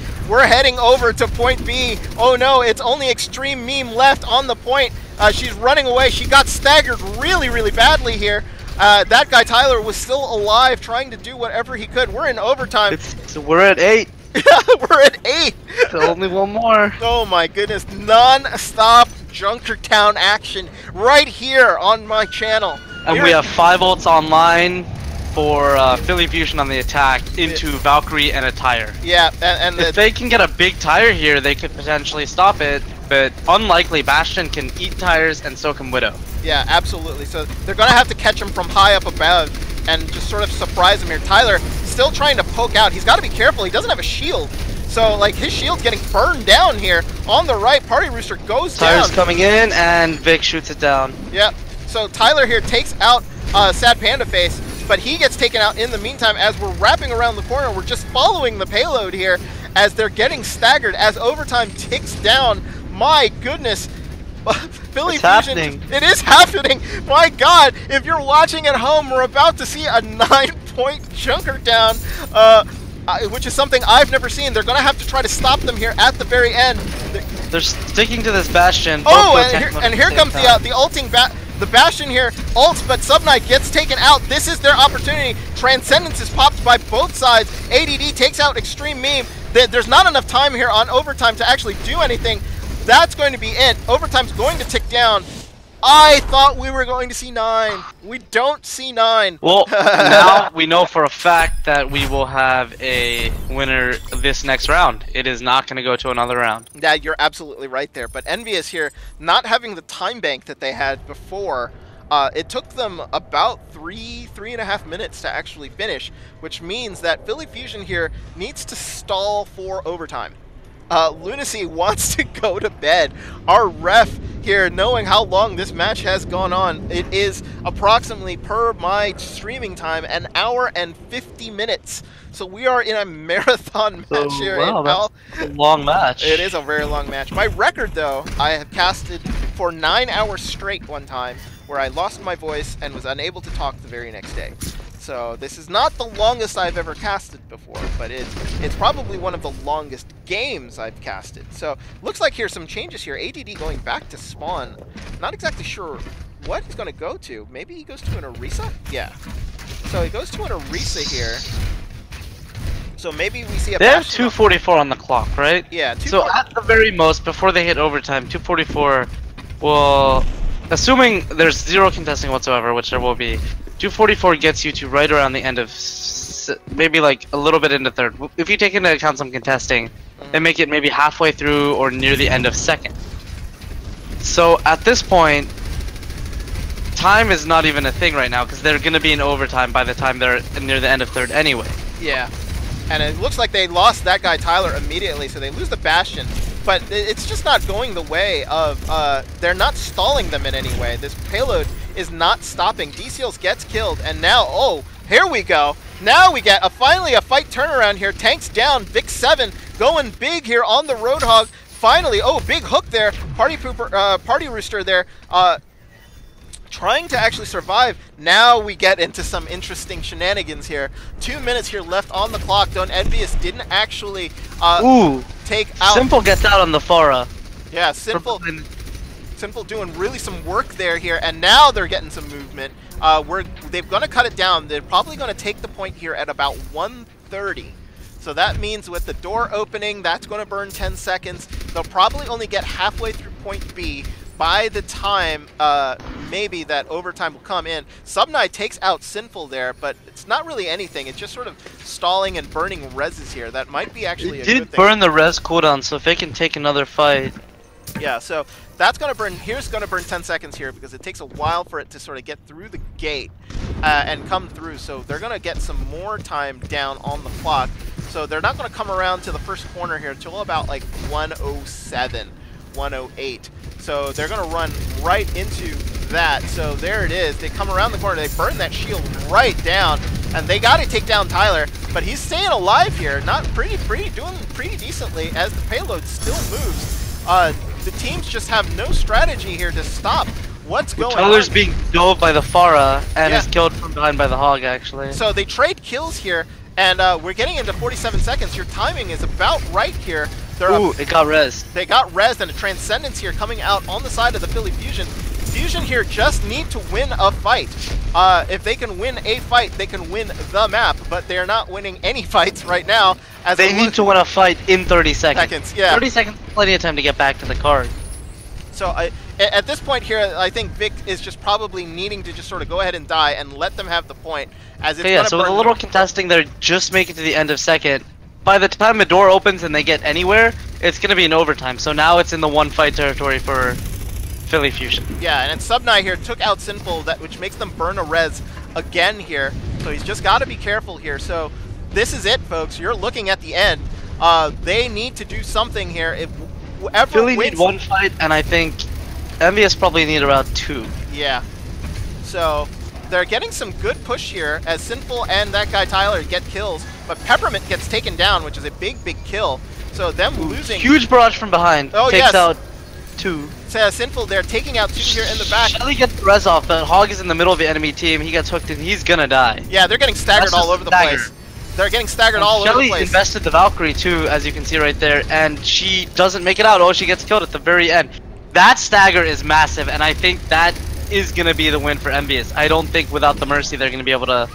Speaker 1: over to point B. Oh no, it's only Extreme Meme left on the point. She's running away. She got staggered really, really badly here. That guy Tyler was still alive, trying to do whatever he could. We're in overtime.
Speaker 4: So we're at 8.
Speaker 1: We're at 8.
Speaker 4: So only one more.
Speaker 1: Oh my goodness, non-stop Junkertown action right here on my channel.
Speaker 4: And we have 5 ults online for Philly Fusion on the attack into Valkyrie and a tire.
Speaker 1: Yeah, and
Speaker 4: if they can get a big tire here, they could potentially stop it. But unlikely, Bastion can eat tires and so can Widow.
Speaker 1: Yeah, absolutely. So they're going to have to catch him from high up above and just sort of surprise him here. Tyler still trying to poke out. He's got to be careful. He doesn't have a shield. So, like, his shield's getting burned down here. On the right, Party Rooster goes down.
Speaker 4: Tyler's coming in, and Vic shoots it down.
Speaker 1: Yep. So Tyler here takes out Sad Panda Face, but he gets taken out in the meantime as we're wrapping around the corner. We're just following the payload here as they're getting staggered as overtime ticks down. My goodness. Philly
Speaker 4: It's
Speaker 1: Fusion,
Speaker 4: happening.
Speaker 1: it is happening. My God, if you're watching at home, we're about to see a 9-point junker down, which is something I've never seen. They're going to have to try to stop them here at the very end.
Speaker 4: They're sticking to this Bastion.
Speaker 1: Oh, and here comes the ulting the Bastion here ults, but Subknight gets taken out. This is their opportunity. Transcendence is popped by both sides. ADD takes out Extreme Meme. There's not enough time here on overtime to actually do anything. That's going to be it. Overtime's going to tick down. I thought we were going to see 9. We don't see 9.
Speaker 4: Well, now we know for a fact that we will have a winner this next round. It is not going to go to another round.
Speaker 1: Yeah, you're absolutely right there. But Envious here, not having the time bank that they had before, it took them about 3.5 minutes to actually finish, which means that Philly Fusion here needs to stall for overtime. Lunacy wants to go to bed. Our ref here, knowing how long this match has gone on, it is approximately, per my streaming time, 1 hour and 50 minutes. So we are in a marathon match here.
Speaker 4: Wow, that's a long match.
Speaker 1: It is a very long match. My record, though, I have casted for 9 hours straight one time, where I lost my voice and was unable to talk the very next day. So this is not the longest I've ever casted before, but it's probably one of the longest games I've casted. So looks like here's some changes here. ADD going back to spawn. Not exactly sure what he's going to go to. Maybe he goes to an Orisa? Yeah. So he goes to an Orisa here. So maybe we see a
Speaker 4: They have
Speaker 1: Bastion
Speaker 4: 2:44 on the clock, right?
Speaker 1: Yeah,
Speaker 4: So at the very most, before they hit overtime, 2:44 will, assuming there's 0 contesting whatsoever, which there will be, 2:44 gets you to right around the end of, maybe like a little bit into third. If you take into account some contesting, they make it maybe halfway through or near the end of second. So at this point, time is not even a thing right now because they're going to be in overtime by the time they're near the end of third anyway.
Speaker 1: Yeah. And it looks like they lost that guy Tyler immediately, so they lose the Bastion. But it's just not going the way of, they're not stalling them in any way. This payload is not stopping. DCeals gets killed, and now, oh, here we go. Now we get finally a fight turnaround here. Tanks down, Vic 7 going big here on the Roadhog. Finally, oh, big hook there. Party Rooster there. Trying to actually survive. Now we get into some interesting shenanigans here. 2 minutes here left on the clock. Don't Envious didn't actually take out.
Speaker 4: Simple gets out on the Pharah.
Speaker 1: Yeah, Simple doing really some work there here, and now they're getting some movement. They're gonna cut it down. They're probably gonna take the point here at about 1:30. So that means with the door opening, that's gonna burn 10 seconds. They'll probably only get halfway through point B by the time maybe that overtime will come in. Subknight takes out Sinful there, but it's not really anything. It's just sort of stalling and burning reses here. That might be actually a good thing.
Speaker 4: It did burn the res cooldown, so if they can take another fight.
Speaker 1: Yeah, so that's going to burn, here's going to burn 10 seconds here because it takes a while for it to sort of get through the gate and come through. So they're going to get some more time down on the clock. So they're not going to come around to the first corner here until about like 107, 108. So they're going to run right into that. So there it is. They come around the corner. They burn that shield right down. And they got to take down Tyler. But he's staying alive here. Not doing pretty decently as the payload still moves. The teams just have no strategy here to stop what's going on.
Speaker 4: Tyler's being dove by the Pharah and is killed from behind by the Hog, actually.
Speaker 1: So they trade kills here. And we're getting into 47 seconds. Your timing is about right here.
Speaker 4: Ooh, it got rezzed.
Speaker 1: They got rezzed, and a Transcendence here coming out on the side of the Philly Fusion. Fusion here just need to win a fight. If they can win a fight, they can win the map, but they're not winning any fights right now. As
Speaker 4: they need to win a fight in 30 seconds.
Speaker 1: Yeah.
Speaker 4: 30 seconds, plenty of time to get back to the card.
Speaker 1: So at this point here, I think Vic is just probably needing to just sort of go ahead and die and let them have the point. As it's
Speaker 4: yeah, so with a little contesting there, just make it to the end of second. By the time the door opens and they get anywhere, it's going to be in overtime. So now it's in the one fight territory for Philly Fusion.
Speaker 1: Yeah, and then Subknight here took out Sinful, which makes them burn a res again here. So he's just got to be careful here. So this is it, folks. You're looking at the end. They need to do something here. If whoever
Speaker 4: Philly
Speaker 1: wins,
Speaker 4: need 1 fight, and I think MVS probably need around 2.
Speaker 1: yeah. So they're getting some good push here as Sinful and that guy Tyler get kills, but Peppermint gets taken down, which is a big kill. So them losing.
Speaker 4: Huge barrage from behind.
Speaker 1: Oh,
Speaker 4: Takes
Speaker 1: yes.
Speaker 4: out 2.
Speaker 1: Sinful, they're taking out 2 here in the back.
Speaker 4: Shelly gets the res off, but Hog is in the middle of the enemy team. He gets hooked and he's gonna die.
Speaker 1: Yeah, they're getting staggered
Speaker 4: That's
Speaker 1: all
Speaker 4: just
Speaker 1: over the
Speaker 4: stagger.
Speaker 1: place. They're getting staggered all over
Speaker 4: Shelly
Speaker 1: the place.
Speaker 4: invested the Valkyrie too, as you can see right there, and she doesn't make it out. Oh, she gets killed at the very end. That stagger is massive, and I think that is gonna be the win for Envious. I don't think without the Mercy they're gonna be able to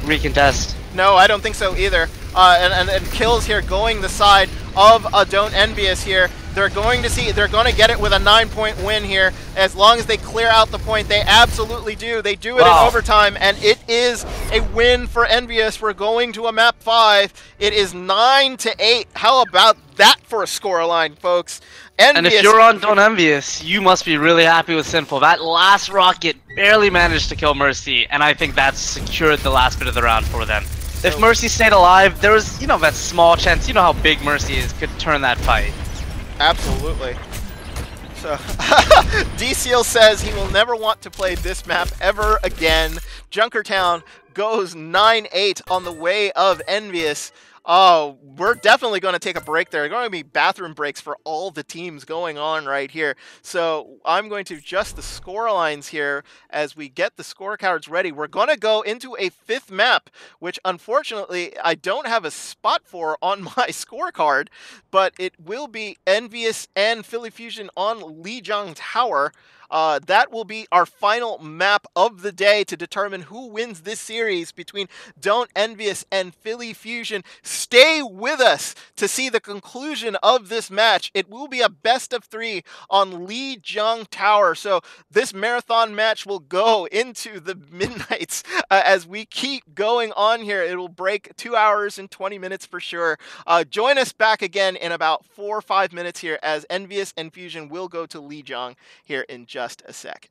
Speaker 4: recontest.
Speaker 1: No, I don't think so either. And kills here going the side of Don't Envious here. They're going to get it with a 9-point win here. As long as they clear out the point, they absolutely do. They do it in overtime, and it is a win for Envious. We're going to a map 5. It is 9-8. How about that for a scoreline, folks?
Speaker 4: And if you're on Don't Envious, you must be really happy with Sinful. That last rocket barely managed to kill Mercy, and I think that secured the last bit of the round for them. If Mercy stayed alive, there was, that small chance, how big Mercy is, could turn that fight.
Speaker 1: Absolutely. So, D-Seal says he will never want to play this map ever again. Junkertown goes 9-8 on the way of Envious. Oh, we're definitely going to take a break there. There are going to be bathroom breaks for all the teams going on right here. So I'm going to adjust the score lines here as we get the scorecards ready. We're going to go into a 5th map, which unfortunately I don't have a spot for on my scorecard, but it will be Envious and Philly Fusion on Lijiang Tower. That will be our final map of the day to determine who wins this series between Don't Envious and Philly Fusion. Stay with us to see the conclusion of this match. It will be a best of 3 on Lijiang Tower. So this marathon match will go into the midnights as we keep going on here. It will break 2 hours and 20 minutes for sure. Join us back again in about 4 or 5 minutes here as Envious and Fusion will go to Lijiang here in just a sec.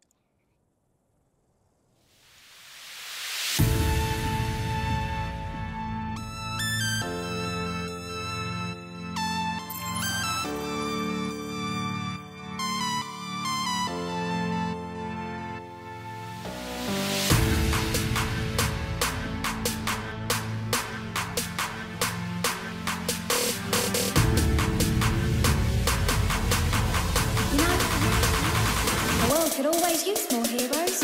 Speaker 3: The world could always use more heroes.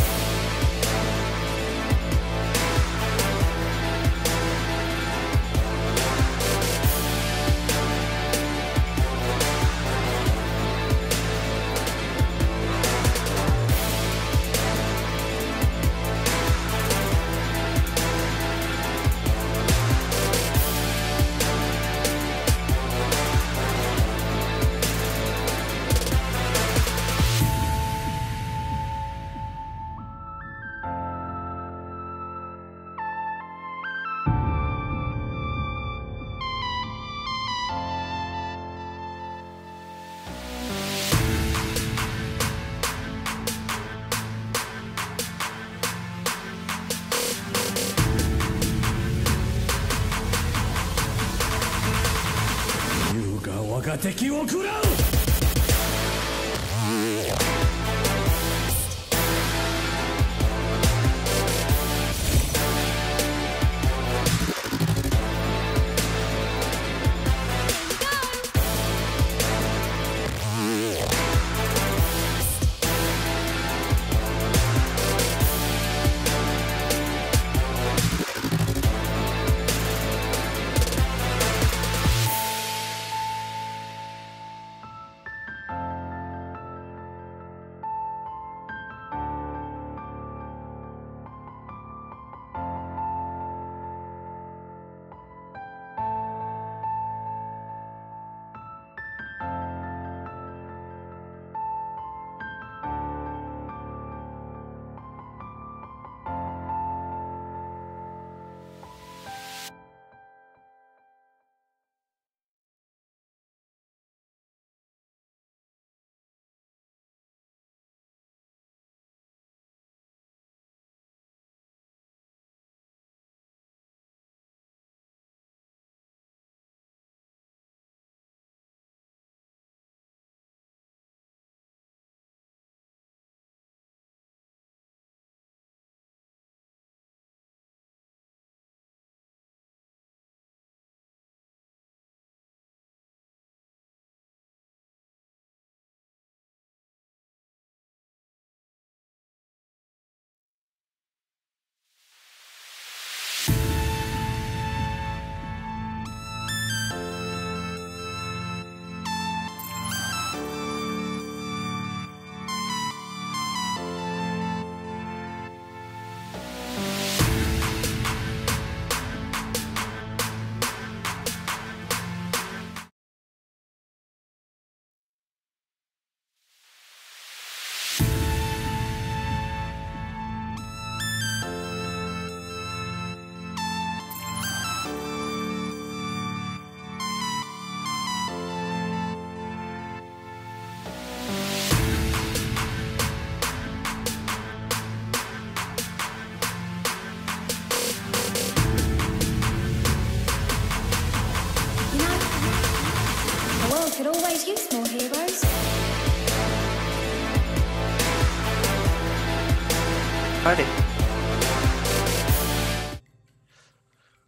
Speaker 4: Alrighty.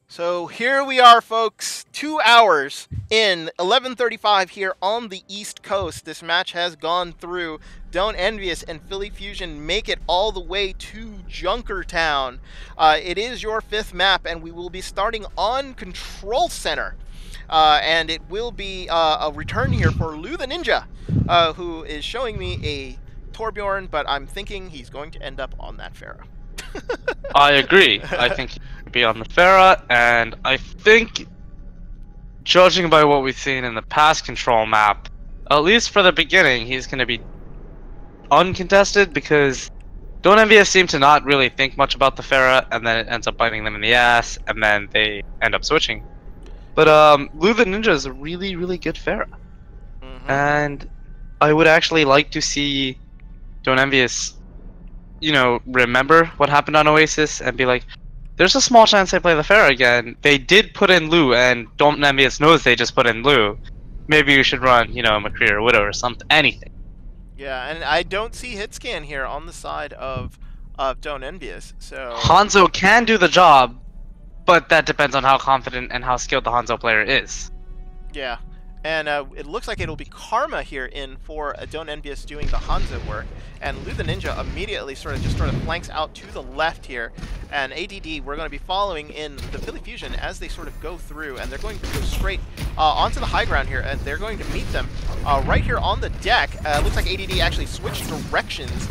Speaker 1: So here we are, folks. 2 hours in, 11:35 here on the East Coast. This match has gone through. Don't Envious and Philly Fusion make it all the way to Junkertown. It is your 5th map, and we will be starting on Control Center. And it will be a return here for Lou the Ninja, who is showing me a Torbjorn, but I'm thinking he's going to end up on that Pharah.
Speaker 2: I agree. I think he could be on the Pharah, and I think, judging by what we've seen in the past control map, at least for the beginning, he's going to be uncontested, because Don't Envious seem to not really think much about the Pharah, and then it ends up biting them in the ass, and then they end up switching. But Lou the Ninja is a really, really good Pharah. And I would actually like to see Don't Envious, you know, remember what happened on Oasis and be like, there's a small chance they play the Pharah again. They did put in Lou, and Don't Envious knows they just put in Lou. Maybe we should run, you know, McCree or Widow or something, anything.
Speaker 1: Yeah, and I don't see hit scan here on the side of Don't Envious. So
Speaker 2: Hanzo can do the job, but that depends on how confident and how skilled the Hanzo player is.
Speaker 1: yeah, and it looks like it'll be Karma here in for Don't Envious doing the Hanzo work, and Lou the Ninja immediately sort of flanks out to the left here, and ADD we're going to be following in the Philly Fusion as they sort of go through, and they're going to go straight onto the high ground here, and they're going to meet them right here on the deck. Looks like ADD actually switched directions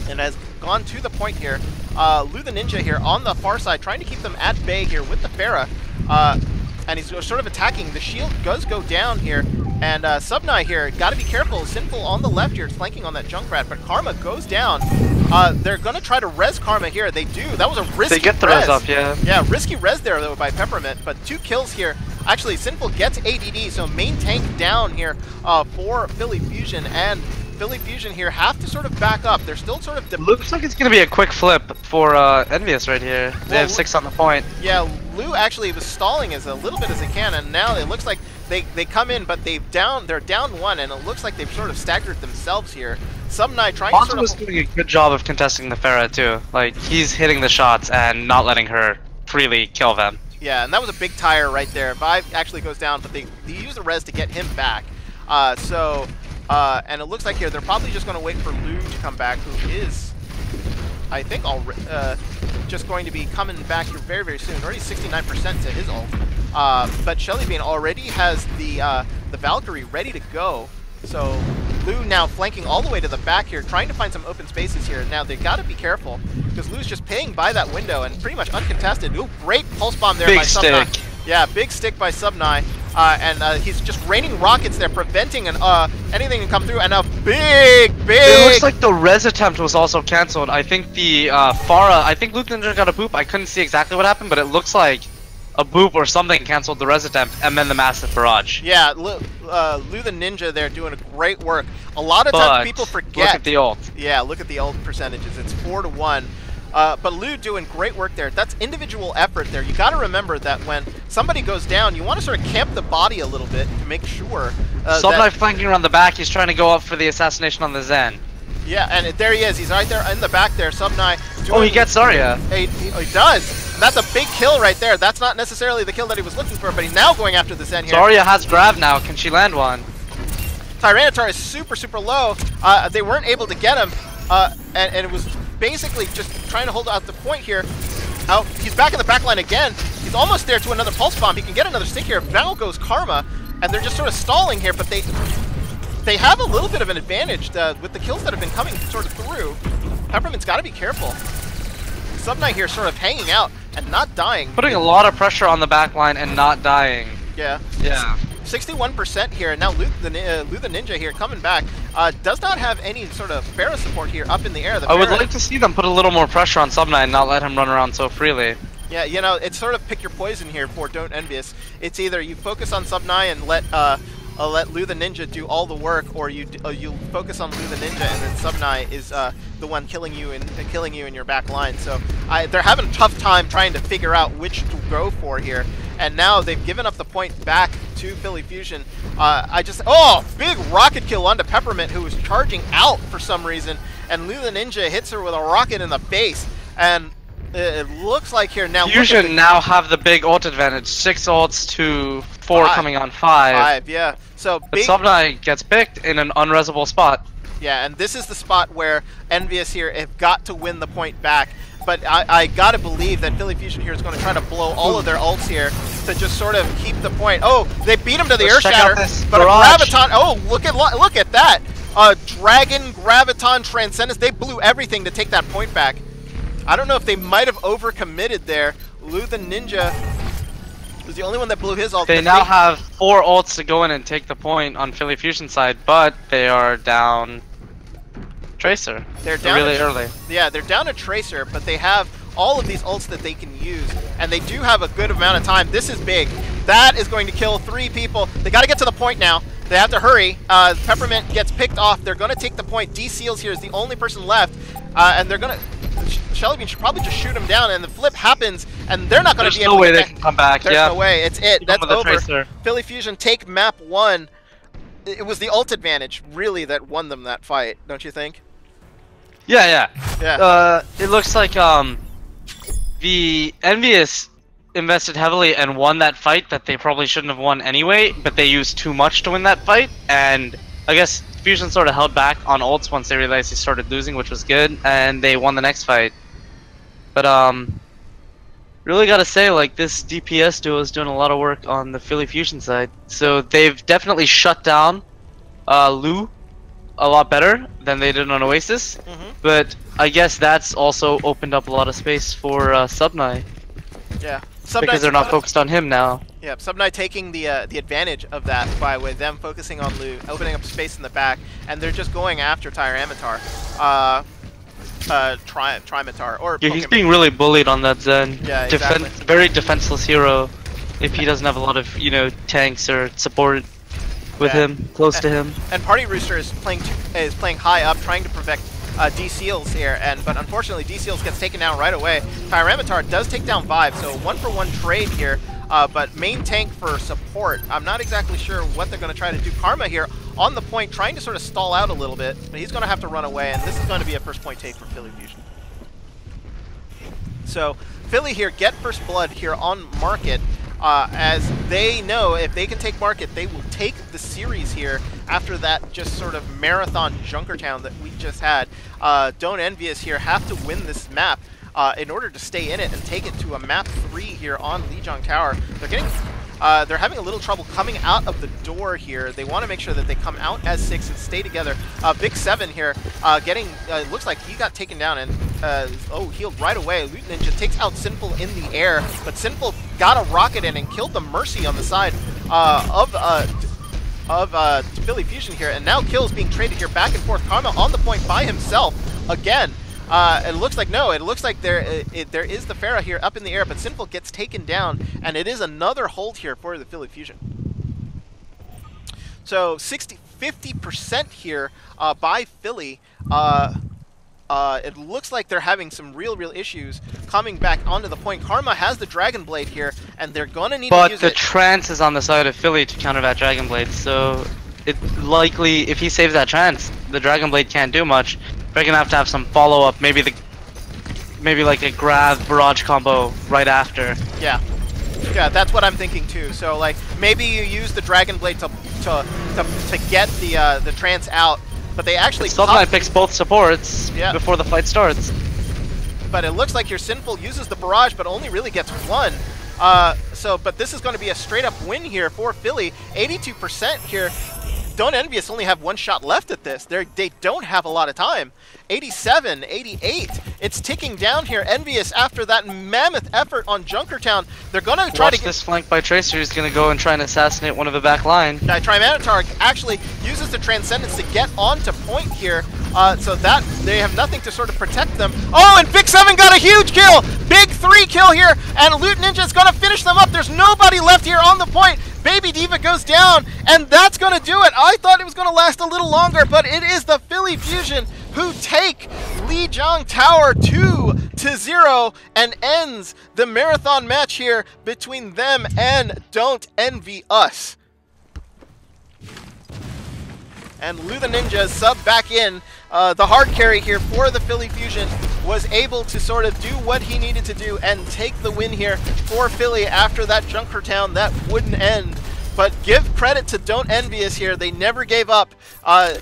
Speaker 1: and has gone to the point here. Lou the Ninja here on the far side, trying to keep them at bay here with the Pharah. And he's sort of attacking. The shield does go down here, and Subnai here, got to be careful. Sinful on the left here, flanking on that Junkrat, but Karma goes down. They're going to try to res Karma here. They do. That was a risky res.
Speaker 2: They get the res up, yeah.
Speaker 1: Yeah, risky res there, though, by Peppermint, but 2 kills here. Actually, Sinful gets ADD, so main tank down here for Philly Fusion, and Philly Fusion here have to sort of back up. They're still sort of...
Speaker 2: Looks like it's going to be a quick flip for Envious right here. They have 6 on the point.
Speaker 1: Yeah, Lou actually was stalling as a little bit as they can, and now it looks like they come in, but they're down 1, and it looks like they've sort of staggered themselves here. Subnai trying to sort of...
Speaker 2: was doing a good job of contesting the Pharah too. Like, he's hitting the shots and not letting her freely kill them.
Speaker 1: Yeah, and that was a big tire right there. Vive actually goes down, but they use the res to get him back. And it looks like here they're probably just going to wait for Lou to come back, who is, I think, just going to be coming back here very, very soon. Already 69% to his ult. But Shellybean already has the Valkyrie ready to go. So Lou now flanking all the way to the back here, trying to find some open spaces here. Now they've got to be careful, because Lou's just paying by that window and pretty much uncontested. Ooh, great pulse bomb there by Subnai. Yeah, big stick by Subnai. And he's just raining rockets there, preventing anything to come through. And a big...
Speaker 2: It looks like the res attempt was also cancelled. I think the Pharah... I think Lou the Ninja got a boop. I couldn't see exactly what happened, but it looks like a boop or something cancelled the res attempt, and then the massive barrage.
Speaker 1: Yeah, Lou the Ninja there doing a great work. A lot of times people forget.
Speaker 2: Look at the ult.
Speaker 1: Yeah, look at the ult percentages. It's 4-1. But Lou doing great work there. That's individual effort there. You got to remember that when somebody goes down, you want to sort of camp the body a little bit to make sure.
Speaker 2: Subnai flanking around the back. He's trying to go up for the assassination on the Zen.
Speaker 1: Yeah, and there he is. He's right there in the back there. Subnai.
Speaker 2: Oh, he gets Zarya.
Speaker 1: He does. And that's a big kill right there. That's not necessarily the kill that he was looking for, but he's now going after the Zen here.
Speaker 2: Zarya has grab now. Can she land one?
Speaker 1: Tyranitar is super, super low. They weren't able to get him, and it was basically just trying to hold out the point here. He's back in the back line again. He's almost there to another pulse bomb. He can get another stick here. Now goes Karma, and they're just sort of stalling here, but they have a little bit of an advantage with the kills that have been coming sort of through. Peppermint's got to be careful. Subnai here sort of hanging out and not dying.
Speaker 2: Putting a lot of pressure on the back line and not dying.
Speaker 1: Yeah.
Speaker 2: Yeah.
Speaker 1: 61% here, and now Lou the Ninja here coming back. Does not have any sort of Pharah support here up in the air.
Speaker 2: I would like to see them put a little more pressure on Subnai and not let him run around so freely.
Speaker 1: Yeah, you know, it's sort of pick your poison here for Don't Envious. It's either you focus on Subnai and let Lou the Ninja do all the work, or you focus on Lou the Ninja and then Subnai is the one killing you in your back line. So they're having a tough time trying to figure out which to go for here. And now they've given up the point back to Philly Fusion. Oh, big rocket kill onto Peppermint, who was charging out for some reason, and Lou the Ninja hits her with a rocket in the face, and it looks like here now.
Speaker 4: Fusion now have the big ult advantage, 6 ults to 4 coming on 5.
Speaker 1: Yeah. So
Speaker 4: but
Speaker 1: big.
Speaker 4: Subnai gets picked in an unresable spot.
Speaker 1: Yeah, and this is the spot where Envious here have got to win the point back. But I gotta believe that Philly Fusion here is going to try to blow all of their ults here to just sort of keep the point. Oh, they beat him to the Earth Shatter, but
Speaker 4: barrage.
Speaker 1: a Graviton. Oh, look at that! Dragon, Graviton, Transcendence. They blew everything to take that point back. I don't know if they might have overcommitted there. Lou the Ninja was the only one that blew his ult.
Speaker 4: They now have 4 ults to go in and take the point on Philly Fusion side, but they are down Tracer.
Speaker 1: They're down
Speaker 4: really early.
Speaker 1: Yeah, they're down a Tracer, but they have all of these ults that they can use, and they do have a good amount of time. This is big. That is going to kill 3 people. They got to get to the point now. They have to hurry. Peppermint gets picked off. They're going to take the point. D Seals here is the only person left, and they're going to. Shelly Bean should probably just shoot him down, and the flip happens, and they're not going to be able to.
Speaker 4: There's no way they can come back.
Speaker 1: There's no way. It's it. That's over.
Speaker 4: Tracer.
Speaker 1: Philly Fusion take map 1. It was the ult advantage, really, that won them that fight, don't you think?
Speaker 4: Yeah.
Speaker 1: Yeah.
Speaker 4: It looks like the Envious invested heavily and won that fight that they probably shouldn't have won anyway, but they used too much to win that fight, and I guess Fusion sort of held back on ults once they realized they started losing, which was good, and they won the next fight. But really gotta say, like, this DPS duo is doing a lot of work on the Philly Fusion side. So they've definitely shut down Lou a lot better than they did on Oasis, but I guess that's also opened up a lot of space for Subnai.
Speaker 1: Yeah.
Speaker 4: Because they're not focused on him now.
Speaker 1: Yeah, Subnai taking the advantage of that by with them focusing on Lou, opening up space in the back, and they're just going after Tyranitar. Trimatar, or
Speaker 4: yeah, he's being really bullied on that Zen.
Speaker 1: Yeah, exactly.
Speaker 4: Very defenseless hero if he doesn't have a lot of, tanks or support with him, close to him.
Speaker 1: And Party Rooster is playing high up, trying to protect D Seals here, but unfortunately D Seals gets taken down right away. Tyranitar does take down Vibe, so 1-for-1 trade here. But main tank for support, I'm not exactly sure what they're going to try to do. Karma here on the point, trying to sort of stall out a little bit, but he's going to have to run away, and this is going to be a first point take for Philly Fusion. So Philly here get first blood here on Market, as they know if they can take Market, they will take the series here after that just sort of marathon Junkertown that we just had. Don't Envious here have to win this map in order to stay in it and take it to a map 3 here on Lijiang Tower. They're having a little trouble coming out of the door here. They want to make sure that they come out as 6 and stay together. Big 7 here, looks like he got taken down and healed right away. Loot Ninja takes out Sinful in the air, but Sinful got a rocket in and killed the Mercy on the side of Philly Fusion here, and now kills being traded here back and forth. Karma on the point by himself again. It looks like there is the Pharah here up in the air, but Sinful gets taken down, and it is another hold here for the Philly Fusion. So 50% here by Philly. It looks like they're having some real issues coming back onto the point. Karma has the Dragon Blade here, and they're gonna need to use it.
Speaker 4: But the trance is on the side of Philly to counter that Dragon Blade, so it likely, if he saves that trance, the Dragon Blade can't do much. They're gonna have to have some follow-up, maybe like a grab barrage combo right after.
Speaker 1: Yeah, that's what I'm thinking too. So like maybe you use the Dragon Blade to get the trance out, but they actually
Speaker 4: Subnai picks both supports before the fight starts.
Speaker 1: But it looks like your Sinful uses the barrage, but only really gets 1. But this is going to be a straight-up win here for Philly. 82% here. Don't Envious only have 1 shot left at this. They don't have a lot of time. 87, 88. It's ticking down here. Envious, after that mammoth effort on Junkertown, they're going to try to get
Speaker 4: this flank by Tracer. He's going to go and try and assassinate one of the back line.
Speaker 1: Trimanitar actually uses the Transcendence to get onto point here, so that they have nothing to sort of protect them. Oh, and Big 7 got a huge kill! Big 3 kill here, and Loot Ninja's going to finish them up. There's nobody left here on the point. Baby Diva goes down, and that's going to do it. I thought it was going to last a little longer, but it is the Philly Fusion who take Lijiang Tower 2-0 and ends the marathon match here between them and Don't Envy Us. And Lou the Ninja sub back in. The hard carry here for the Philly Fusion was able to sort of do what he needed to do and take the win here for Philly after that Junkertown that wouldn't end. But give credit to Don't Envious here. They never gave up.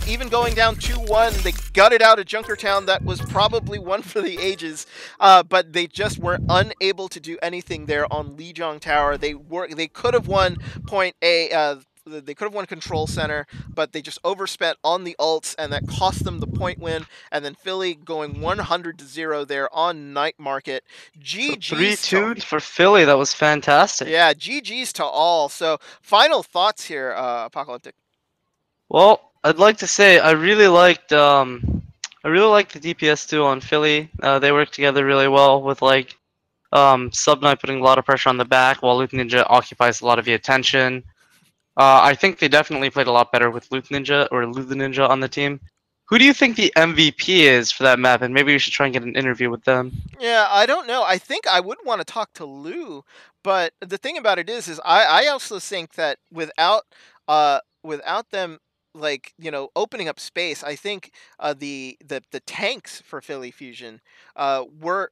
Speaker 1: Even going down 2-1, they gutted out a Junkertown that was probably one for the ages. But they just were unable to do anything there on Lijiang Tower. They could have won point A. They could have won Control Center, but they just overspent on the ults, and that cost them the point win. And then Philly going 100-0 there on Night Market. GG's
Speaker 4: So 3-2 for Philly. That was fantastic.
Speaker 1: Yeah, GG's to all. So, final thoughts here, Apocalyptic.
Speaker 4: Well, I'd like to say I really liked the DPS duo on Philly. They worked together really well with like Sub Knight putting a lot of pressure on the back while Luke Ninja occupies a lot of the attention. I think they definitely played a lot better with Luke Ninja or Lou the Ninja on the team. Who do you think the MVP is for that map? And maybe we should try and get an interview with them.
Speaker 1: Yeah, I don't know. I think I would want to talk to Lou, but the thing about it is I also think that without them like opening up space, I think the tanks for Philly Fusion were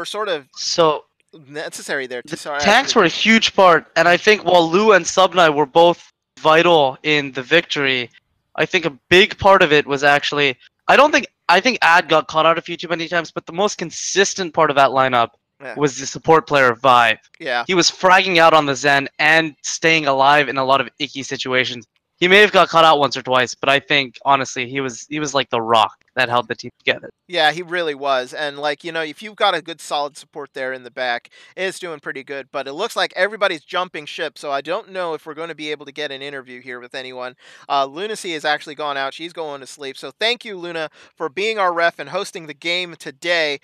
Speaker 1: sort of
Speaker 4: So
Speaker 1: necessary there.
Speaker 4: the tanks were a huge part, and I think while Lou and Sub Knight were both vital in the victory, I think a big part of it was actually I think Ad got caught out a few too many times, but the most consistent part of that lineup was the support player Vive.
Speaker 1: Yeah.
Speaker 4: He was fragging out on the Zen and staying alive in a lot of icky situations. He may have got caught out once or twice, but I think honestly he was like the rock that held the team together.
Speaker 1: Yeah, he really was. And like, if you've got a good solid support there in the back, it's doing pretty good. But it looks like everybody's jumping ship, so I don't know if we're going to be able to get an interview here with anyone. Lunacy has actually gone out. She's going to sleep. So thank you, Luna, for being our ref and hosting the game today.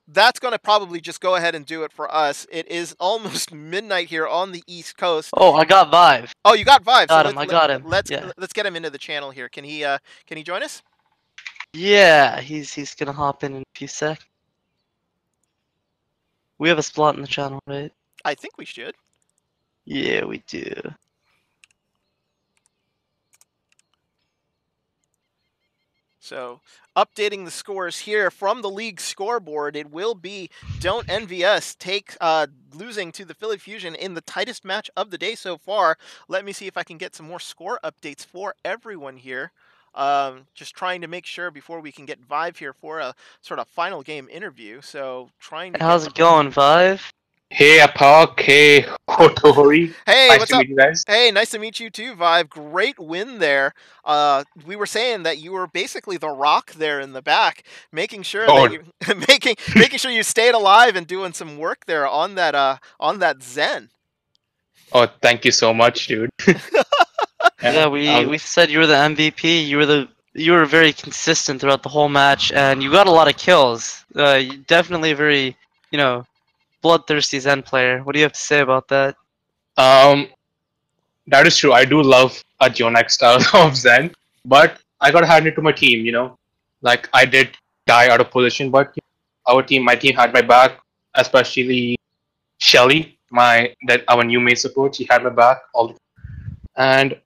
Speaker 1: That's going to probably just go ahead and do it for us. It is almost midnight here on the East Coast.
Speaker 4: Oh, I got Vive.
Speaker 1: Oh, you got Vive.
Speaker 4: I got him.
Speaker 1: Let's get him into the channel here. Can he join us?
Speaker 4: Yeah, he's gonna hop in a few seconds. We have a slot in the channel, right?
Speaker 1: I think we should.
Speaker 4: Yeah, we do.
Speaker 1: So, updating the scores here from the league scoreboard, it will be Don't Envy Us losing to the Philly Fusion in the tightest match of the day so far. Let me see if I can get some more score updates for everyone here. Just trying to make sure before we can get Vive here for a sort of final game interview. So,
Speaker 4: How's it going, Vive?
Speaker 5: Hey, Apak. Hey, Hotori.
Speaker 1: Hey,
Speaker 5: nice
Speaker 1: what's
Speaker 5: to
Speaker 1: up?
Speaker 5: meet you guys.
Speaker 1: Hey, nice to meet you too, Vive. Great win there. We were saying that you were basically the rock there in the back, making sure that you making sure you stayed alive and doing some work there on that Zen.
Speaker 5: Oh, thank you so much, dude.
Speaker 4: Yeah, we said you were the MVP. You were very consistent throughout the whole match, and you got a lot of kills. You definitely a very bloodthirsty Zen player. What do you have to say about that?
Speaker 5: That is true. I do love a Jonak style of Zen, but I gotta hand it to my team. Like I did die out of position, but my team had my back, especially Shelly, our new main support. She had my back and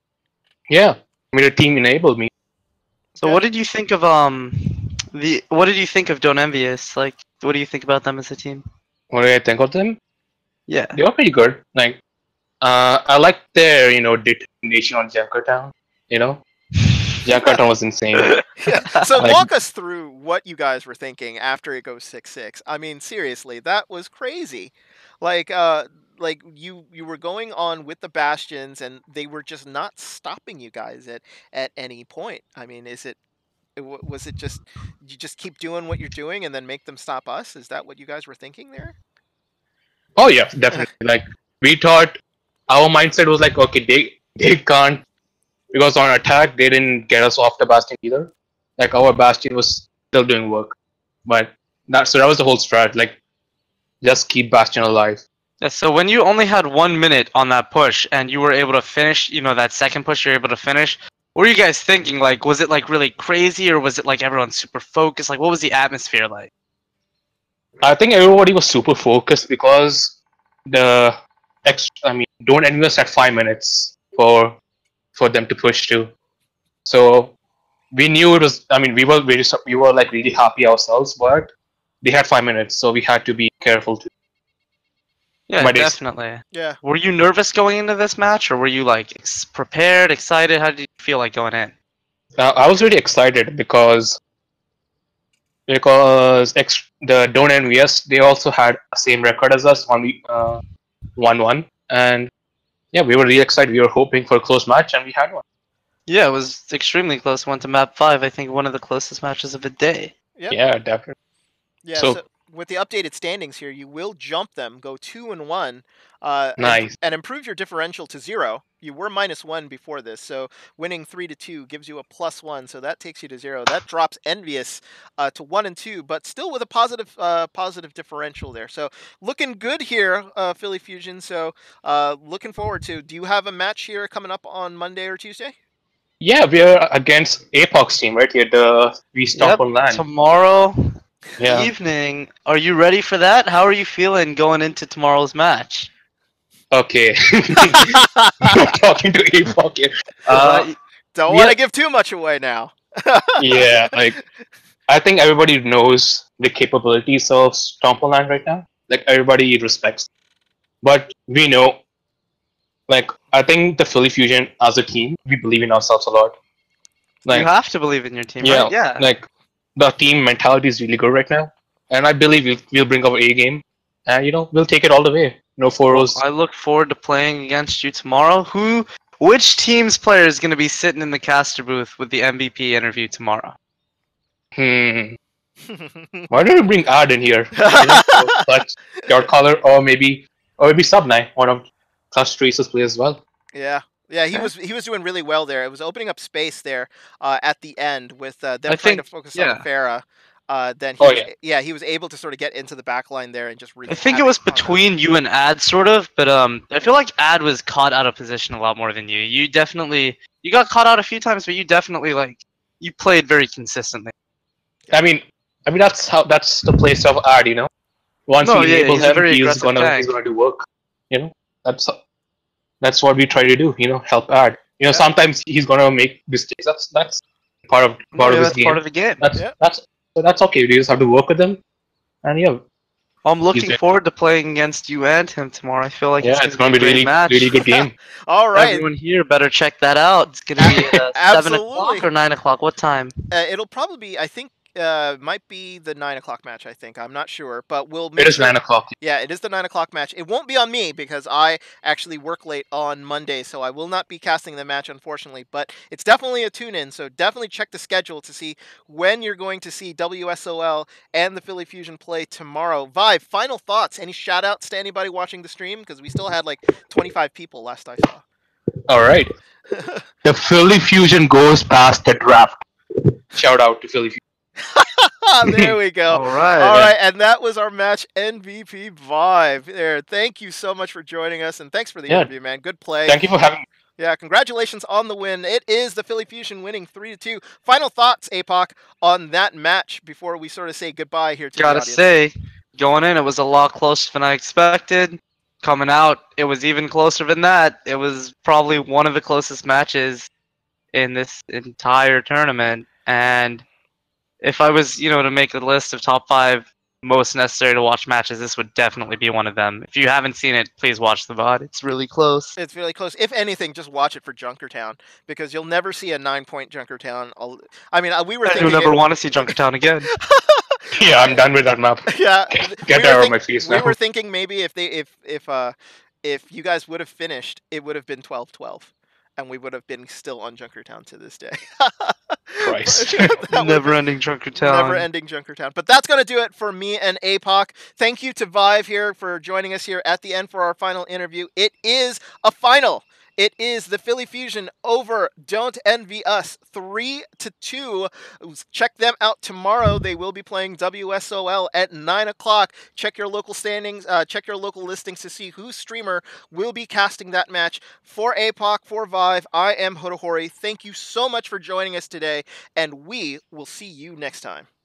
Speaker 5: yeah, the team enabled me.
Speaker 4: So what did you think of what did you think of Don't Envious? Like, what do you think about them as a team?
Speaker 5: What do I think of them?
Speaker 4: Yeah,
Speaker 5: they were pretty good. Like, I like their determination on Junkertown. Junkertown was insane.
Speaker 1: Yeah. So walk us through what you guys were thinking after it goes 6-6. I mean, seriously, that was crazy. Like you were going on with the Bastions, and they were just not stopping you guys at any point. I mean, was it just you just keep doing what you're doing and then make them stop us? Is that what you guys were thinking there?
Speaker 5: Oh yeah, definitely. Like we thought, our mindset was like, okay, they can't, because on attack they didn't get us off the Bastion either. Like our Bastion was still doing work, but that was the whole strat. Like just keep Bastion alive.
Speaker 4: Yeah, so when you only had 1 minute on that push and you were able to finish, that second push you're able to finish, what were you guys thinking? Like, was it like really crazy, or was it like everyone super focused? Like, what was the atmosphere like?
Speaker 5: I think everybody was super focused because Don't Envy us at 5 minutes for them to push to. So we knew it was. I mean, we were like really happy ourselves, but they had 5 minutes, so we had to be careful too.
Speaker 4: Yeah,
Speaker 5: My days.
Speaker 4: definitely.
Speaker 1: Yeah.
Speaker 4: Were you nervous going into this match, or were you like prepared, excited? How did you feel like going in?
Speaker 5: I was really excited because the Don't NVS they also had the same record as us, 1-1, and yeah, we were really excited. We were hoping for a close match, and we had one.
Speaker 4: Yeah, it was extremely close. Went to map 5. I think one of the closest matches of the day.
Speaker 1: Yep.
Speaker 5: Yeah, definitely.
Speaker 1: Yeah,
Speaker 5: So
Speaker 1: so with the updated standings here, you will jump them, go 2-1,
Speaker 5: nice.
Speaker 1: and improve your differential to 0. You were -1 before this, so winning 3-2 gives you a +1, so that takes you to 0. That drops Envious to 1-2, but still with a positive differential there. So looking good here, Philly Fusion. So looking forward to. Do you have a match here coming up on Monday or Tuesday?
Speaker 5: Yeah, we're against Apex team right here. We stomp
Speaker 4: Yep.
Speaker 5: on land.
Speaker 4: Tomorrow
Speaker 5: Yeah.
Speaker 4: evening. Are you ready for that? How are you feeling going into tomorrow's match?
Speaker 5: Okay. I'm talking to Apex here.
Speaker 1: Don't
Speaker 5: Yeah.
Speaker 1: want to give too much away now.
Speaker 5: Yeah, like I think everybody knows the capabilities of Stompland right now. Like everybody respects. But we know, like I think the Philly Fusion as a team, we believe in ourselves a lot.
Speaker 4: You
Speaker 5: Like
Speaker 4: have to believe in your team,
Speaker 5: yeah,
Speaker 4: right? Yeah.
Speaker 5: like the team mentality is really good right now, and I believe we'll bring our A game, and we'll take it all the way. No
Speaker 4: Well,
Speaker 5: fours.
Speaker 4: I look forward to playing against you tomorrow. Which team's player is going to be sitting in the caster booth with the MVP interview tomorrow?
Speaker 5: Why don't you bring Ad in here? But your color, or maybe Sub9, one of Clutch Trace's players as well.
Speaker 1: Yeah. Yeah, he was doing really well there. It was opening up space there at the end with them
Speaker 4: I
Speaker 1: trying to
Speaker 4: think-
Speaker 1: focus
Speaker 4: yeah.
Speaker 1: on Farah. Then
Speaker 5: Oh,
Speaker 1: he was able to sort of get into the back line there and just really.
Speaker 4: I think it
Speaker 1: havoc
Speaker 4: was
Speaker 1: on them.
Speaker 4: between you and Ad, sort of, but I feel like Ad was caught out of position a lot more than you. You got caught out a few times, but you definitely you played very consistently.
Speaker 5: I mean that's the play style of Ad. Once
Speaker 4: No,
Speaker 5: we
Speaker 4: yeah,
Speaker 5: enable
Speaker 4: he's a
Speaker 5: him,
Speaker 4: very
Speaker 5: he's
Speaker 4: aggressive
Speaker 5: gonna
Speaker 4: tank.
Speaker 5: do work. That's what we try to do. Help Ad.
Speaker 1: Yeah.
Speaker 5: Sometimes he's gonna make mistakes. That's part of his
Speaker 4: That's
Speaker 5: game.
Speaker 4: part of the game.
Speaker 5: That's okay. We just have to work with him, and yeah,
Speaker 4: I'm looking
Speaker 5: He's-
Speaker 4: forward to playing against you and him tomorrow. I feel like
Speaker 5: it's gonna be
Speaker 4: a great
Speaker 5: really
Speaker 4: match.
Speaker 5: really good game.
Speaker 1: All right.
Speaker 4: Everyone here better check that out. It's gonna be 7
Speaker 1: Absolutely.
Speaker 4: o'clock or 9 o'clock. What time?
Speaker 1: It'll probably be. I think might be the 9 o'clock match. I think I'm not sure, but we'll.
Speaker 5: It
Speaker 1: Make
Speaker 5: is
Speaker 1: sure-
Speaker 5: 9 o'clock.
Speaker 1: Yeah, it is the 9 o'clock match. It won't be on me because I actually work late on Monday, so I will not be casting the match, unfortunately. But it's definitely a tune-in, so definitely check the schedule to see when you're going to see WSOL and the Philly Fusion play tomorrow. Vive, final thoughts? Any shout-outs to anybody watching the stream? Because we still had like 25 people last I saw.
Speaker 5: All right. The Philly Fusion goes past the draft. Shout out to Philly Fusion.
Speaker 1: There we go.
Speaker 4: All right.
Speaker 1: All right, and that was our match MVP Vive. There, thank you so much for joining us, and thanks for the interview, man. Good play.
Speaker 5: Thank you for having me.
Speaker 1: Yeah, congratulations on the win. It is the Philly Fusion winning 3-2. Final thoughts, APOC, on that match before we sort of say goodbye here to the
Speaker 4: Gotta
Speaker 1: audience.
Speaker 4: say, going in, it was a lot closer than I expected. Coming out, it was even closer than that. It was probably one of the closest matches in this entire tournament. And if I was, to make a list of top 5 most necessary to watch matches, this would definitely be one of them. If you haven't seen it, please watch the VOD. It's really close.
Speaker 1: It's really close. If anything, just watch it for Junkertown, because you'll never see a 9-point Junkertown. I mean, we were
Speaker 4: I
Speaker 1: thinking...
Speaker 4: do never want to see Junkertown again.
Speaker 5: Yeah, I'm done with that map.
Speaker 1: Yeah,
Speaker 5: Get that out of my face
Speaker 1: we
Speaker 5: now.
Speaker 1: were thinking maybe if you guys would have finished, it would have been 12-12, and we would have been still on Junkertown to this day.
Speaker 5: Christ.
Speaker 4: Never-ending Junkertown.
Speaker 1: Never-ending Junkertown. But that's going to do it for me and APOC. Thank you to Vive here for joining us here at the end for our final interview. It is a final. It is the Philly Fusion over Don't Envy Us 3-2. Check them out tomorrow. They will be playing WSOL at 9 o'clock. Check your local standings, check your local listings to see whose streamer will be casting that match. For APOC, for Vive, I am Hotohori. Thank you so much for joining us today, and we will see you next time.